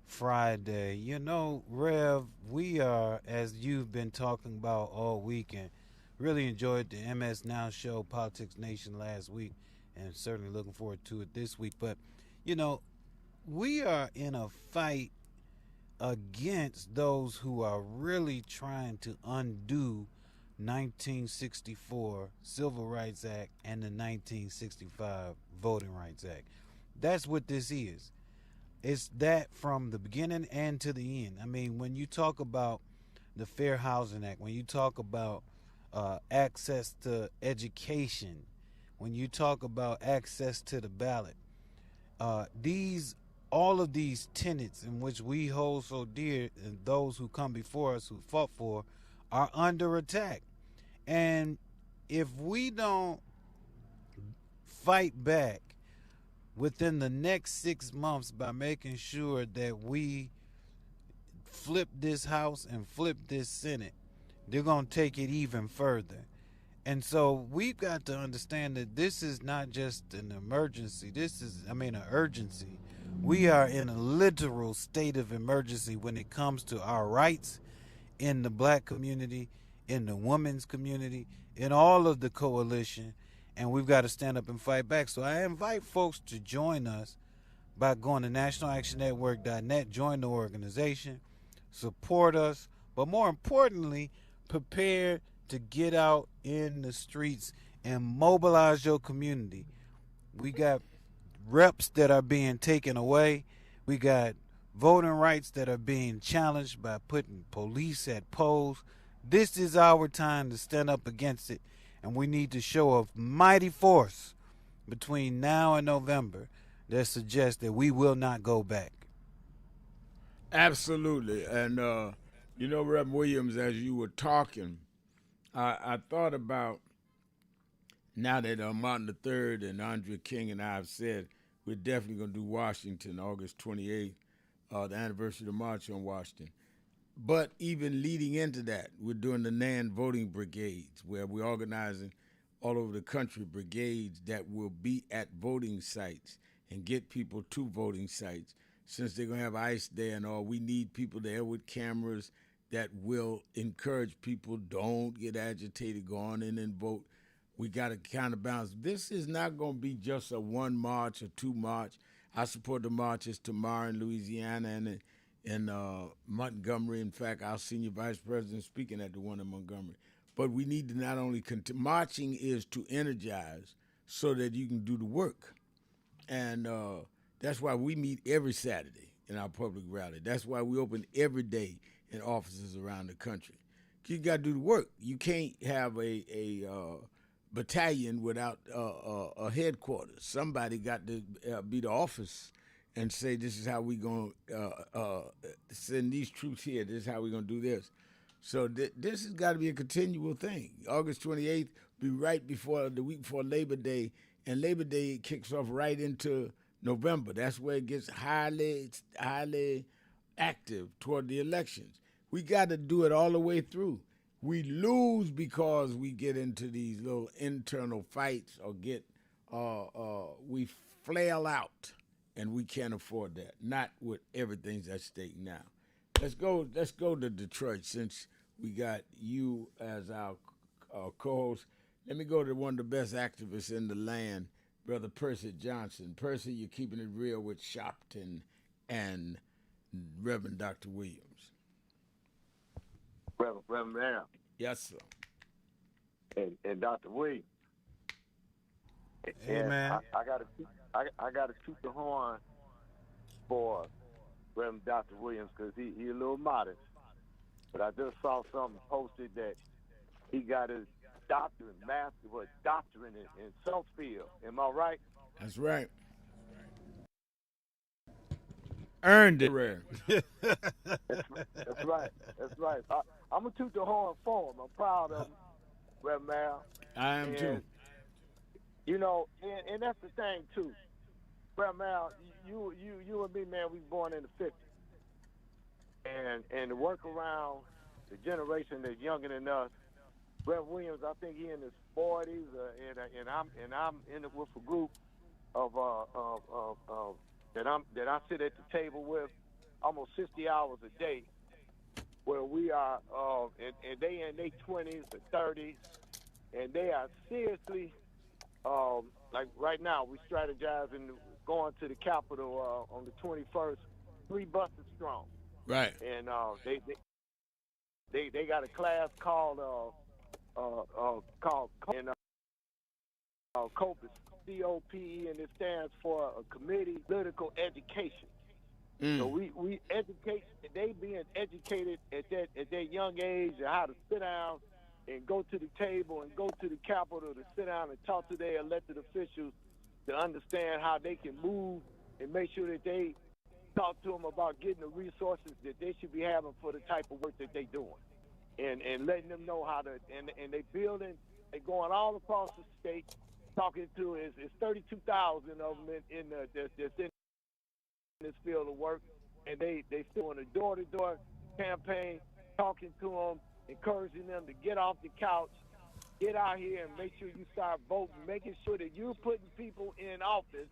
Friday. You know, Rev, we are, as you've been talking about all weekend, really enjoyed the MS Now show, Politics Nation, last week, and certainly looking forward to it this week. But, you know, we are in a fight against those who are really trying to undo 1964 Civil Rights Act and the 1965 Voting Rights Act. That's what this is. It's that from the beginning and to the end. I mean, when you talk about the Fair Housing Act, when you talk about access to education, when you talk about access to the ballot, all of these tenets in which we hold so dear, and those who come before us who fought for, are under attack. And if we don't fight back within the next 6 months by making sure that we flip this House and flip this Senate, they're going to take it even further. And so we've got to understand that this is not just an emergency. This is, an urgency. We are in a literal state of emergency when it comes to our rights in the black community, in the women's community, in all of the coalition, and we've got to stand up and fight back. So I invite folks to join us by going to nationalactionnetwork.net, join the organization, support us, but more importantly, prepare to get out in the streets and mobilize your community. We got reps that are being taken away. We got voting rights that are being challenged by putting police at polls. This is our time to stand up against it, and we need to show a mighty force between now and November that suggests that we will not go back. Absolutely. And, Reverend Williams, as you were talking, I thought about, now that Martin III and Andre King and I have said we're definitely going to do Washington August 28th, the anniversary of the March on Washington. But even leading into that, we're doing the non-voting brigades, where we're organizing all over the country brigades that will be at voting sites and get people to voting sites. Since they're going to have ICE there and all, we need people there with cameras that will encourage people, don't get agitated, go on in and vote. We got to kind of balance. This is not going to be just a one march or two march. I support the marches tomorrow in Louisiana and in Montgomery. In fact, our senior vice president speaking at the one in Montgomery. But we need to not only marching is to energize so that you can do the work. And that's why we meet every Saturday in our public rally. That's why we open every day in offices around the country. You got to do the work. You can't have a battalion without a headquarters. Somebody got to be the office and say, this is how we going to send these troops here. This is how we're going to do this. So this has got to be a continual thing. August 28th be right before the week before Labor Day, and Labor Day kicks off right into November. That's where it gets highly active toward the elections. We got to do it all the way through. We lose because we get into these little internal fights or we flail out, and we can't afford that. Not with everything's at stake now. Let's go to Detroit since we got you as our co-host. Let me go to one of the best activists in the land, Brother Percy Johnson. Percy, you're keeping it real with Sharpton and Reverend Dr. Williams. Reverend Mayor. Yes, sir. And Dr. Williams. Hey, and man. I gotta toot the horn for Reverend Dr. Williams because he a little modest. But I just saw something posted that he got his doctorate in self field. Am I right? That's right. Earned it. Rare. That's right. That's right. I'm gonna toot the horn for him. I'm proud of him, Reverend Mayor. I am too. You know, and that's the thing too. Reverend Mayor, you and me, man, we born in the 50s. And to work around the generation that's younger than us, Reverend Williams, I think he in his 40s, and I'm in it with a group of that I sit at the table with almost 60 hours a day, where we are and they in their 20s or 30s, and they are seriously like right now we strategizing going to the Capitol on the 21st, 3 buses strong. Right. And they got a class called COPE, COPE, and it stands for a Committee Political Education. So we educate. They being educated at that young age of how to sit down and go to the table and go to the Capitol to sit down and talk to their elected officials to understand how they can move and make sure that they talk to them about getting the resources that they should be having for the type of work that they're doing, and letting them know how to. And they building, they going all across the state, talking to it's 32,000 of them in this field of work, and they still on a door-to-door campaign, talking to them, encouraging them to get off the couch, get out here and make sure you start voting, making sure that you're putting people in office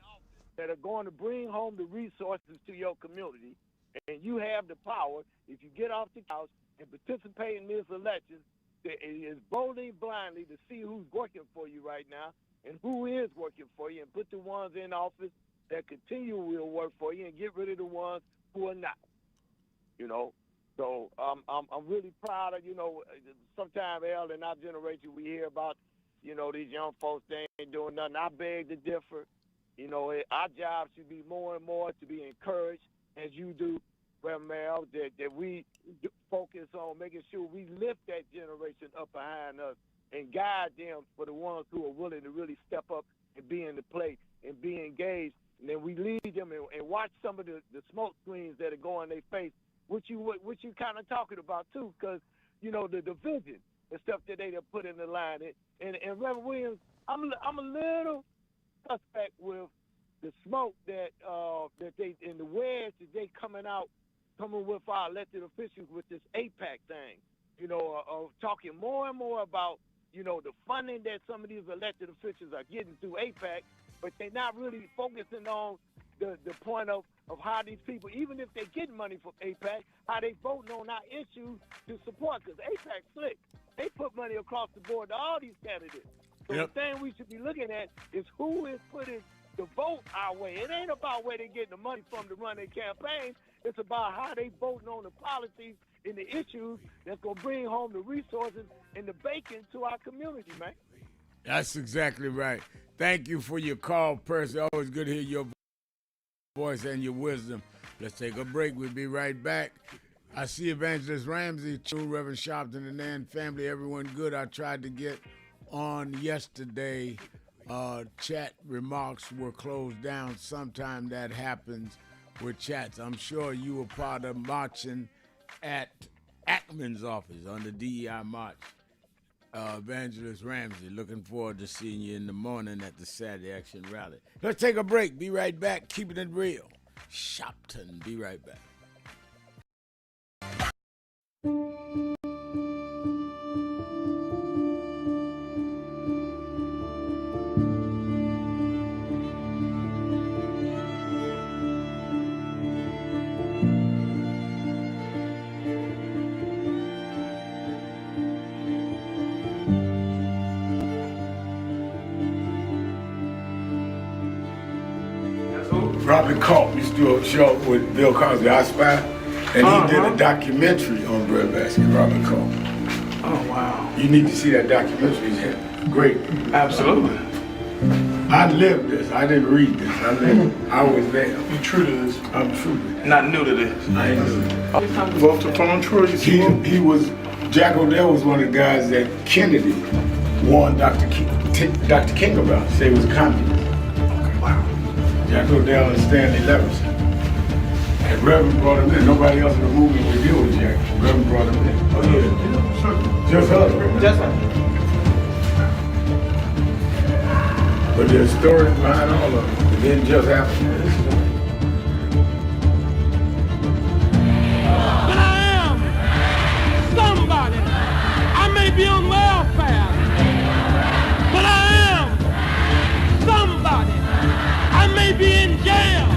that are going to bring home the resources to your community, and you have the power, if you get off the couch and participate in this election, is voting blindly to see who's working for you right now and who is working for you, and put the ones in office that continue will work for you and get rid of the ones who are not. You know, so I'm really proud of, sometimes, El, in our generation, we hear about, these young folks, they ain't doing nothing. I beg to differ. Our job should be more and more to be encouraged, as you do, Reverend Mel, that we focus on making sure we lift that generation up behind us and guide them for the ones who are willing to really step up and be in the play and be engaged. And then we lead them and watch some of the smoke screens that are going in their face, which you kind of talking about too, because the division and stuff that they have put in the line. And Reverend Williams, I'm a little suspect with the smoke that they in the wedge that they coming out coming with our elected officials with this APAC thing, you know, talking more and more about, you know, the funding that some of these elected officials are getting through APAC, but they're not really focusing on the point of how these people, even if they get money from APAC, how they voting on our issues to support, because APAC slick. They put money across the board to all these candidates. So the thing we should be looking at is who is putting the vote our way. It ain't about where they getting the money from to run their campaign. It's about how they voting on the policies and the issues that's going to bring home the resources and the bacon to our community, man. That's exactly right. Thank you for your call, Percy. Always good to hear your voice and your wisdom. Let's take a break. We'll be right back. I see Evangelist Ramsey, too, Reverend Sharpton and Nan family, everyone good. I tried to get on yesterday. Chat remarks were closed down. Sometime that happens with chats. I'm sure you were part of marching at Ackman's office on the DEI march. Evangelist Ramsey, looking forward to seeing you in the morning at the Saturday Action Rally. Let's take a break. Be right back. Keeping it real. Sharpton. Be right back. Robert caught me still show with Bill Cosby, I Spy, and he did a documentary on breadbasket. Robert caught. Oh wow! You need to see that documentary. It's great. Absolutely. I lived this. I didn't read this. I lived. I was there. You true to this? I'm true to this. Not new to this. I ain't new to this. Vote to phone Troy. He was. Jack O'Dell was one of the guys that Kennedy warned Dr. King about. Say he was a communist. Jack O'Dell and Stanley Levinson. And Reverend brought him in. Nobody else in the movement would deal with Jack. Reverend brought him in. Oh yeah, sure. Just us. Just us. But there's stories behind all of it. It didn't just happen. But I am somebody. I may be on welfare, but I am somebody. I may be in jail,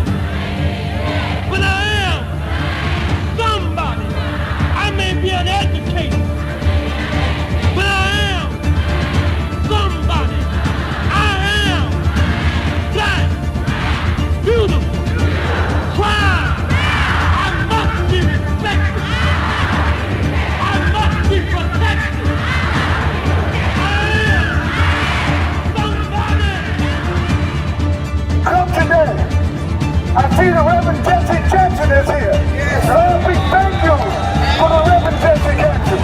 but I am somebody. I may be an educator, but I am somebody. I am black, beautiful, proud. I must be respected. I must be protected. Come today. I see the Reverend Jesse Jackson is here. Lord, we thank you for the Reverend Jesse Jackson.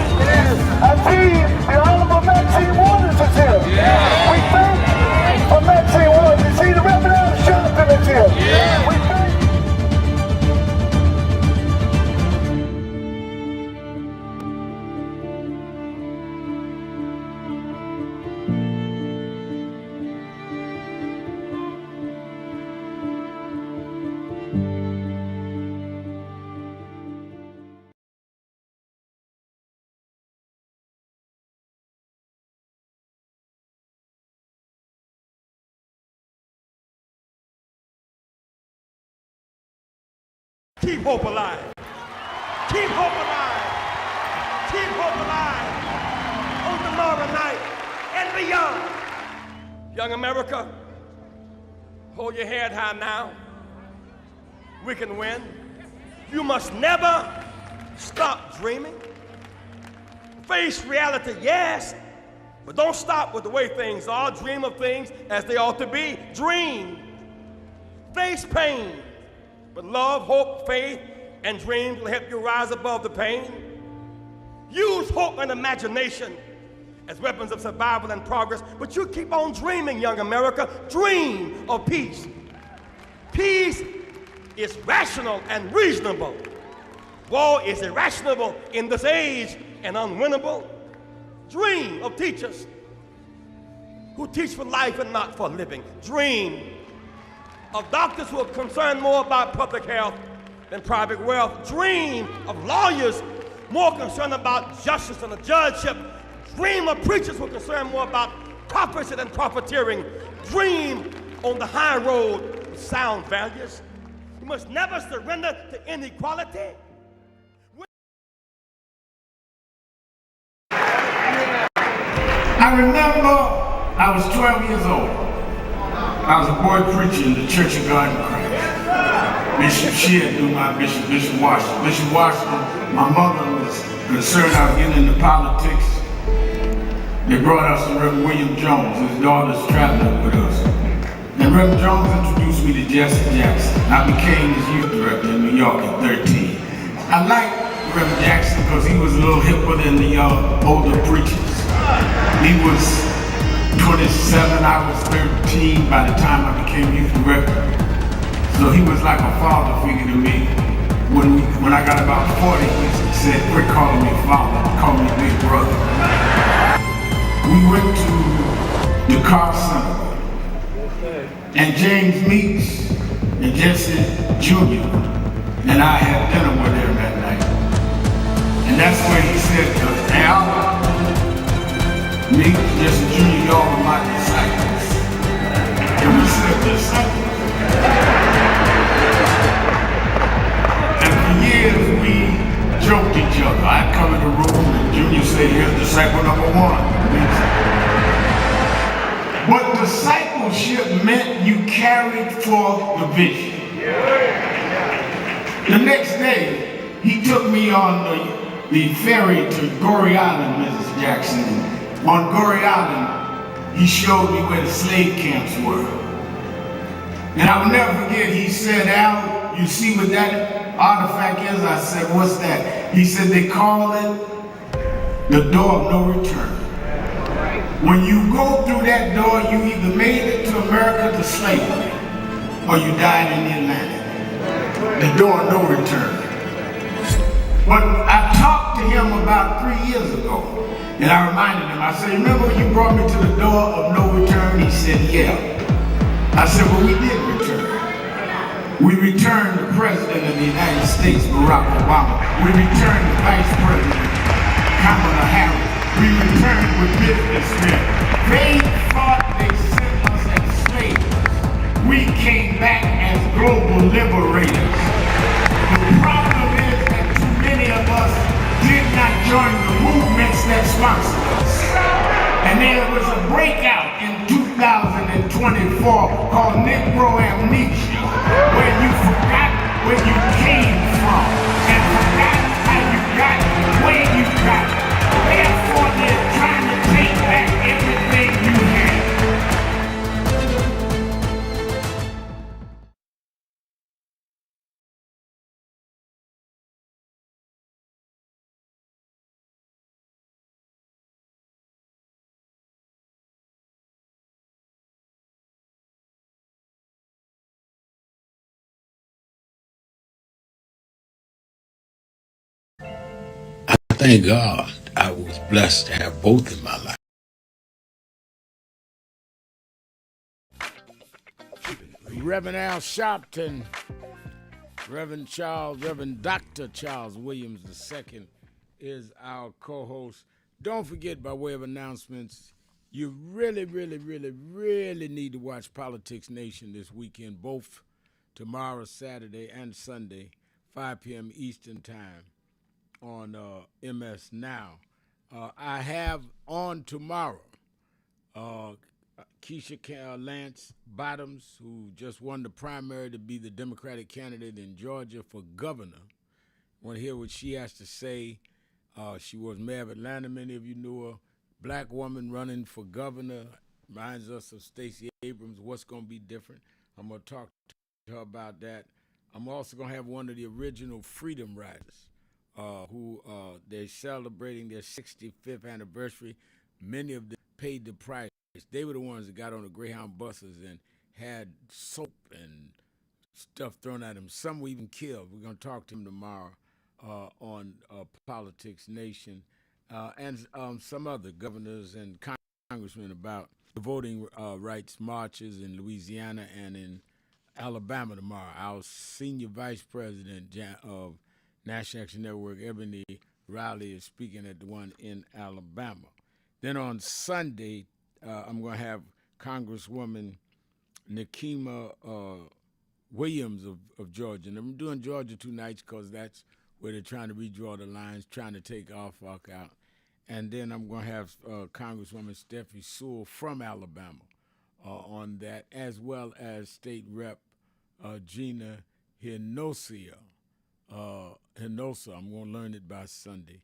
I see the Honorable Maxine Waters is here. We thank you for Maxine Waters. You see the Reverend Al Sharpton is here. We thank you. Keep hope alive. Keep hope alive. Keep hope alive on tomorrow night and beyond. Young America, hold your head high now. We can win. You must never stop dreaming. Face reality, yes, but don't stop with the way things are. Dream of things as they ought to be. Dream. Face pain. But love, hope, faith, and dreams will help you rise above the pain. Use hope and imagination as weapons of survival and progress, but you keep on dreaming, young America. Dream of peace. Peace is rational and reasonable. War is irrational in this age and unwinnable. Dream of teachers who teach for life and not for living. Dream of doctors who are concerned more about public health than private wealth. Dream of lawyers more concerned about justice and the judgeship. Dream of preachers who are concerned more about prophecy than profiteering. Dream on the high road with sound values. You must never surrender to inequality. I remember I was 12 years old. I was a boy preacher in the Church of God in Christ. Bishop Sheard knew my bishop, Bishop Washington. Bishop Washington, my mother was concerned I was getting into politics. They brought us to Reverend William Jones. His daughter's traveling with us. And Reverend Jones introduced me to Jesse Jackson. I became his youth director in New York at 13. I liked Reverend Jackson because he was a little hipper than the older preachers. He was 27, I was 13 by the time I became youth director. So he was like a father figure to me. When I got about 40, he said, quit calling me father, call me big brother. We went to the car center. And James Meeks and Jesse Jr. and I had dinner with him that night. And that's where he said to us, Al, Meeks, Jesse Jr., y'all are my disciples. And we said, disciples? And for years we joked each other. I'd come in the room and Junior said, here's disciple number one. But discipleship meant you carried forth the vision. The next day, he took me on the ferry to Goree Island, Mrs. Jackson. On Goree Island, he showed me where the slave camps were. And I will never forget, he said, Al, you see what that artifact is? I said, what's that? He said, they call it the door of no return. When you go through that door, you either made it to America to slavery, or you died in the Atlantic. The door of no return. But I talked to him about 3 years ago, and I reminded him, I said, remember when you brought me to the door of no return? He said, yeah. I said, well, we did return. We returned the President of the United States, Barack Obama. We returned the Vice President, Kamala Harris. We returned with businessmen. They thought they sent us as slaves. We came back as global liberators. The problem is that too many of us did not join the movements that sponsored us. And there was a breakout in 2024 called Negro Amnesia, where you forgot where you came from and forgot how you got where you got. Therefore, they're trying to take back everything you had. Thank God I was blessed to have both in my life. Reverend Al Sharpton, Reverend Dr. Charles Williams II is our co-host. Don't forget, by way of announcements, you really, really, really, really need to watch Politics Nation this weekend, both tomorrow, Saturday, and Sunday, 5 p.m. Eastern Time on MS Now. I have on tomorrow Keisha Lance Bottoms, who just won the primary to be the Democratic candidate in Georgia for governor. I want to hear what she has to say. She was mayor of Atlanta, many of you knew her. Black woman running for governor, reminds us of Stacey Abrams. What's going to be different? I'm going to talk to her about that. I'm also going to have one of the original Freedom Riders, who they're celebrating their 65th anniversary. Many of them paid the price. They were the ones that got on the Greyhound buses and had soap and stuff thrown at them. Some were even killed. We're going to talk to them tomorrow on Politics Nation and some other governors and congressmen about the voting rights marches in Louisiana and in Alabama tomorrow. Our senior vice president of National Action Network, Ebony Riley, is speaking at the one in Alabama. Then on Sunday, I'm going to have Congresswoman Nikema Williams of Georgia. And I'm doing Georgia 2 nights because that's where they're trying to redraw the lines, trying to take Norfolk out. And then I'm going to have Congresswoman Steffi Sewell from Alabama on that, as well as State Rep Gina Hinosa. I'm going to learn it by Sunday.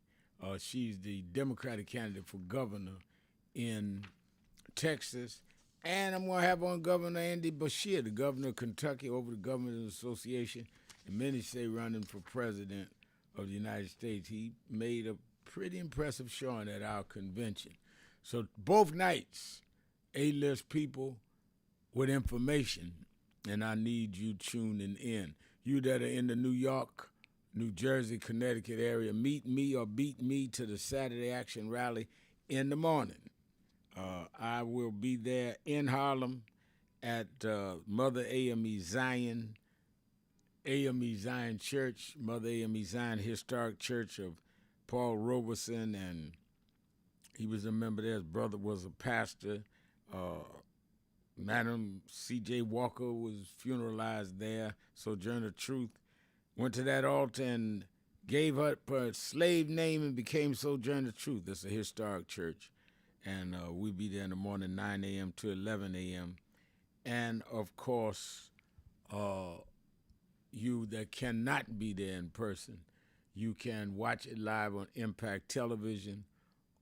She's the Democratic candidate for governor in Texas. And I'm going to have on Governor Andy Beshear, the governor of Kentucky, over the Governors Association. And many say running for president of the United States. He made a pretty impressive showing at our convention. So both nights, A-list people with information, and I need you tuning in. You that are in the New York, New Jersey, Connecticut area, meet me or beat me to the Saturday Action Rally in the morning. I will be there in Harlem at Mother AME Zion Church, Mother AME Zion Historic Church of Paul Robeson, and he was a member there. His brother was a pastor. Madam C.J. Walker was funeralized there. Sojourner Truth went to that altar and gave up her slave name and became Sojourner Truth. It's a historic church. And we'll be there in the morning, 9 a.m. to 11 a.m. And, of course, you that cannot be there in person, you can watch it live on Impact Television,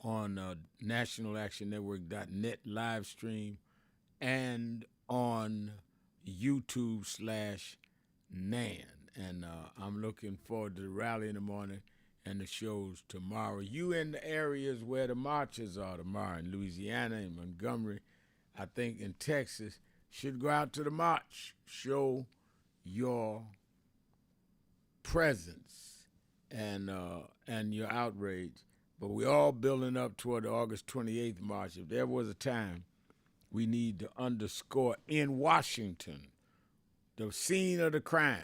on nationalactionnetwork.net live stream, and on YouTube/NAN. And I'm looking forward to the rally in the morning and the shows tomorrow. You in the areas where the marches are tomorrow, in Louisiana, in Montgomery, I think in Texas, should go out to the march. Show your presence and your outrage. But we're all building up toward the August 28th march. If there was a time we need to underscore in Washington, the scene of the crime,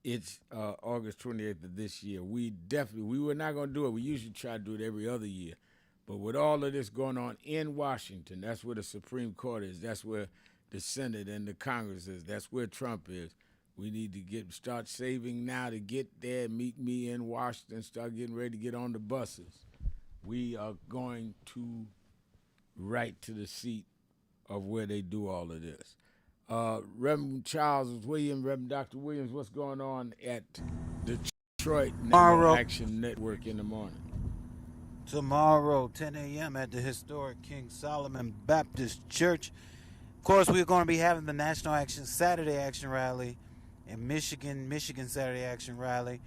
it's August 28th of this year. We were not going to do it. We usually try to do it every other year. But with all of this going on in Washington, that's where the Supreme Court is. That's where the Senate and the Congress is. That's where Trump is. We need to start saving now to get there. Meet me in Washington. Start getting ready to get on the buses. We are going to right to the seat of where they do all of this. Reverend Charles Williams, Reverend Dr. Williams, what's going on at Detroit National Action Network in the morning? Tomorrow, 10 a.m. at the historic King Solomon Baptist Church. Of course, we're going to be having the National Action Saturday Action Rally in Michigan Saturday Action Rally.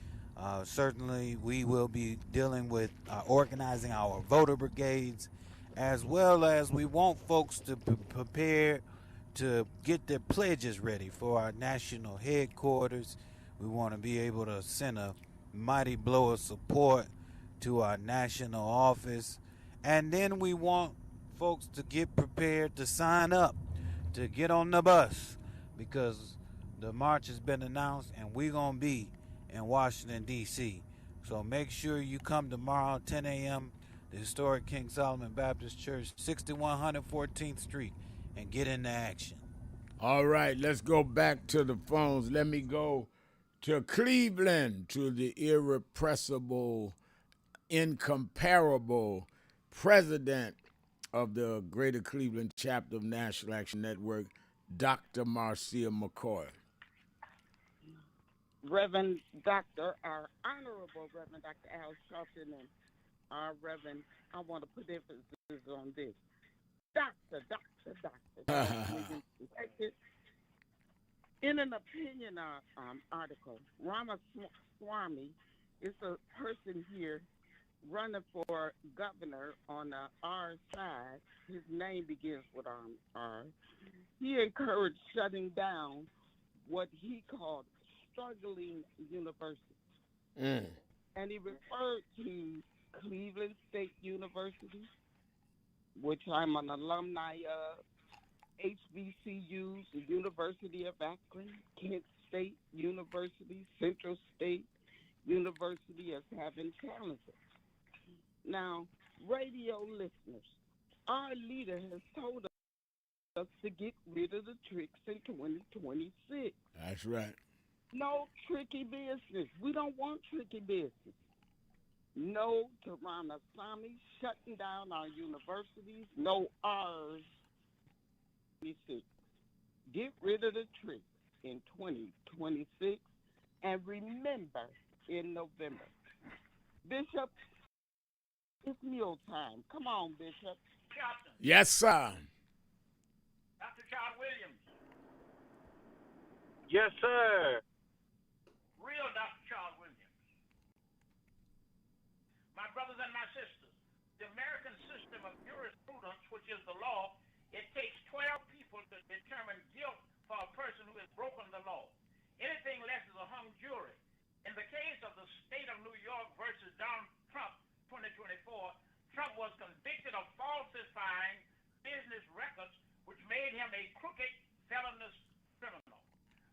Certainly, we will be dealing with organizing our voter brigades, as well as we want folks to prepare to get their pledges ready for our national headquarters. We want to be able to send a mighty blow of support to our national office. And then we want folks to get prepared to sign up, to get on the bus, because the march has been announced and we're going to be in Washington, D.C. So make sure you come tomorrow, 10 a.m., the historic King Solomon Baptist Church, 6100 14th Street, and get into action. All right, let's go back to the phones. Let me go to Cleveland, to the irrepressible, incomparable president of the Greater Cleveland chapter of National Action Network, Dr. Marcia McCoy. Reverend Dr., our Honorable Reverend Dr. Al Sharpton, and our Reverend, I want to put emphasis on this. Doctor. In an opinion article, Ramaswamy is a person here running for governor on the R side. His name begins with R. He encouraged shutting down what he called struggling universities. And he referred to Cleveland State University, which I'm an alumni of, HBCUs, the University of Akron, Kent State University, Central State University as having challenges. Now, radio listeners, our leader has told us to get rid of the tricks in 2026. That's right. No tricky business. We don't want tricky business. No to Ramaswamy shutting down our universities. No ours. Get rid of the tricks in 2026. And remember, in November, Bishop, it's meal time. Come on, Bishop. Sharpton. Yes, sir. Dr. Charles Williams. Yes, sir. Real Dr. Charles Williams. My brothers and my sisters, the American system of jurisprudence, which is the law, it takes 12 people to determine guilt for a person who has broken the law. Anything less is a hung jury. In the case of the state of New York versus Donald Trump, 2024, Trump was convicted of falsifying business records, which made him a crooked, felonious criminal.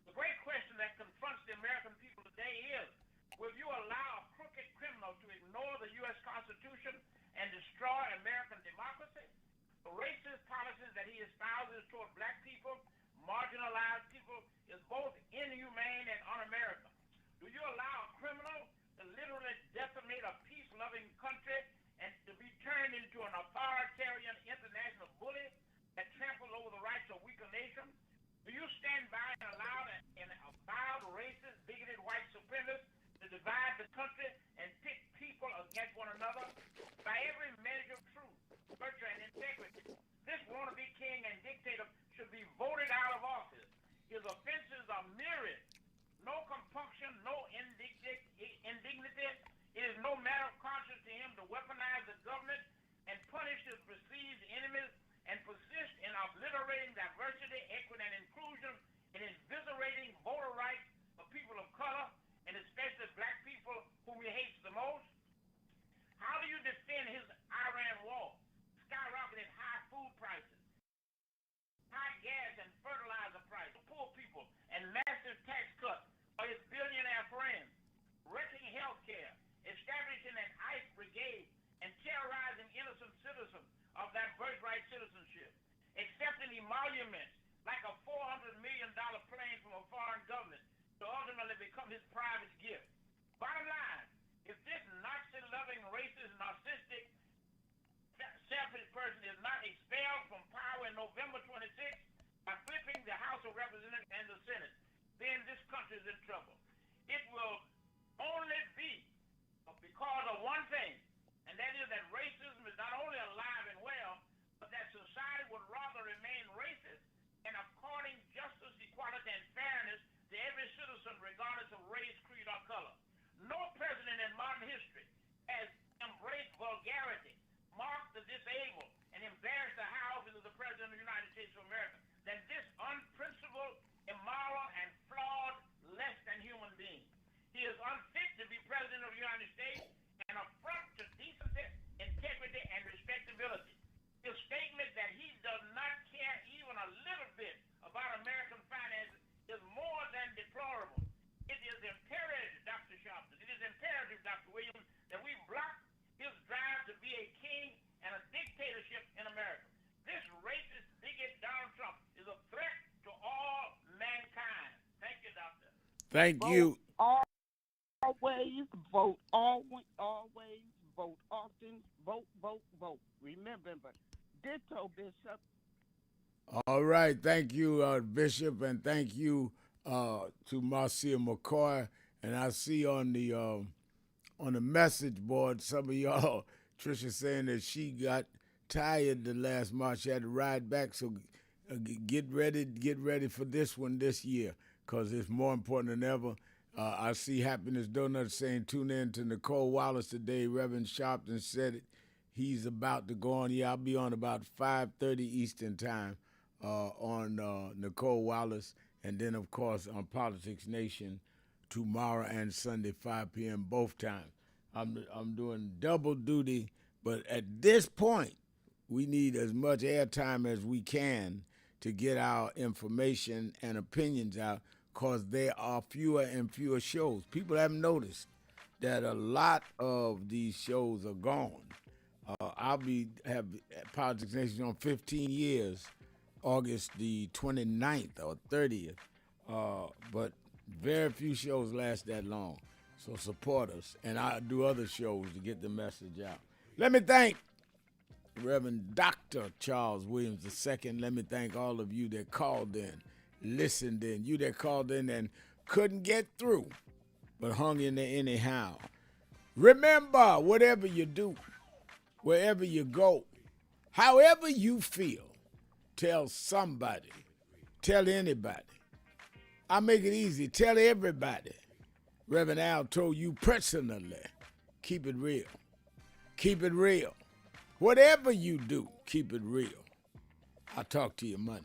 The great question that confronts the American people today is, will you allow a crooked criminal to ignore the U.S. Constitution and destroy American democracy? The racist policies that he espouses toward black people, marginalized people, is both inhumane and un-American. Do you allow a criminal to literally decimate a peace-loving country and to be turned into an authoritarian international bully that tramples over the rights of weaker nations? Do you stand by and allow an avowed racist, bigoted white supremacist to divide the country and pit people against one another? By every measure of truth, virtue, and integrity, this wannabe king and dictator should be voted out of office. His offenses are myriad. No compunction, no indignity. It is no matter of conscience to him to weaponize the government and punish his perceived enemies and persist in obliterating diversity, equity, and inclusion, and inviscerating voter rights of people of color, and especially black people whom he hates the most? How do you defend his Iran war, skyrocketing high food prices, high gas and fertilizer prices, poor people, and massive tax cuts for his billionaire friends, wrecking health care, establishing an ICE brigade, and terrorizing innocent citizens of that birthright citizenship, accepting emoluments like a $400 million plane from a foreign government to ultimately become his private gift? Bottom line, if this Nazi-loving, racist, narcissistic, selfish person is not expelled from power in November 26th by flipping the House of Representatives and the Senate, then this country is in trouble. It will only be because of one thing, and that is that racism is not only alive and well, but that society would rather remain racist and according justice, equality, and fairness to every citizen regardless of race, creed, or color. No president in modern history has embraced vulgarity, marked the disabled, and embarrassed the high office of the President of the United States of America than this unprincipled, immoral, and flawed, less than human being. He is unfit to be President of the United States and affront to decency, integrity, and respectability. His statement that he does not care even a little bit about American finances is more than deplorable. It is imperative, Dr. Sharpton, it is imperative, Dr. Williams, that we block his drive to be a king and a dictatorship in America. This racist, bigot Donald Trump is a threat to all mankind. Thank you, Doctor. Thank you. Always vote. Always vote. Often vote, vote, vote. Remember, ditto, Bishop. All right. Thank you, Bishop, and thank you to Marcia McCoy. And I see on the message board some of y'all, Tricia saying that she got tired the last March. She had to ride back. So get ready for this one this year, because it's more important than ever. I see Happiness Donut saying, tune in to Nicole Wallace today. Reverend Sharpton said it. He's about to go on. Yeah, I'll be on about 5:30 Eastern time on Nicole Wallace. And then, of course, on Politics Nation tomorrow and Sunday, 5 p.m. both times. I'm doing double duty. But at this point, we need as much airtime as we can to get our information and opinions out, because there are fewer and fewer shows. People haven't noticed that a lot of these shows are gone. I'll have Politics Nation on 15 years, August the 29th or 30th, but very few shows last that long. So support us, and I'll do other shows to get the message out. Let me thank Reverend Dr. Charles Williams II. Let me thank all of you that called in, listened in, you that called in and couldn't get through, but hung in there anyhow. Remember, whatever you do, wherever you go, however you feel, tell somebody, tell anybody. I make it easy, tell everybody. Reverend Al told you personally, keep it real. Keep it real. Whatever you do, keep it real. I'll talk to you Monday.